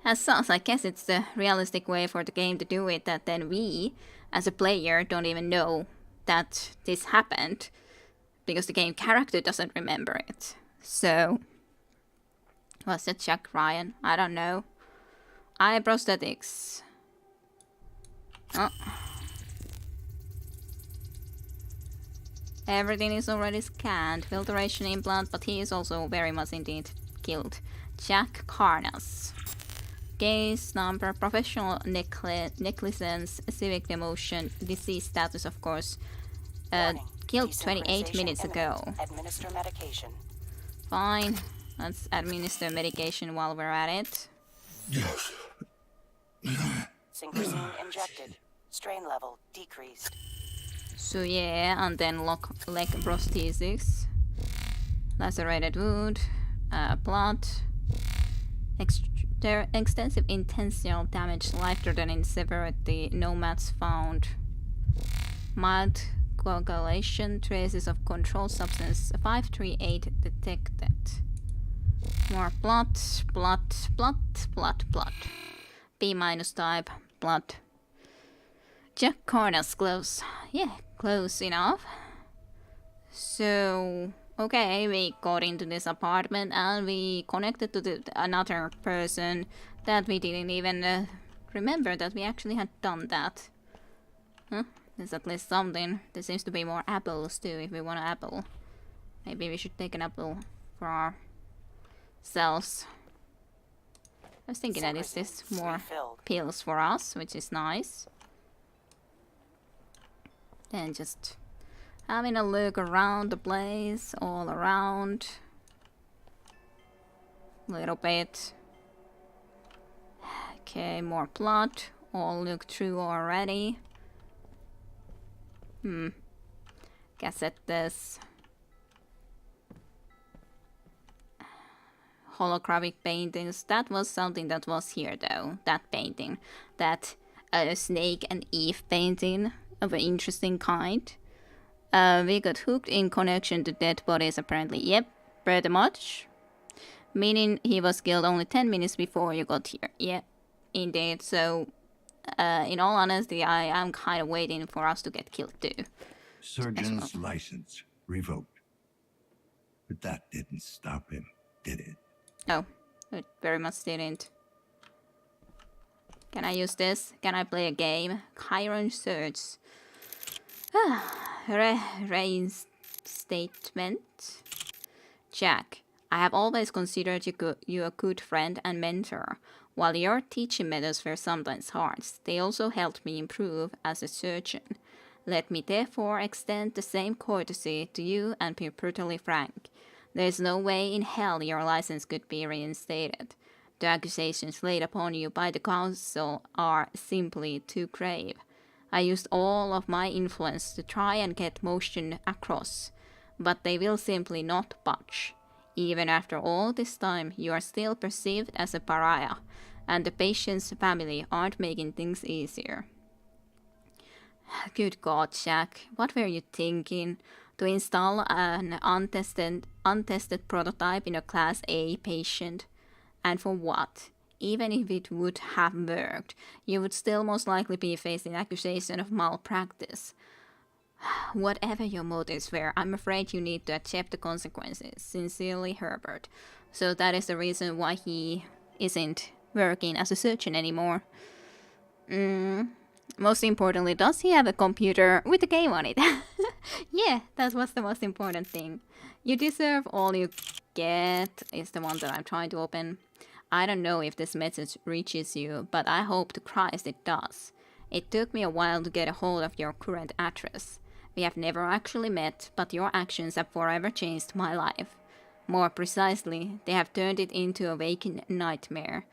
As such, I guess it's the realistic way for the game to do it, that then we, as a player, don't even know that this happened. Because the game character doesn't remember it. So, was it Jack Ryan? I don't know. Eye prosthetics. Oh. Everything is already scanned. Filtration implant, but he is also very much indeed killed. Jack Carnas. Case number, professional negligence, civic demotion, disease status, of course. Killed 28 minutes ago. Administer medication. Fine. Let's administer medication while we're at it. Yes. Synchrosine injected. Strain level decreased. So yeah, and then leg prosthesis. Lacerated wound. Blood. Extensive intentional damage, life-threatening severity. Nomads found. Mild coagulation, traces of controlled substance 538 detected. More blood. B- type, blood. Jack Carnas, close. Yeah, close enough. So, okay, we got into this apartment and we connected to another person that we didn't even remember that we actually had done that. Huh? There's at least something. There seems to be more apples too, if we want an apple. Maybe we should take an apple for ourselves. I was thinking that is this more pills for us, which is nice. Then just having a look around the place, all around. A little bit. Okay, more plot. All looked through already. Guess at this. Holographic paintings. That was something that was here though. That painting. That Snake and Eve painting of an interesting kind. We got hooked in connection to dead bodies apparently. Yep. pretty much. Meaning he was killed only 10 minutes before you got here. Yeah, indeed. So, in all honesty, I am kind of waiting for us to get killed too. Surgeon's license revoked. But that didn't stop him, did it? Oh, it very much didn't. Can I use this? Can I play a game? Chiron Search. Reinstatement. Jack, I have always considered you a good friend and mentor. While your teaching methods were sometimes harsh, they also helped me improve as a surgeon. Let me therefore extend the same courtesy to you and be brutally frank. There is no way in hell your license could be reinstated. The accusations laid upon you by the council are simply too grave. I used all of my influence to try and get motion across, but they will simply not budge. Even after all this time, you are still perceived as a pariah, and the patient's family aren't making things easier. Good God, Jack, what were you thinking? To install an untested prototype in a Class A patient? And for what? Even if it would have worked, you would still most likely be facing accusation of malpractice. Whatever your motives were, I'm afraid you need to accept the consequences. Sincerely, Herbert. So that is the reason why he isn't working as a surgeon anymore. Most importantly, does he have a computer with a game on it? Yeah, that was the most important thing. You deserve all you get is the one that I'm trying to open. I don't know if this message reaches you, but I hope to Christ it does. It took me a while to get a hold of your current address. We have never actually met, but your actions have forever changed my life. More precisely, they have turned it into a waking nightmare.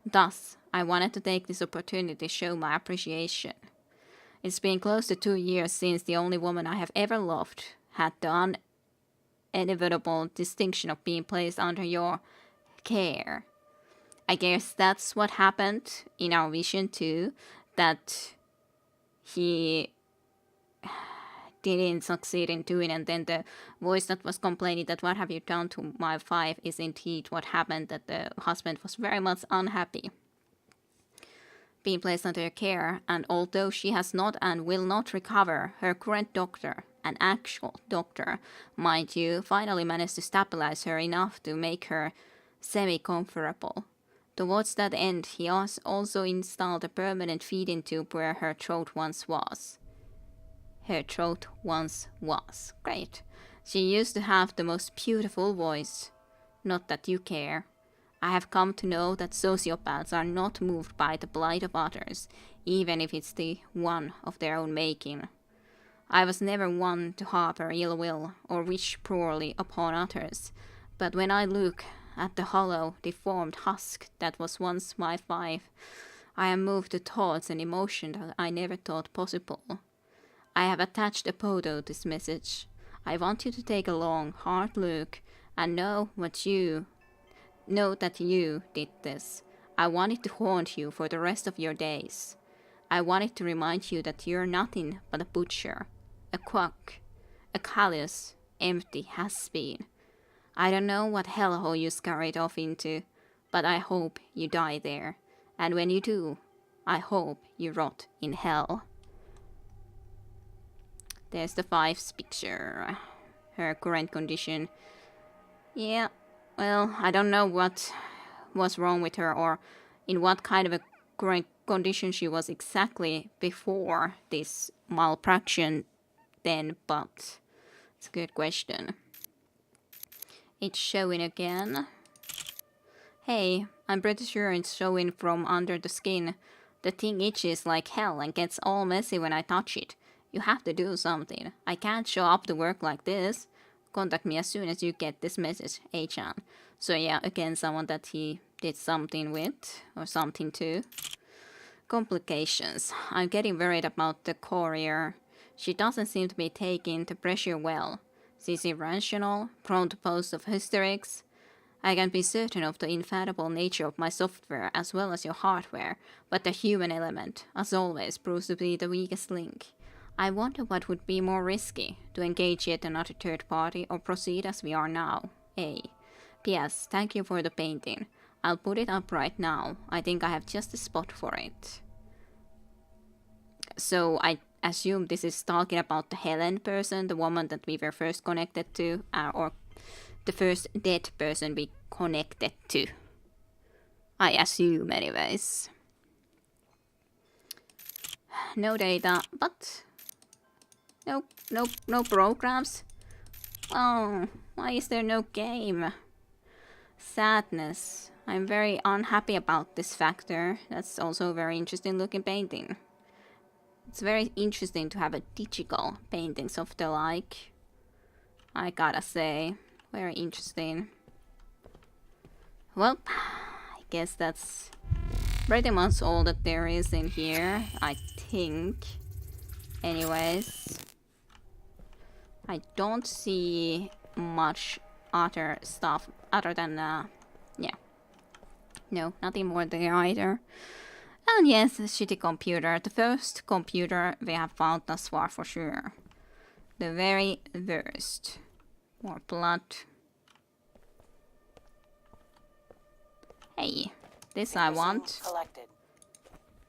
Thus, I wanted to take this opportunity to show my appreciation. It's been close to 2 years since the only woman I have ever loved had the inevitable distinction of being placed under your care. I guess that's what happened in our vision too, that he didn't succeed in doing, and then the voice that was complaining that what have you done to my wife is indeed what happened, that the husband was very much unhappy being placed under care, and although she has not and will not recover, her current doctor, an actual doctor, mind you, finally managed to stabilize her enough to make her semi-comfortable. Towards that end, he has also installed a permanent feeding tube where her throat once was. Her throat once was. Great. She used to have the most beautiful voice. Not that you care. I have come to know that sociopaths are not moved by the plight of others, even if it's the one of their own making. I was never one to harbor ill will or wish poorly upon others, but when I look at the hollow, deformed husk that was once my wife, I am moved to thoughts and emotions that I never thought possible. I have attached a photo to this message. I want you to take a long, hard look and know that you did this. I want it to haunt you for the rest of your days. I want it to remind you that you're nothing but a butcher, a quack, a callous, empty has-been. I don't know what hellhole you scurried off into, but I hope you die there. And when you do, I hope you rot in hell. There's the wife's picture. Her current condition. Yeah, well, I don't know what was wrong with her or in what kind of a current condition she was exactly before this malpraction then, but it's a good question. It's showing again. Hey, I'm pretty sure it's showing from under the skin. The thing itches like hell and gets all messy when I touch it. You have to do something. I can't show up to work like this. Contact me as soon as you get this message, A-chan. So yeah, again, someone that he did something with, or something to. Complications. I'm getting worried about the courier. She doesn't seem to be taking the pressure well. She's irrational, prone to posts of hysterics. I can be certain of the infallible nature of my software as well as your hardware, but the human element, as always, proves to be the weakest link. I wonder what would be more risky, to engage yet another third party or proceed as we are now. A. P.S. Thank you for the painting. I'll put it up right now. I think I have just a spot for it. So I assume this is talking about the Helen person, the woman that we were first connected to, or the first dead person we connected to. I assume anyways. No data, but no programs. Oh, why is there no game? Sadness. I'm very unhappy about this factor. That's also a very interesting looking painting. It's very interesting to have a digital paintings of the like. I gotta say, very interesting. Well, I guess that's pretty much all that there is in here, I think. Anyways, I don't see much other stuff other than, yeah. No, nothing more there either. And yes, a shitty computer. The first computer we have found thus far for sure. The very worst. More blood. Hey, this I want.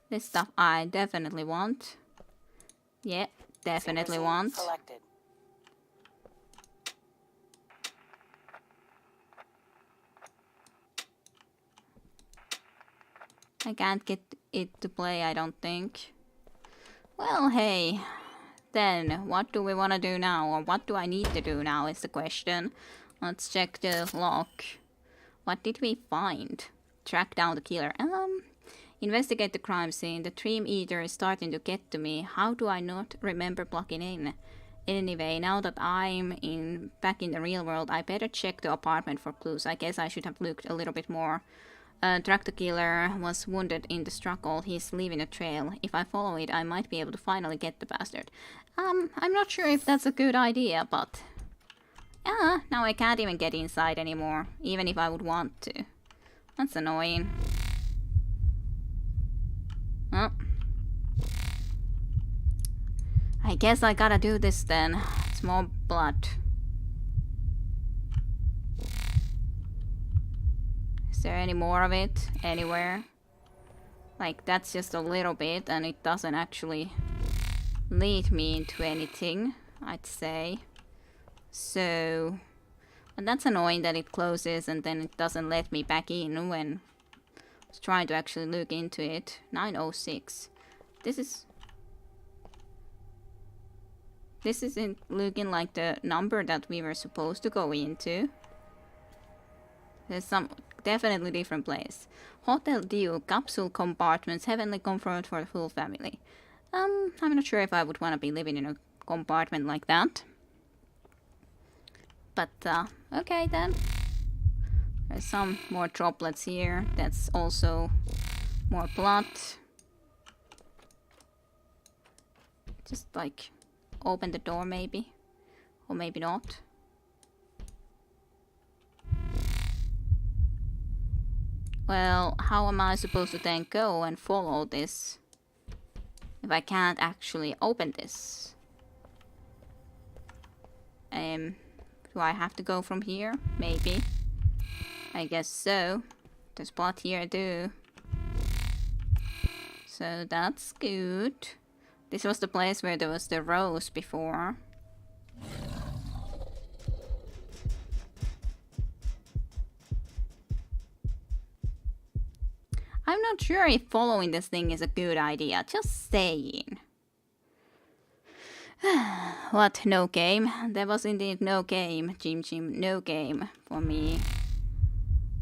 This stuff I definitely want. Yeah, definitely want. I can't get it to play, I don't think. Well, hey. Then, what do we want to do now? Or what do I need to do now is the question. Let's check the log. What did we find? Track down the killer. Investigate the crime scene. The Dream Eater is starting to get to me. How do I not remember plugging in? Anyway, now that I'm back in the real world, I better check the apartment for clues. I guess I should have looked a little bit more. Track the killer was wounded in the struggle. He's leaving a trail. If I follow it, I might be able to finally get the bastard. I'm not sure if that's a good idea, but... yeah, now I can't even get inside anymore, even if I would want to. That's annoying. Well, I guess I gotta do this then. It's more blood. Is there any more of it anywhere? Like, that's just a little bit and it doesn't actually lead me into anything, I'd say. So, and that's annoying that it closes and then it doesn't let me back in when I was trying to actually look into it. 906. This isn't looking like the number that we were supposed to go into. There's some definitely different place. Hotel Dew, capsule compartments, heavenly comfort for the full family. I'm not sure if I would want to be living in a compartment like that. But, okay then. There's some more droplets here. That's also more blood. Just, like, open the door maybe. Or maybe not. Well, how am I supposed to then go and follow this if I can't actually open this? Do I have to go from here? Maybe. I guess so. There's blood here too. So that's good. This was the place where there was the rose before. I'm not sure if following this thing is a good idea, just saying. What, no game? There was indeed no game, Jim, no game for me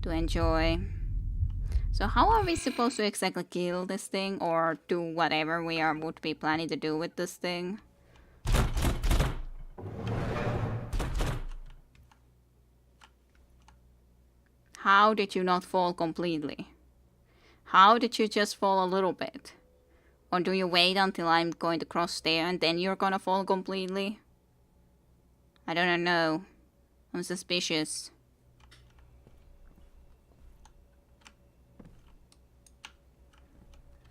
to enjoy. So how are we supposed to exactly kill this thing or do whatever we would be planning to do with this thing? How did you not fall completely? How did you just fall a little bit? Or do you wait until I'm going to cross there and then you're gonna fall completely? I don't know. I'm suspicious.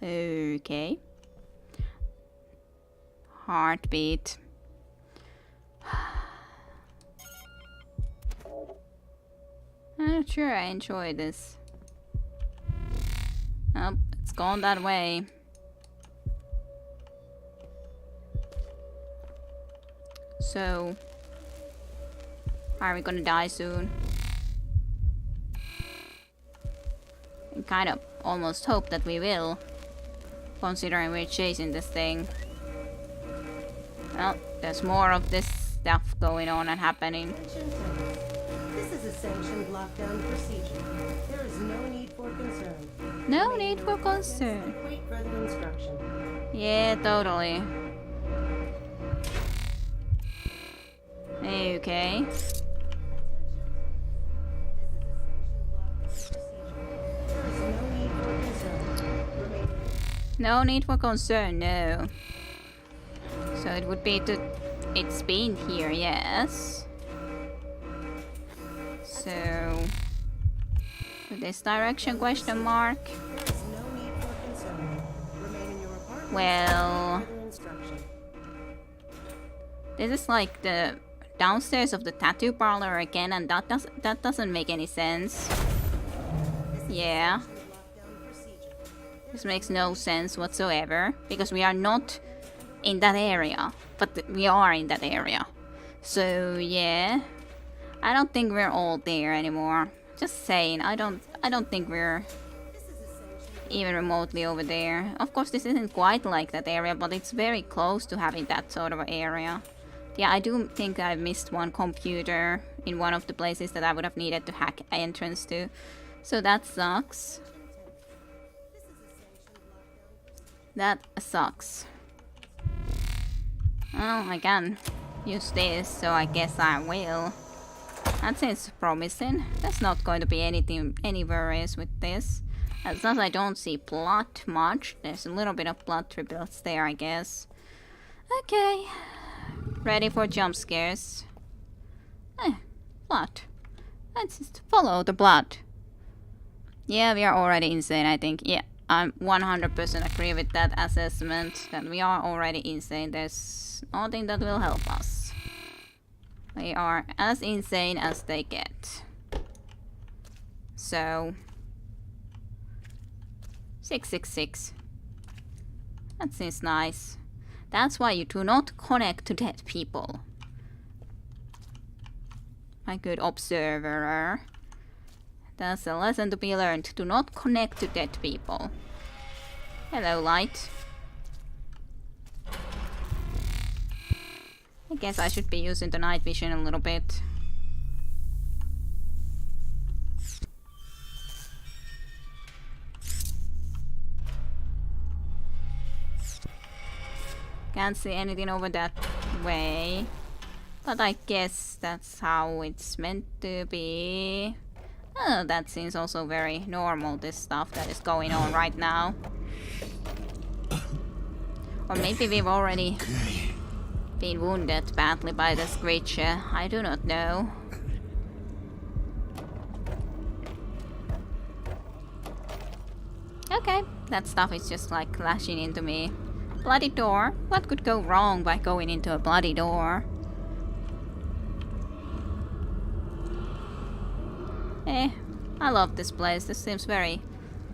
Okay. Heartbeat. not sure I enjoy this. Oh, it's gone that way. So, are we gonna die soon? I kind of almost hope that we will, considering we're chasing this thing. Well, there's more of this stuff going on and happening. This is a sanctioned lockdown procedure. There is no need for concern. No need for concern. Wait further instruction. Yeah, totally. Okay. No need for concern, no. So it would be to... It's been here, yes. So... this direction, question mark? Well... this is like the downstairs of the tattoo parlor again, and that doesn't make any sense. Yeah. This makes no sense whatsoever, because we are not in that area, but we are in that area. So yeah, I don't think we're all there anymore. Just saying, I don't think we're even remotely over there. Of course, this isn't quite like that area, but it's very close to having that sort of area. Yeah, I do think I missed one computer in one of the places that I would have needed to hack entrance to. So that sucks. That sucks. Well, I can use this, so I guess I will. That seems promising. There's not going to be any worries with this. As long as I don't see blood much. There's a little bit of blood dribbles there, I guess. Okay. Ready for jump scares. Blood. Let's just follow the blood. Yeah, we are already insane, I think. Yeah, I 100% agree with that assessment. That we are already insane. There's nothing that will help us. We are as insane as they get. So... 666. That seems nice. That's why you do not connect to dead people. My good observer. That's a lesson to be learned. Do not connect to dead people. Hello, light. I guess I should be using the night vision a little bit. Can't see anything over that way. But I guess that's how it's meant to be. Oh, that seems also very normal, this stuff that is going on right now. Or maybe we've already been wounded badly by this creature. I do not know. Okay, that stuff is just like clashing into me. Bloody door? What could go wrong by going into a bloody door? I love this place. This seems very,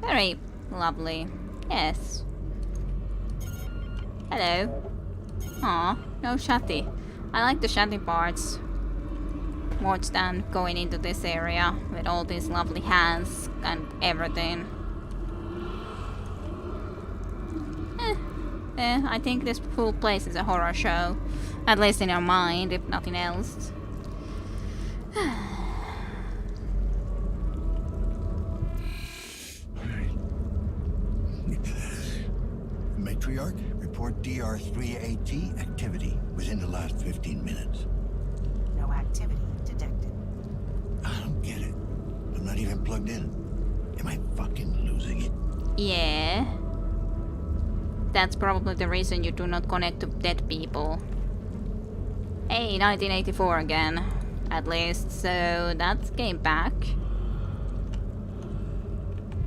very lovely. Yes. Hello. Aw, no shanty. I like the shanty parts more than going into this area with all these lovely hands and everything. I think this whole place is a horror show. At least in your mind, if nothing else. Matriarch, report DR3AT activity within the last 15 minutes. No activity detected. I don't get it. I'm not even plugged in. Am I fucking losing it? Yeah. That's probably the reason you do not connect to dead people. Hey, 1984 again. At least, so that's game back.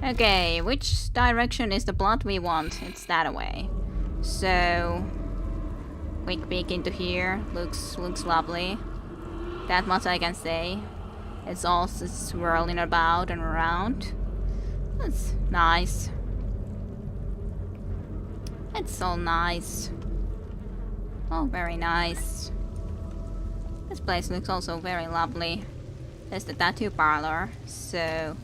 Okay, which direction is the blood we want? It's that way. So, quick peek into here. Looks lovely. That much I can say. It's also swirling about and around. That's nice. It's so nice. Oh, very nice. This place looks also very lovely. There's the tattoo parlor, so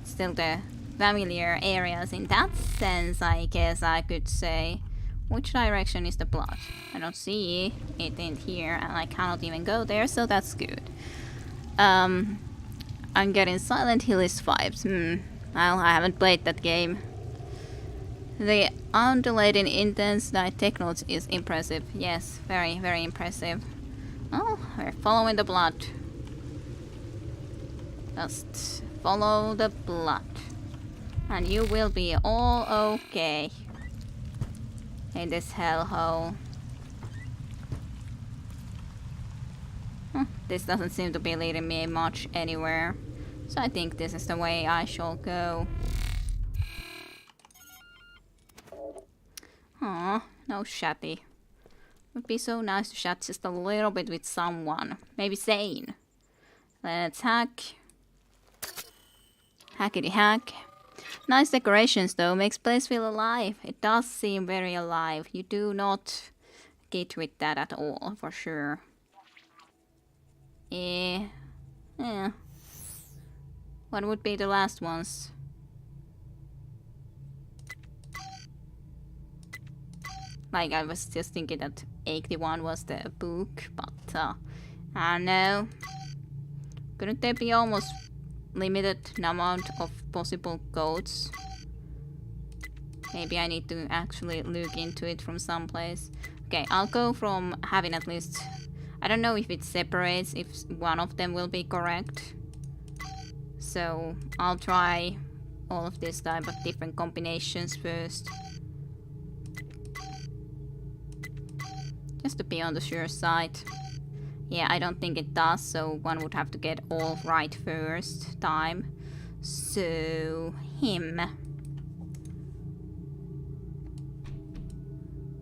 still the familiar areas in that sense, I guess I could say. Which direction is the plot? I don't see it in here, and I cannot even go there, so that's good. I'm getting Silent Hillish vibes. Well, I haven't played that game. The undulating intense night technos is impressive. Yes, very, very impressive. Oh, we're following the blood. Just follow the blood. And you will be all okay in this hellhole. This doesn't seem to be leading me much anywhere. So I think this is the way I shall go. Aw, no chatty. Would be so nice to chat just a little bit with someone. Maybe Zane. Let's hack. Hackety hack. Nice decorations though, makes place feel alive. It does seem very alive. You do not get with that at all, for sure. Yeah. What would be the last ones? Like, I was just thinking that 81 was the book, but I don't know. Couldn't there be almost limited amount of possible codes? Maybe I need to actually look into it from someplace. Okay, I'll go from having at least... I don't know if it separates, if one of them will be correct. So I'll try all of this type of different combinations first. Just to be on the sure side. Yeah, I don't think it does, so one would have to get all right first time. So, him.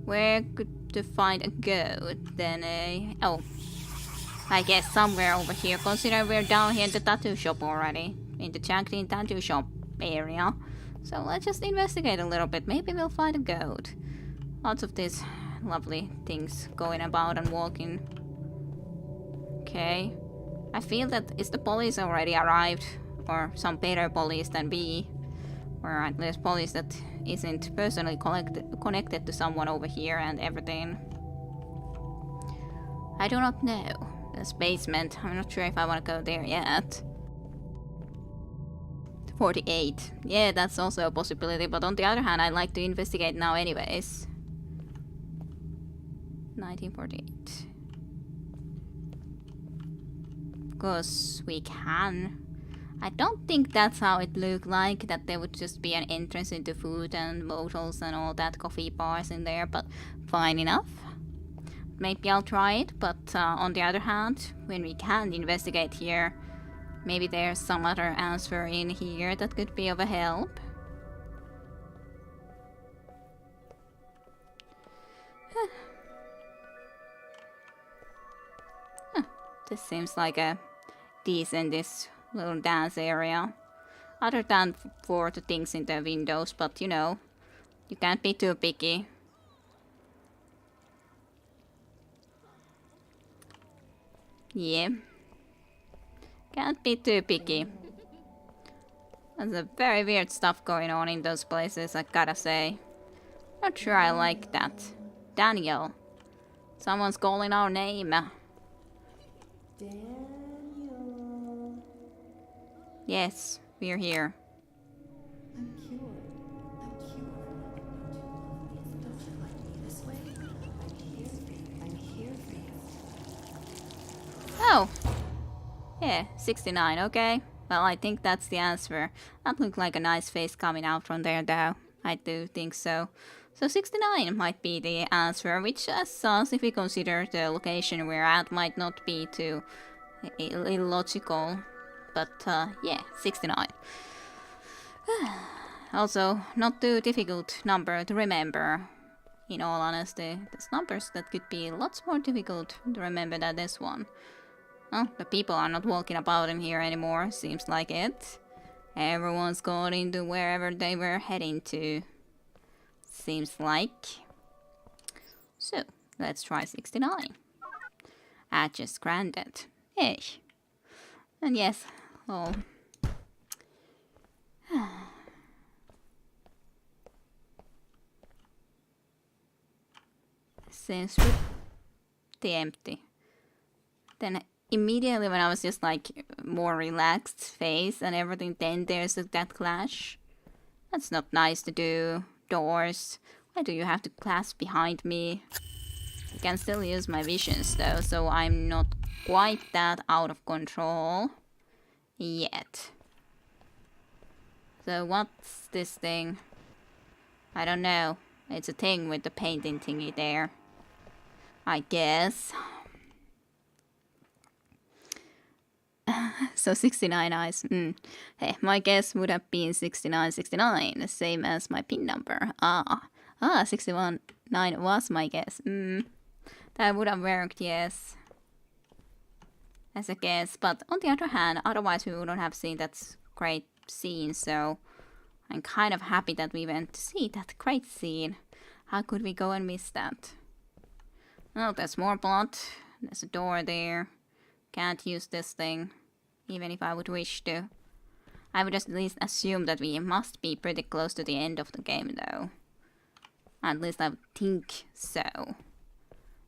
Where could to find a goat then? Oh, I guess somewhere over here, considering we're down here in the tattoo shop already. In the Jacqueline tattoo shop area. So let's just investigate a little bit. Maybe we'll find a goat. Lots of these lovely things going about and walking. Okay. I feel that is the police already arrived, or some better police than me, or at least police that isn't personally connected to someone over here and everything. I do not know. This basement, I'm not sure if I want to go there yet. 48. Yeah, that's also a possibility, but on the other hand, I'd like to investigate now anyways. 1948. Because we can. I don't think that's how it looked like, that there would just be an entrance into food and motels and all that, coffee bars in there, but fine enough. Maybe I'll try it, but on the other hand, when we can investigate here, maybe there's some other answer in here that could be of a help. This seems like a decent little dance area. Other than for the things in the windows, but you know, you can't be too picky. Yeah. Can't be too picky. There's a very weird stuff going on in those places, I gotta say. Not sure I like that. Daniel. Someone's calling our name. Daniel. Yes, we're here. I'm cured. I'm cured. Don't you like me this way? I'm here for you. Oh. Yeah, 69, okay. Well, I think that's the answer. That looked like a nice face coming out from there, though. I do think so. So 69 might be the answer, which as such, if we consider the location we're at, might not be too illogical. But yeah, 69. Also, not too difficult number to remember. In all honesty, there's numbers that could be lots more difficult to remember than this one. Oh, the people are not walking about in here anymore, seems like it. Everyone's gone into wherever they were heading to. Seems like. So, let's try 69. Just granted. Hey. And yes, oh. Seems pretty empty. Then immediately when I was just like more relaxed face and everything, then there's that clash. That's not nice to do. Doors. Why do you have to clash behind me? I can still use my visions though, so I'm not quite that out of control yet. So what's this thing? I don't know. It's a thing with the painting thingy there, I guess. So 69 eyes. Hey, my guess would have been 6969, the same as my pin number. 619 was my guess. That would have worked, yes. As a guess, but on the other hand, otherwise we wouldn't have seen that great scene, so I'm kind of happy that we went to see that great scene. How could we go and miss that? Oh, there's more blood. There's a door there. Can't use this thing, even if I would wish to. I would at least assume that we must be pretty close to the end of the game, though. At least I would think so.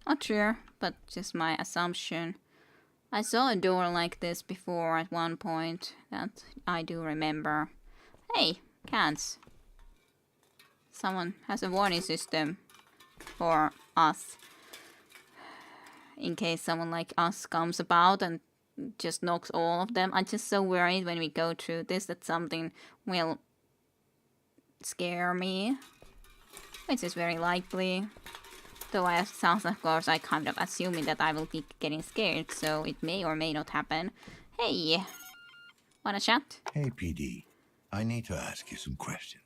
Not sure, but just my assumption. I saw a door like this before at one point, that I do remember. Hey, cans. Someone has a warning system for us. In case someone like us comes about and just knocks all of them. I'm just so worried when we go through this that something will scare me. Which is very likely. Though I sounds of course I kind of assuming that I will be getting scared, so it may or may not happen. Hey! Wanna chat? Hey, PD. I need to ask you some questions.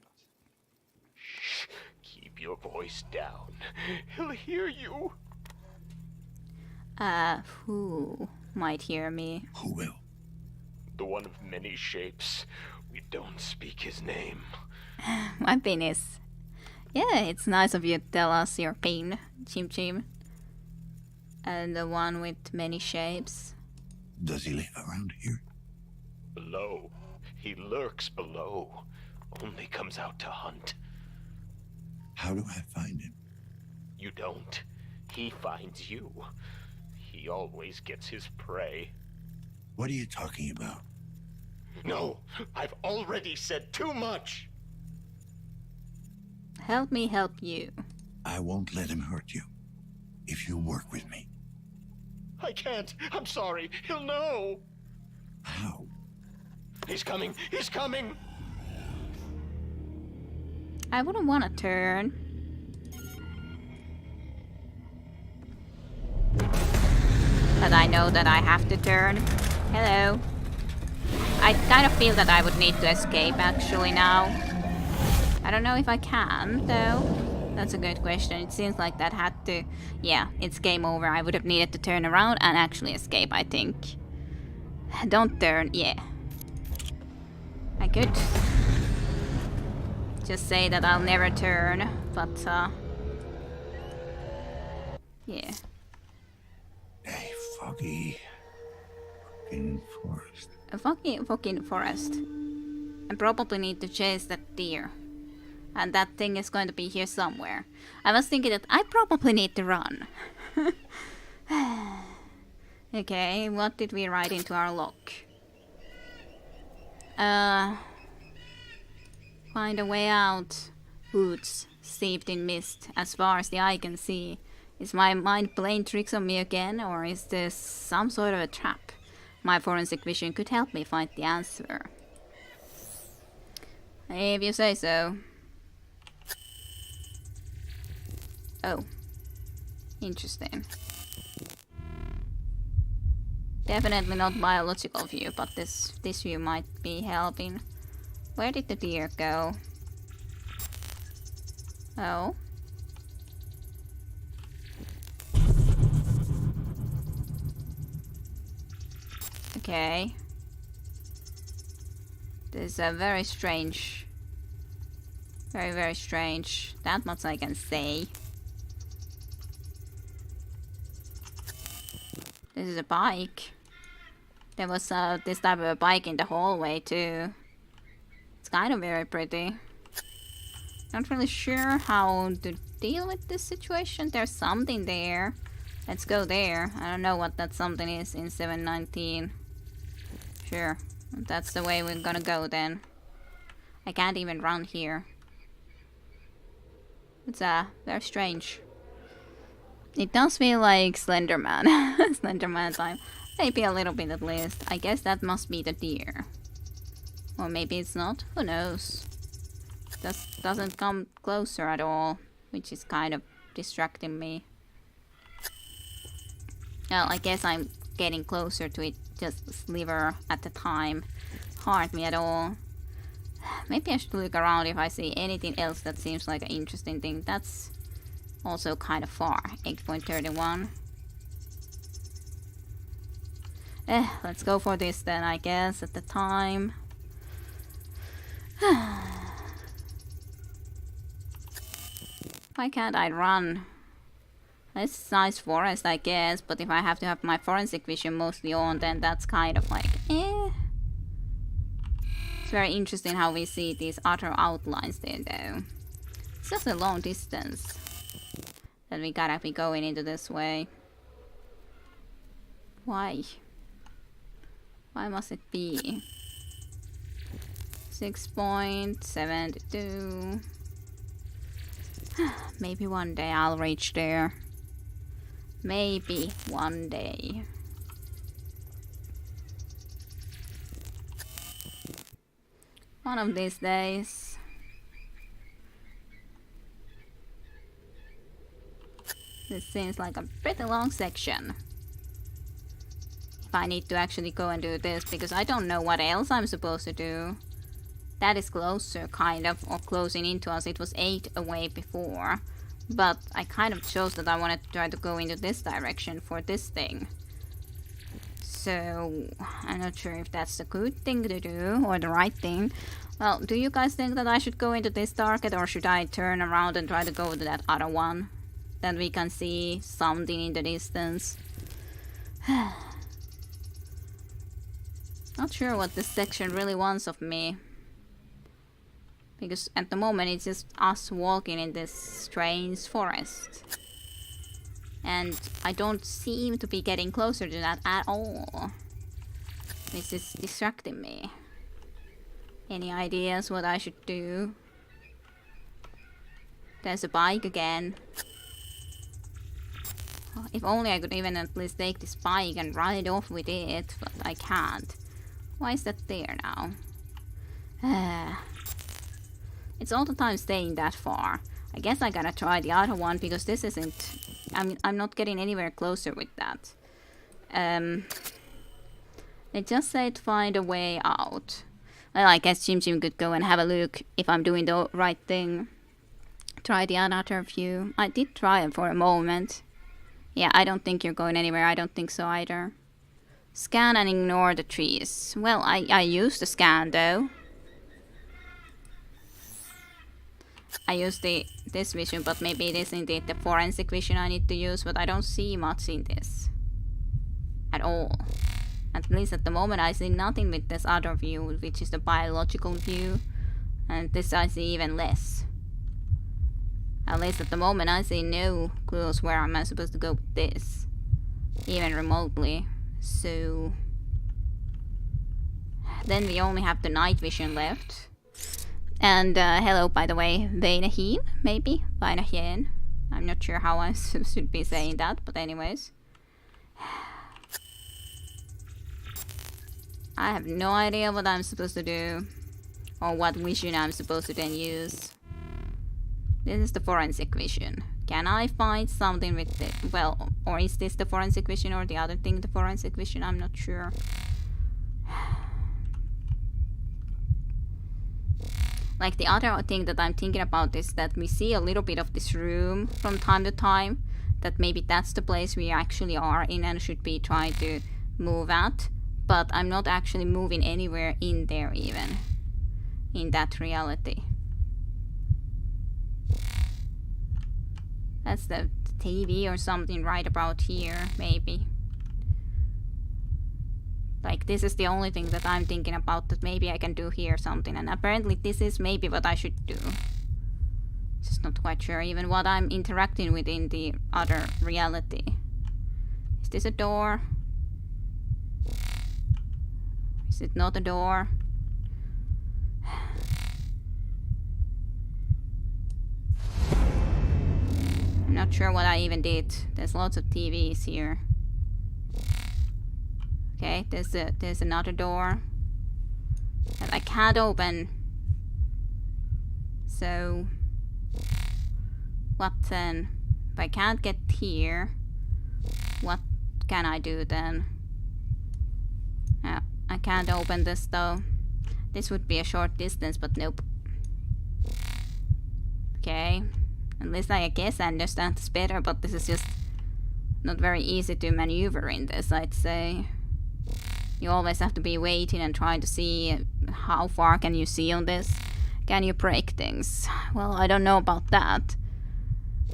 Shh. Keep your voice down. He'll hear you. Who might hear me? Who will? The one of many shapes. We don't speak his name. My penis. Yeah, it's nice of you to tell us your pain, Chim Chim. And the one with many shapes. Does he live around here? Below. He lurks below. Only comes out to hunt. How do I find him? You don't. He finds you. He always gets his prey. What are you talking about? No, I've already said too much. Help me help you. I won't let him hurt you. If you work with me. I can't. I'm sorry. He'll know. How? He's coming. He's coming. I wouldn't want to turn. But I know that I have to turn. Hello. I kind of feel that I would need to escape actually now. I don't know if I can, though. That's a good question. It seems like that had to... Yeah, it's game over. I would have needed to turn around and actually escape, I think. Don't turn. Yeah. I could just say that I'll never turn, but, yeah. Hey, foggy... fucking forest. A fucking forest. I probably need to chase that deer. And that thing is going to be here somewhere. I was thinking that I probably need to run. Okay, what did we write into our log? Find a way out. Woods, steeped in mist, as far as the eye can see. Is my mind playing tricks on me again, or is this some sort of a trap? My forensic vision could help me find the answer. If you say so. Oh. Interesting. Definitely not biological view, but this view might be helping. Where did the deer go? Oh. Okay. This is a very strange. Very, very strange. That much I can say. This is a bike. There was this type of a bike in the hallway too. It's kind of very pretty. Not really sure how to deal with this situation. There's something there. Let's go there. I don't know what that something is in 719. Sure. That's the way we're gonna go then. I can't even run here. It's very strange. It does feel like Slenderman. Slenderman time. Maybe a little bit at least. I guess that must be the deer. Or maybe it's not. Who knows? Doesn't come closer at all, which is kind of distracting me. Well, I guess I'm getting closer to it just a sliver at the time. Hard me at all. Maybe I should look around if I see anything else that seems like an interesting thing. That's also kind of far. 8.31. Let's go for this then, I guess, at the time. Why can't I run? It's nice forest, I guess, but if I have to have my forensic vision mostly on, then that's kind of like, It's very interesting how we see these other outlines there, though. It's just a long distance that we gotta be going into this way. Why? Why must it be? 6.72. Maybe one day I'll reach there. Maybe one day. One of these days. This seems like a pretty long section. If I need to actually go and do this, because I don't know what else I'm supposed to do. That is closer, kind of, or closing into us. It was 8 away before. But I kind of chose that I wanted to try to go into this direction for this thing. So, I'm not sure if that's the good thing to do, or the right thing. Well, do you guys think that I should go into this target, or should I turn around and try to go to that other one? Then we can see something in the distance. Not sure what this section really wants of me. Because at the moment it's just us walking in this strange forest. And I don't seem to be getting closer to that at all. This is distracting me. Any ideas what I should do? There's a bike again. If only I could even at least take this bike and ride off with it, but I can't. Why is that there now? It's all the time staying that far. I guess I gotta try the other one because this isn't... I'm not getting anywhere closer with that. They just said find a way out. Well, I guess Jim could go and have a look if I'm doing the right thing. Try the other view. I did try it for a moment. Yeah, I don't think you're going anywhere. I don't think so either. Scan and ignore the trees. Well, I used the scan though. I used this vision, but maybe it is indeed the forensic vision I need to use, but I don't see much in this. At all. At least at the moment I see nothing with this other view, which is the biological view. And this I see even less. At least at the moment I see no clues where am I supposed to go with this. Even remotely. So... then we only have the night vision left. And hello, by the way, Vainaheen, maybe? Vainaheen. I'm not sure how I should be saying that, but anyways. I have no idea what I'm supposed to do. Or what vision I'm supposed to then use. This is the forensic vision. Can I find something with it? Well, or is this the forensic vision or the other thing the forensic vision? I'm not sure. Like the other thing that I'm thinking about is that we see a little bit of this room from time to time. That maybe that's the place we actually are in and should be trying to move at. but I'm not actually moving anywhere in there even, in that reality. That's the TV or something right about here, maybe. Like, this is the only thing that I'm thinking about, that maybe I can do here something, and apparently this is maybe what I should do. Just not quite sure even what I'm interacting with in the other reality. Is this a door? Is it not a door? I'm not sure what I even did. There's lots of TVs here. Okay, there's another door that I can't open. So what then? If I can't get here, what can I do then? I can't open this though. This would be a short distance, but nope. Okay, at least I guess I understand this better, but this is just not very easy to maneuver in this, I'd say. You always have to be waiting and trying to see how far can you see on this. Can you break things? Well, I don't know about that.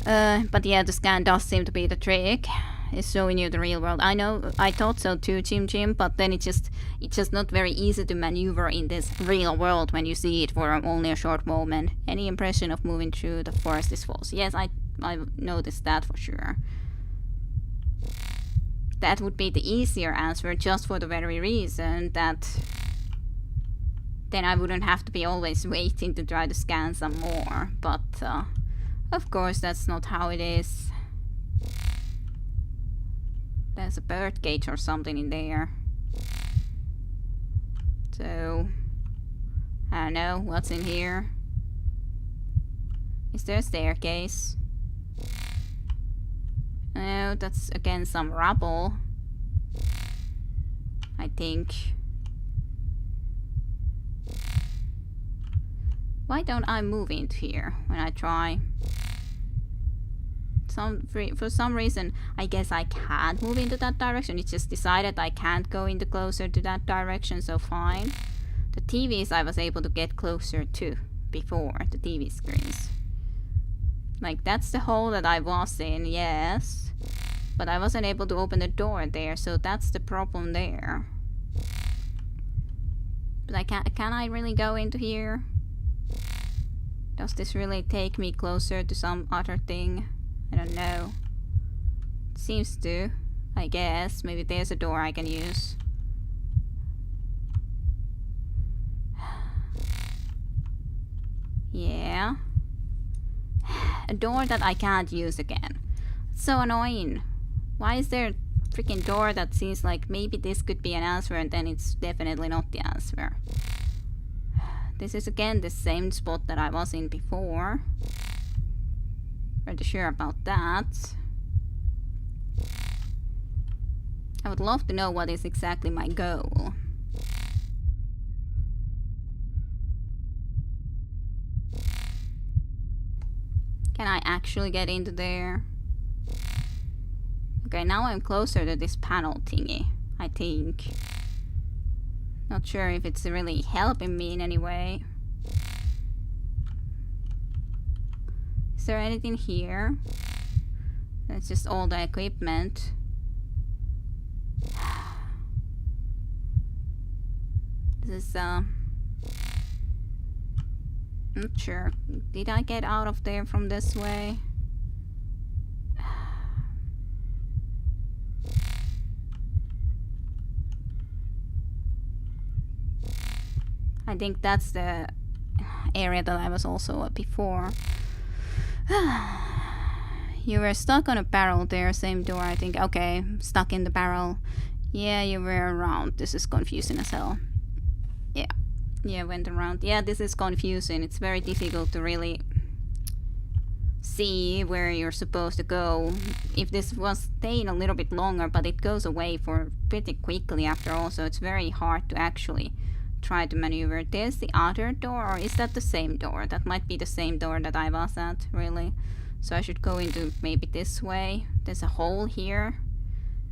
But yeah, the scan does seem to be the trick. It's showing you the real world. I know, I thought so too, Jim, but then it's just not very easy to maneuver in this real world when you see it for only a short moment. Any impression of moving through the forest is false. Yes, I noticed that for sure. That would be the easier answer, just for the very reason that then I wouldn't have to be always waiting to try to scan some more. But of course that's not how it is. There's a bird cage or something in there. So I don't know what's in here. Is there a staircase? No, that's again some rubble, I think. Why don't I move into here when I try? For some reason, I guess I can't move into that direction. It's just decided I can't go into closer to that direction, so fine. The TVs I was able to get closer to before, the TV screens. Like, that's the hole that I was in, yes. But I wasn't able to open the door there, so that's the problem there. But can I really go into here? Does this really take me closer to some other thing? I don't know. It seems to, I guess. Maybe there's a door I can use. Yeah. A door that I can't use again. It's so annoying. Why is there a freaking door that seems like maybe this could be an answer and then it's definitely not the answer? This is again the same spot that I was in before. Pretty sure about that. I would love to know what is exactly my goal. Can I actually get into there? Okay, now I'm closer to this panel thingy, I think. Not sure if it's really helping me in any way. Is there anything here? That's just all the equipment. This is, not sure. Did I get out of there from this way? I think that's the area that I was also at before. You were stuck on a barrel there, same door, I think. Okay, stuck in the barrel. Yeah, you were around. This is confusing as hell. Yeah, went around. Yeah, this is confusing. It's very difficult to really see where you're supposed to go. If this was staying a little bit longer, but it goes away for pretty quickly after all, so it's very hard to actually try to maneuver. There's the other door, or is that the same door? That might be the same door that I was at, really. So I should go into maybe this way. There's a hole here.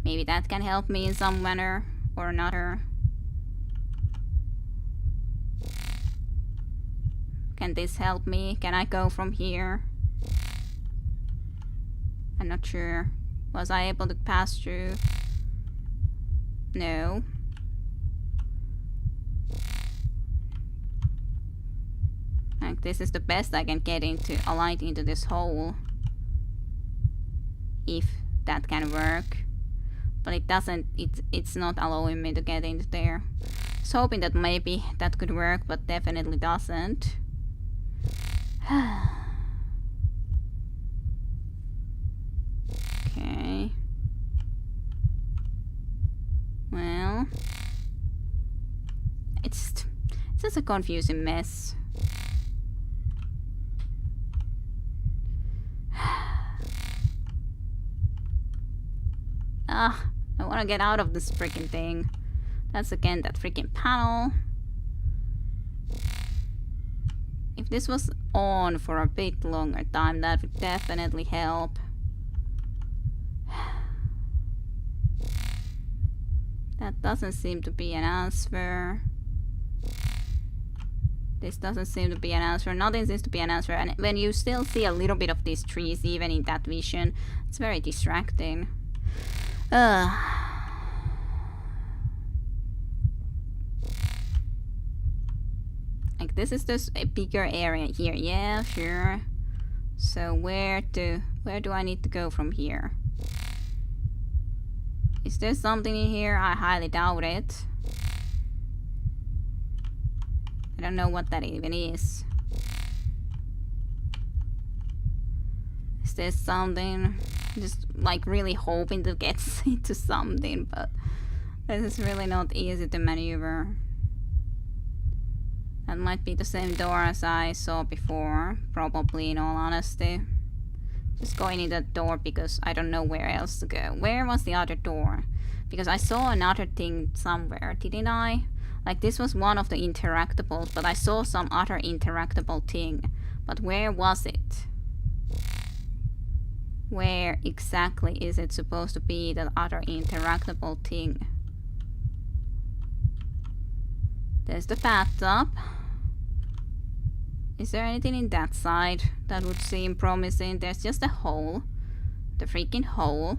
Maybe that can help me in some manner. or another. Can this help me? Can I go from here? I'm not sure. Was I able to pass through? No. Like, this is the best I can get into, aligned into this hole. If that can work. But it doesn't, it's not allowing me to get into there. I was hoping that maybe that could work, but definitely doesn't. Okay. Well, it's just a confusing mess. I want to get out of this freaking thing. That's again that freaking panel. If this was on for a bit longer time, that would definitely help. That doesn't seem to be an answer. This doesn't seem to be an answer. Nothing seems to be an answer. And when you still see a little bit of these trees, even in that vision, it's very distracting. Like, this is just a bigger area here. Yeah, sure. So where do I need to go from here? Is there something in here? I highly doubt it. I don't know what that even is. Is there something? Just like really hoping to get into something, but this is really not easy to maneuver. That might be the same door as I saw before, probably, in all honesty. Just going in that door because I don't know where else to go. Where was the other door? Because I saw another thing somewhere, didn't I? Like, this was one of the interactables, but I saw some other interactable thing. But where was it? Where exactly is it supposed to be, that other interactable thing? There's the bathtub. Is there anything in that side that would seem promising? There's just a hole. The freaking hole.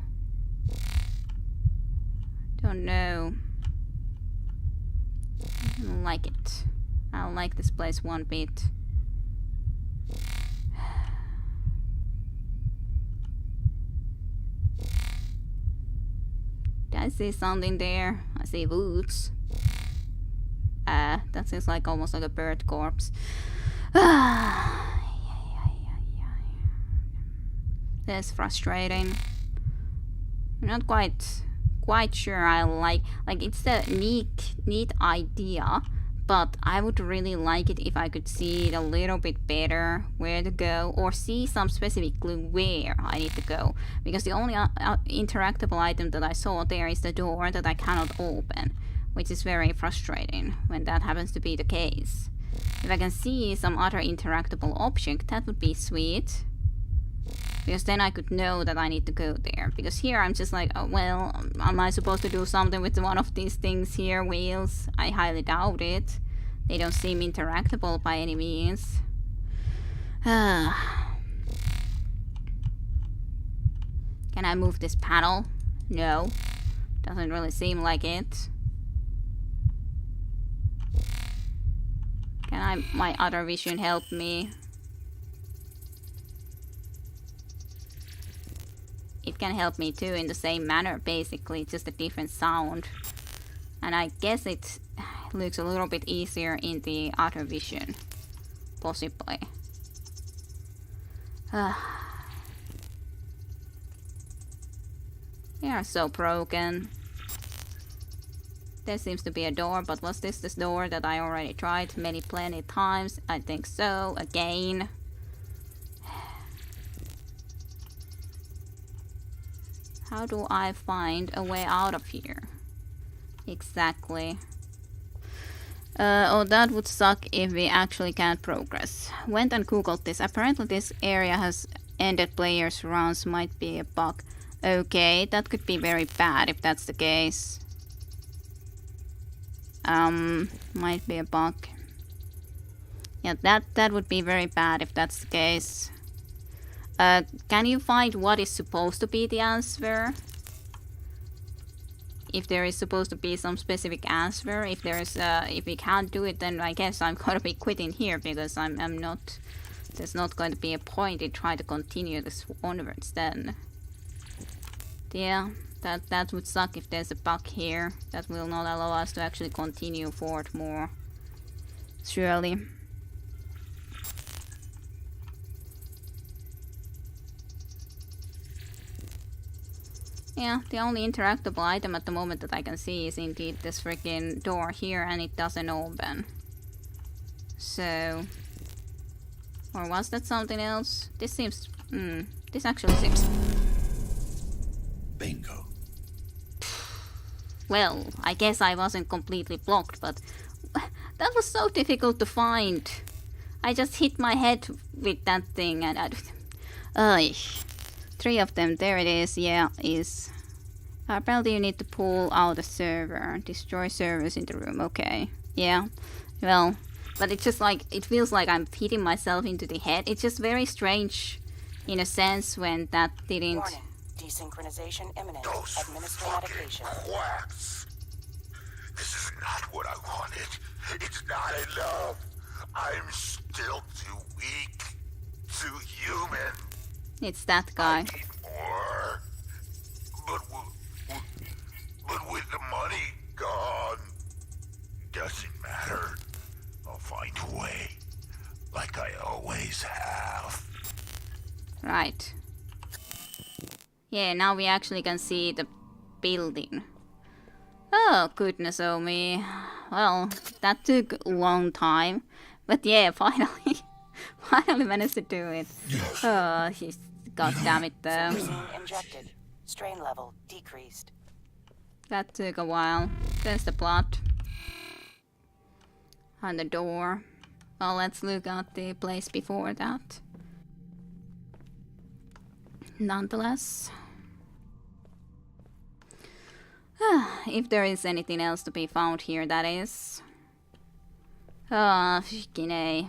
Don't know. I don't like it. I don't like this place one bit. Did I see something there? I see boots. That seems like almost like a bird corpse. That's frustrating. I'm not quite sure I like it's a neat idea, but I would really like it if I could see it a little bit better where to go, or see some specific clue where I need to go, because the only interactable item that I saw there is the door that I cannot open, which is very frustrating when that happens to be the case. If I can see some other interactable object, that would be sweet. Because then I could know that I need to go there. Because here I'm just like, oh, well, am I supposed to do something with one of these things here, wheels? I highly doubt it. They don't seem interactable by any means. Can I move this panel? No. Doesn't really seem like it. Can my other vision help me? It can help me too in the same manner, basically, just a different sound. And I guess it looks a little bit easier in the other vision, possibly. They are so broken. There seems to be a door, but was this door that I already tried plenty times? I think so. Again. How do I find a way out of here? Exactly. Oh, that would suck if we actually can't progress. Went and googled this. Apparently this area has ended players' rounds, might be a bug. Okay, that could be very bad if that's the case. Might be a bug. Yeah, that would be very bad if that's the case. Can you find what is supposed to be the answer? If there is supposed to be some specific answer, if we can't do it, then I guess I'm gonna be quitting here because I'm not. There's not going to be a point in trying to continue this onwards then. Yeah, that would suck if there's a bug here that will not allow us to actually continue forward more. Surely. Yeah, the only interactable item at the moment that I can see is indeed this freaking door here, and it doesn't open. So... Or was that something else? This seems... this actually seems... Bingo. Well, I guess I wasn't completely blocked, but... That was so difficult to find. I just hit my head with that thing and I... 3 of them, there it is, yeah, is... Apparently you need to pull out a server. Destroy servers in the room, okay. Yeah, well, but it's just like, it feels like I'm hitting myself into the head. It's just very strange, in a sense, when that didn't... Warning. Desynchronization imminent. Administer medication. Quacks. This is not what I wanted. It's not enough. I'm still too weak. Too human. It's that guy. More. But with the money gone, doesn't matter. I'll find a way, like I always have. Right. Yeah, now we actually can see the building. Oh, goodness oh me. Well, that took a long time. But yeah, finally. Finally managed to do it. Oh, god damn it though. Cetirizine injected. Strain level decreased. That took a while. There's the plot. And the door. Well, let's look at the place before that. Nonetheless. If there is anything else to be found here, that is. Fucking A.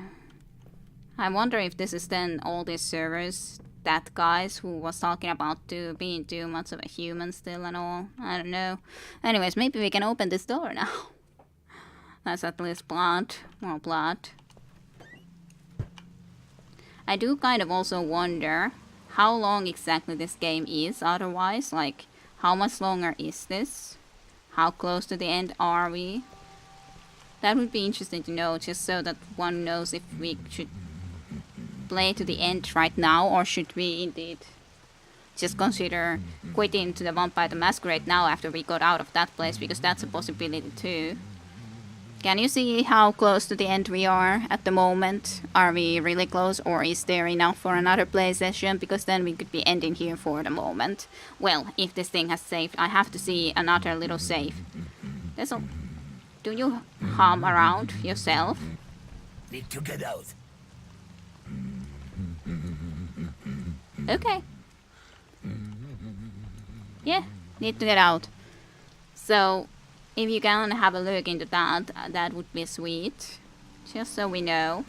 I wonder if this is then all these servers, that guys who was talking about being too much of a human still and all. I don't know. Anyways, maybe we can open this door now. That's at least blood. More blood. I do kind of also wonder how long exactly this game is otherwise. Like, how much longer is this? How close to the end are we? That would be interesting to know, just so that one knows if we should play to the end right now, or should we indeed just consider quitting to the Vampire the Masquerade now after we got out of that place, because that's a possibility too. Can you see how close to the end we are at the moment? Are we really close, or is there enough for another play session? Because then we could be ending here for the moment. Well, if this thing has saved, I have to see another little save. There's a... Do you hum around yourself? Need to get out. Okay. Yeah, need to get out. So, if you can have a look into that, that would be sweet. Just so we know.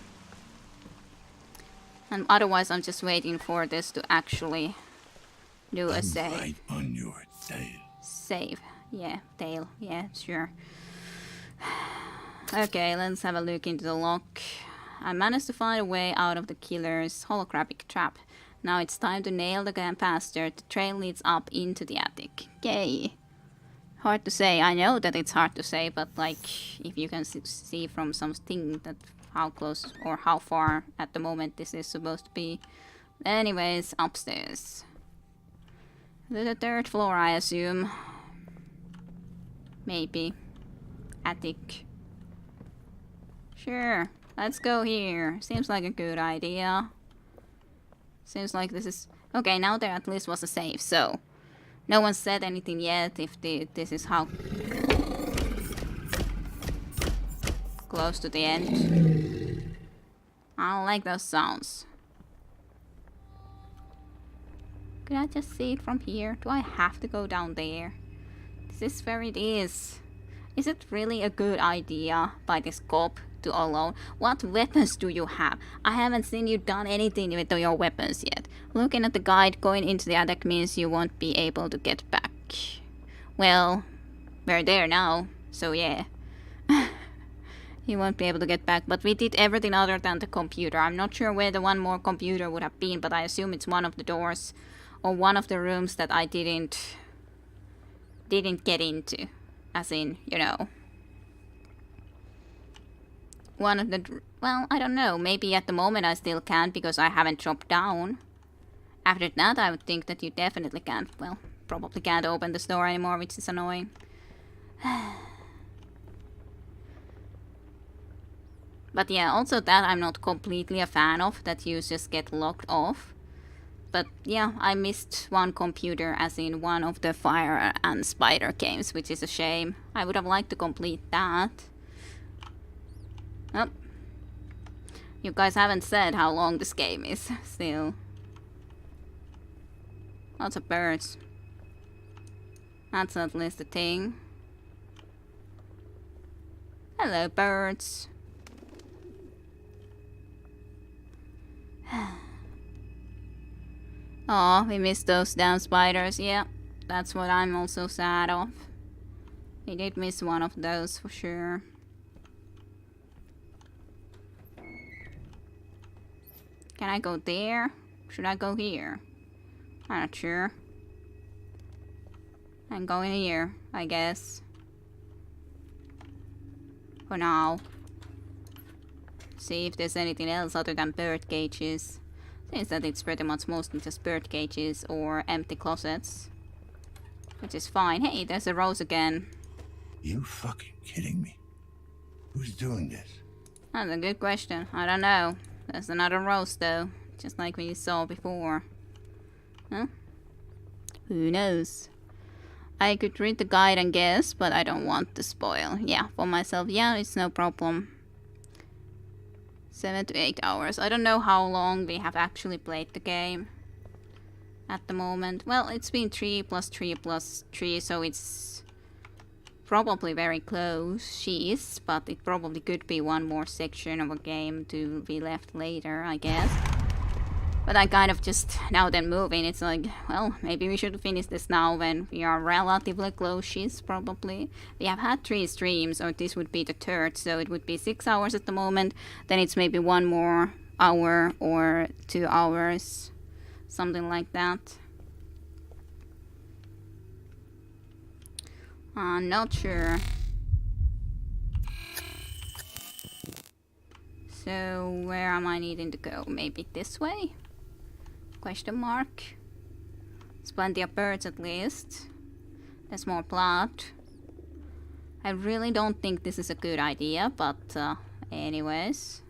And otherwise, I'm just waiting for this to actually do a save. Right on your tail. Save. Yeah, tail. Yeah, sure. Okay, let's have a look into the lock. I managed to find a way out of the killer's holographic trap. Now it's time to nail the capacitor. The trail leads up into the attic. Yay! Hard to say. I know that it's hard to say, but like, if you can see from something that how close or how far at the moment this is supposed to be. Anyways, upstairs. To the 3rd floor, I assume. Maybe. Attic. Sure, let's go here. Seems like a good idea. Seems like this is... Okay, now there at least was a save, so... No one said anything yet if this is how... close to the end. I don't like those sounds. Could I just see it from here? Do I have to go down there? This is where it is. Is it really a good idea by this cop to alone? What weapons do you have? I haven't seen you done anything with your weapons yet. Looking at the guide, going into the attic means you won't be able to get back. Well, we're there now, so yeah. You won't be able to get back, but we did everything other than the computer. I'm not sure where the one more computer would have been, but I assume it's one of the doors or one of the rooms that I didn't get into. As in, you know, one of the... Well, I don't know. Maybe at the moment I still can't because I haven't dropped down. After that, I would think that you definitely can't. Well, probably can't open this door anymore, which is annoying. But yeah, also that I'm not completely a fan of, that you just get locked off. But yeah, I missed one computer, as in one of the Fire and Spider games, which is a shame. I would have liked to complete that. Oh. You guys haven't said how long this game is, still. Lots of birds. That's at least a thing. Hello, birds. Oh, we missed those down spiders. Yeah, that's what I'm also sad of. We did miss one of those for sure. Can I go there? Should I go here? I'm not sure. I'm going here, I guess. For now. See if there's anything else other than bird cages. Seems that it's pretty much mostly just bird cages or empty closets. Which is fine. Hey, there's a rose again. You fucking kidding me? Who's doing this? That's a good question. I don't know. There's another rose though. Just like we saw before. Huh? Who knows? I could read the guide and guess, but I don't want to spoil. Yeah, for myself, yeah, it's no problem. 7 to 8 hours. I don't know how long we have actually played the game at the moment. Well, it's been 3 plus 3 plus 3, so it's probably very close-ish, but it probably could be one more section of a game to be left later, I guess. But I kind of just, now then moving, it's like, well, maybe we should finish this now when we are relatively close-ish, probably. We have had 3 streams, or this would be the 3rd, so it would be 6 hours at the moment. Then it's maybe 1 more hour or 2 hours, something like that. I'm not sure. So, where am I needing to go? Maybe this way? Question mark. There's plenty of birds at least. There's more blood. I really don't think this is a good idea, but anyways.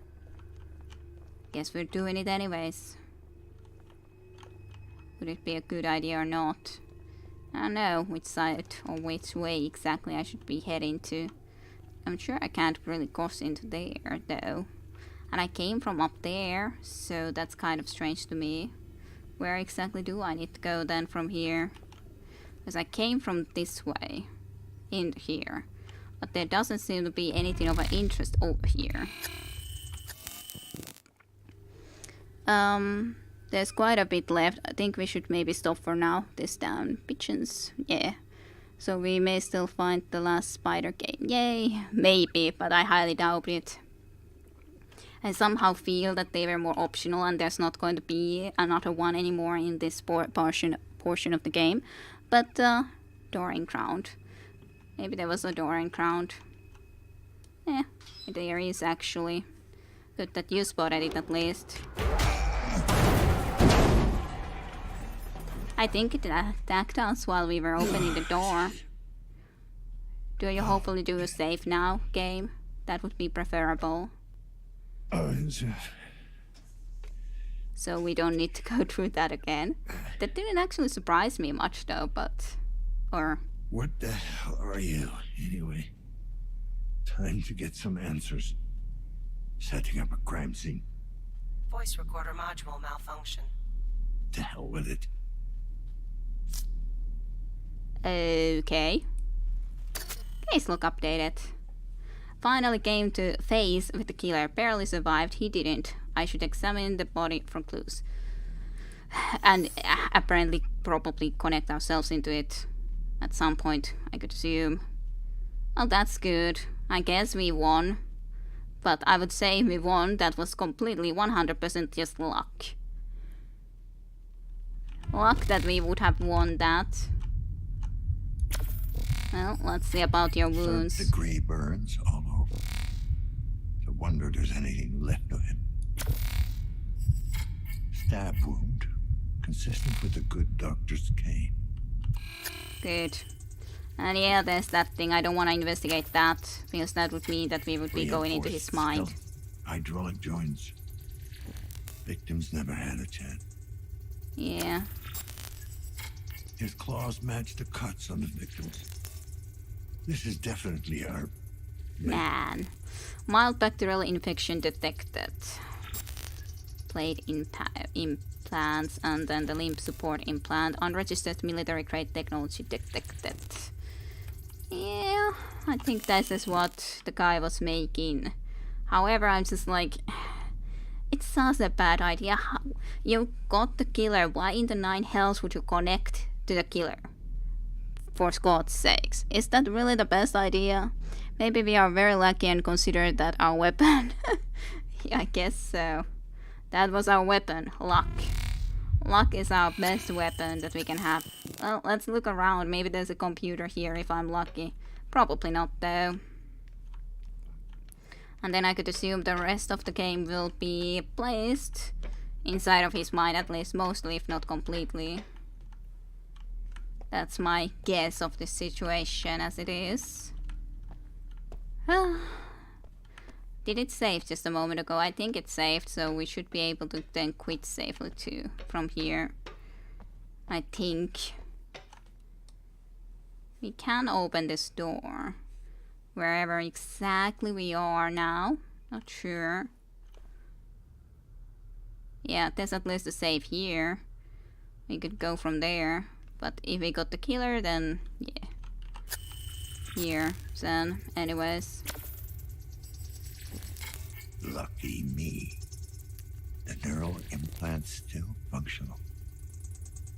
Guess we're doing it anyways. Would it be a good idea or not? I don't know which side or which way exactly I should be heading to. I'm sure I can't really cross into there though. And I came from up there, so that's kind of strange to me. Where exactly do I need to go then from here? Because I came from this way, in here. But there doesn't seem to be anything of an interest over here. There's quite a bit left. I think we should maybe stop for now. This down pigeons, yeah. So we may still find the last spider game. Yay, maybe, but I highly doubt it. I somehow feel that they were more optional and there's not going to be another one anymore in this portion of the game. But, Dorian Crowned. Maybe there was a Dorian Crowned. Yeah, there is actually. Good that you spotted it at least. I think it attacked us while we were opening the door. Do you hopefully do a save now, game? That would be preferable. So we don't need to go through that again. That didn't actually surprise me much though, but... Or... What the hell are you, anyway? Time to get some answers. Setting up a crime scene. Voice recorder module malfunction. To hell with it. Okay. Case log updated. Finally came to face with the killer. Barely survived. He didn't. I should examine the body for clues. And apparently probably connect ourselves into it at some point, I could assume. Well, that's good. I guess we won. But I would say we won. That was completely 100% just luck. Luck that we would have won that. Well, let's see about your wounds. Third-degree burns all over. No wonder there's anything left of him. Stab wound, consistent with a good doctor's cane. Good. And yeah, there's that thing. I don't want to investigate that, because that would mean that we would be going into his mind. Hydraulic joints. Victims never had a chance. Yeah. His claws match the cuts on the victims. This is definitely our... Man. Mild bacterial infection detected. Plate implants, and then the limb support implant. Unregistered military grade technology detected. Yeah, I think this is what the guy was making. However, I'm just like... It sounds a bad idea. How you got the killer. Why in the 9 hells would you connect to the killer? For God's sakes. Is that really the best idea? Maybe we are very lucky and consider that our weapon. Yeah, I guess so. That was our weapon. Luck. Luck is our best weapon that we can have. Well, let's look around. Maybe there's a computer here if I'm lucky. Probably not though. And then I could assume the rest of the game will be placed inside of his mind, at least mostly, if not completely. That's my guess of the situation as it is. Did it save just a moment ago? I think it saved, so we should be able to then quit safely too from here. I think. We can open this door. Wherever exactly we are now. Not sure. Yeah, there's at least a save here. We could go from there. But if we got the killer, then yeah. Here, then, anyways. Lucky me. The neural implant's still functional.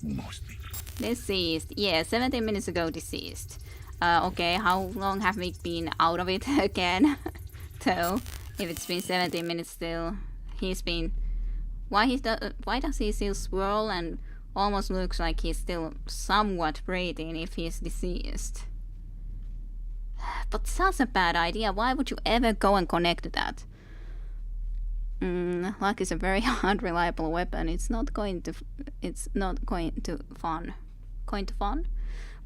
Mostly. Deceased. Yeah, 17 minutes ago deceased. Okay, how long have we been out of it again? So, if it's been 17 minutes still, he's been... Why does he still swirl and almost looks like he's still somewhat breathing if he's deceased? But that's a bad idea. Why would you ever go and connect to that? Luck is a very unreliable weapon. It's not going to fun.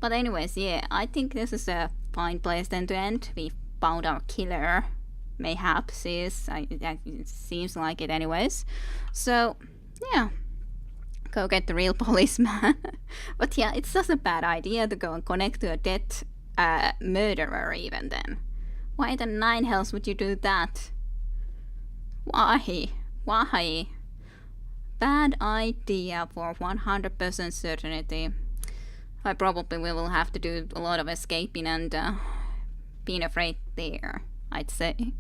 But anyways, yeah, I think this is a fine place then to end. We found our killer. Mayhaps is. It seems like it anyways. So, yeah. Go get the real policeman. But yeah, it's just a bad idea to go and connect to a dead murderer even then. Why the 9 hells would you do that? Why? Why? Bad idea for 100% certainty. I probably will have to do a lot of escaping and being afraid there, I'd say.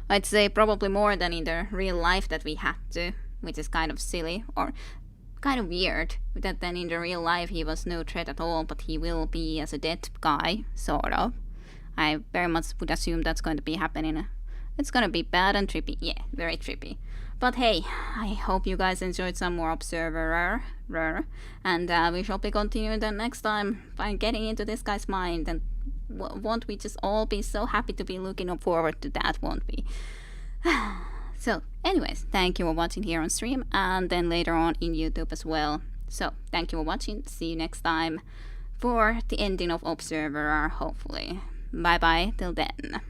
I'd say probably more than in the real life that we had to, which is kind of silly, or kind of weird, that then in the real life he was no threat at all, but he will be as a dead guy, sort of. I very much would assume that's going to be happening. It's gonna be bad and trippy, yeah, very trippy. But hey, I hope you guys enjoyed some more Observer, and we shall be continuing then next time by getting into this guy's mind, and won't we just all be so happy to be looking forward to that, won't we? So, anyways, thank you for watching here on stream, and then later on in YouTube as well. So, thank you for watching, see you next time for the ending of Observer, hopefully. Bye bye, till then.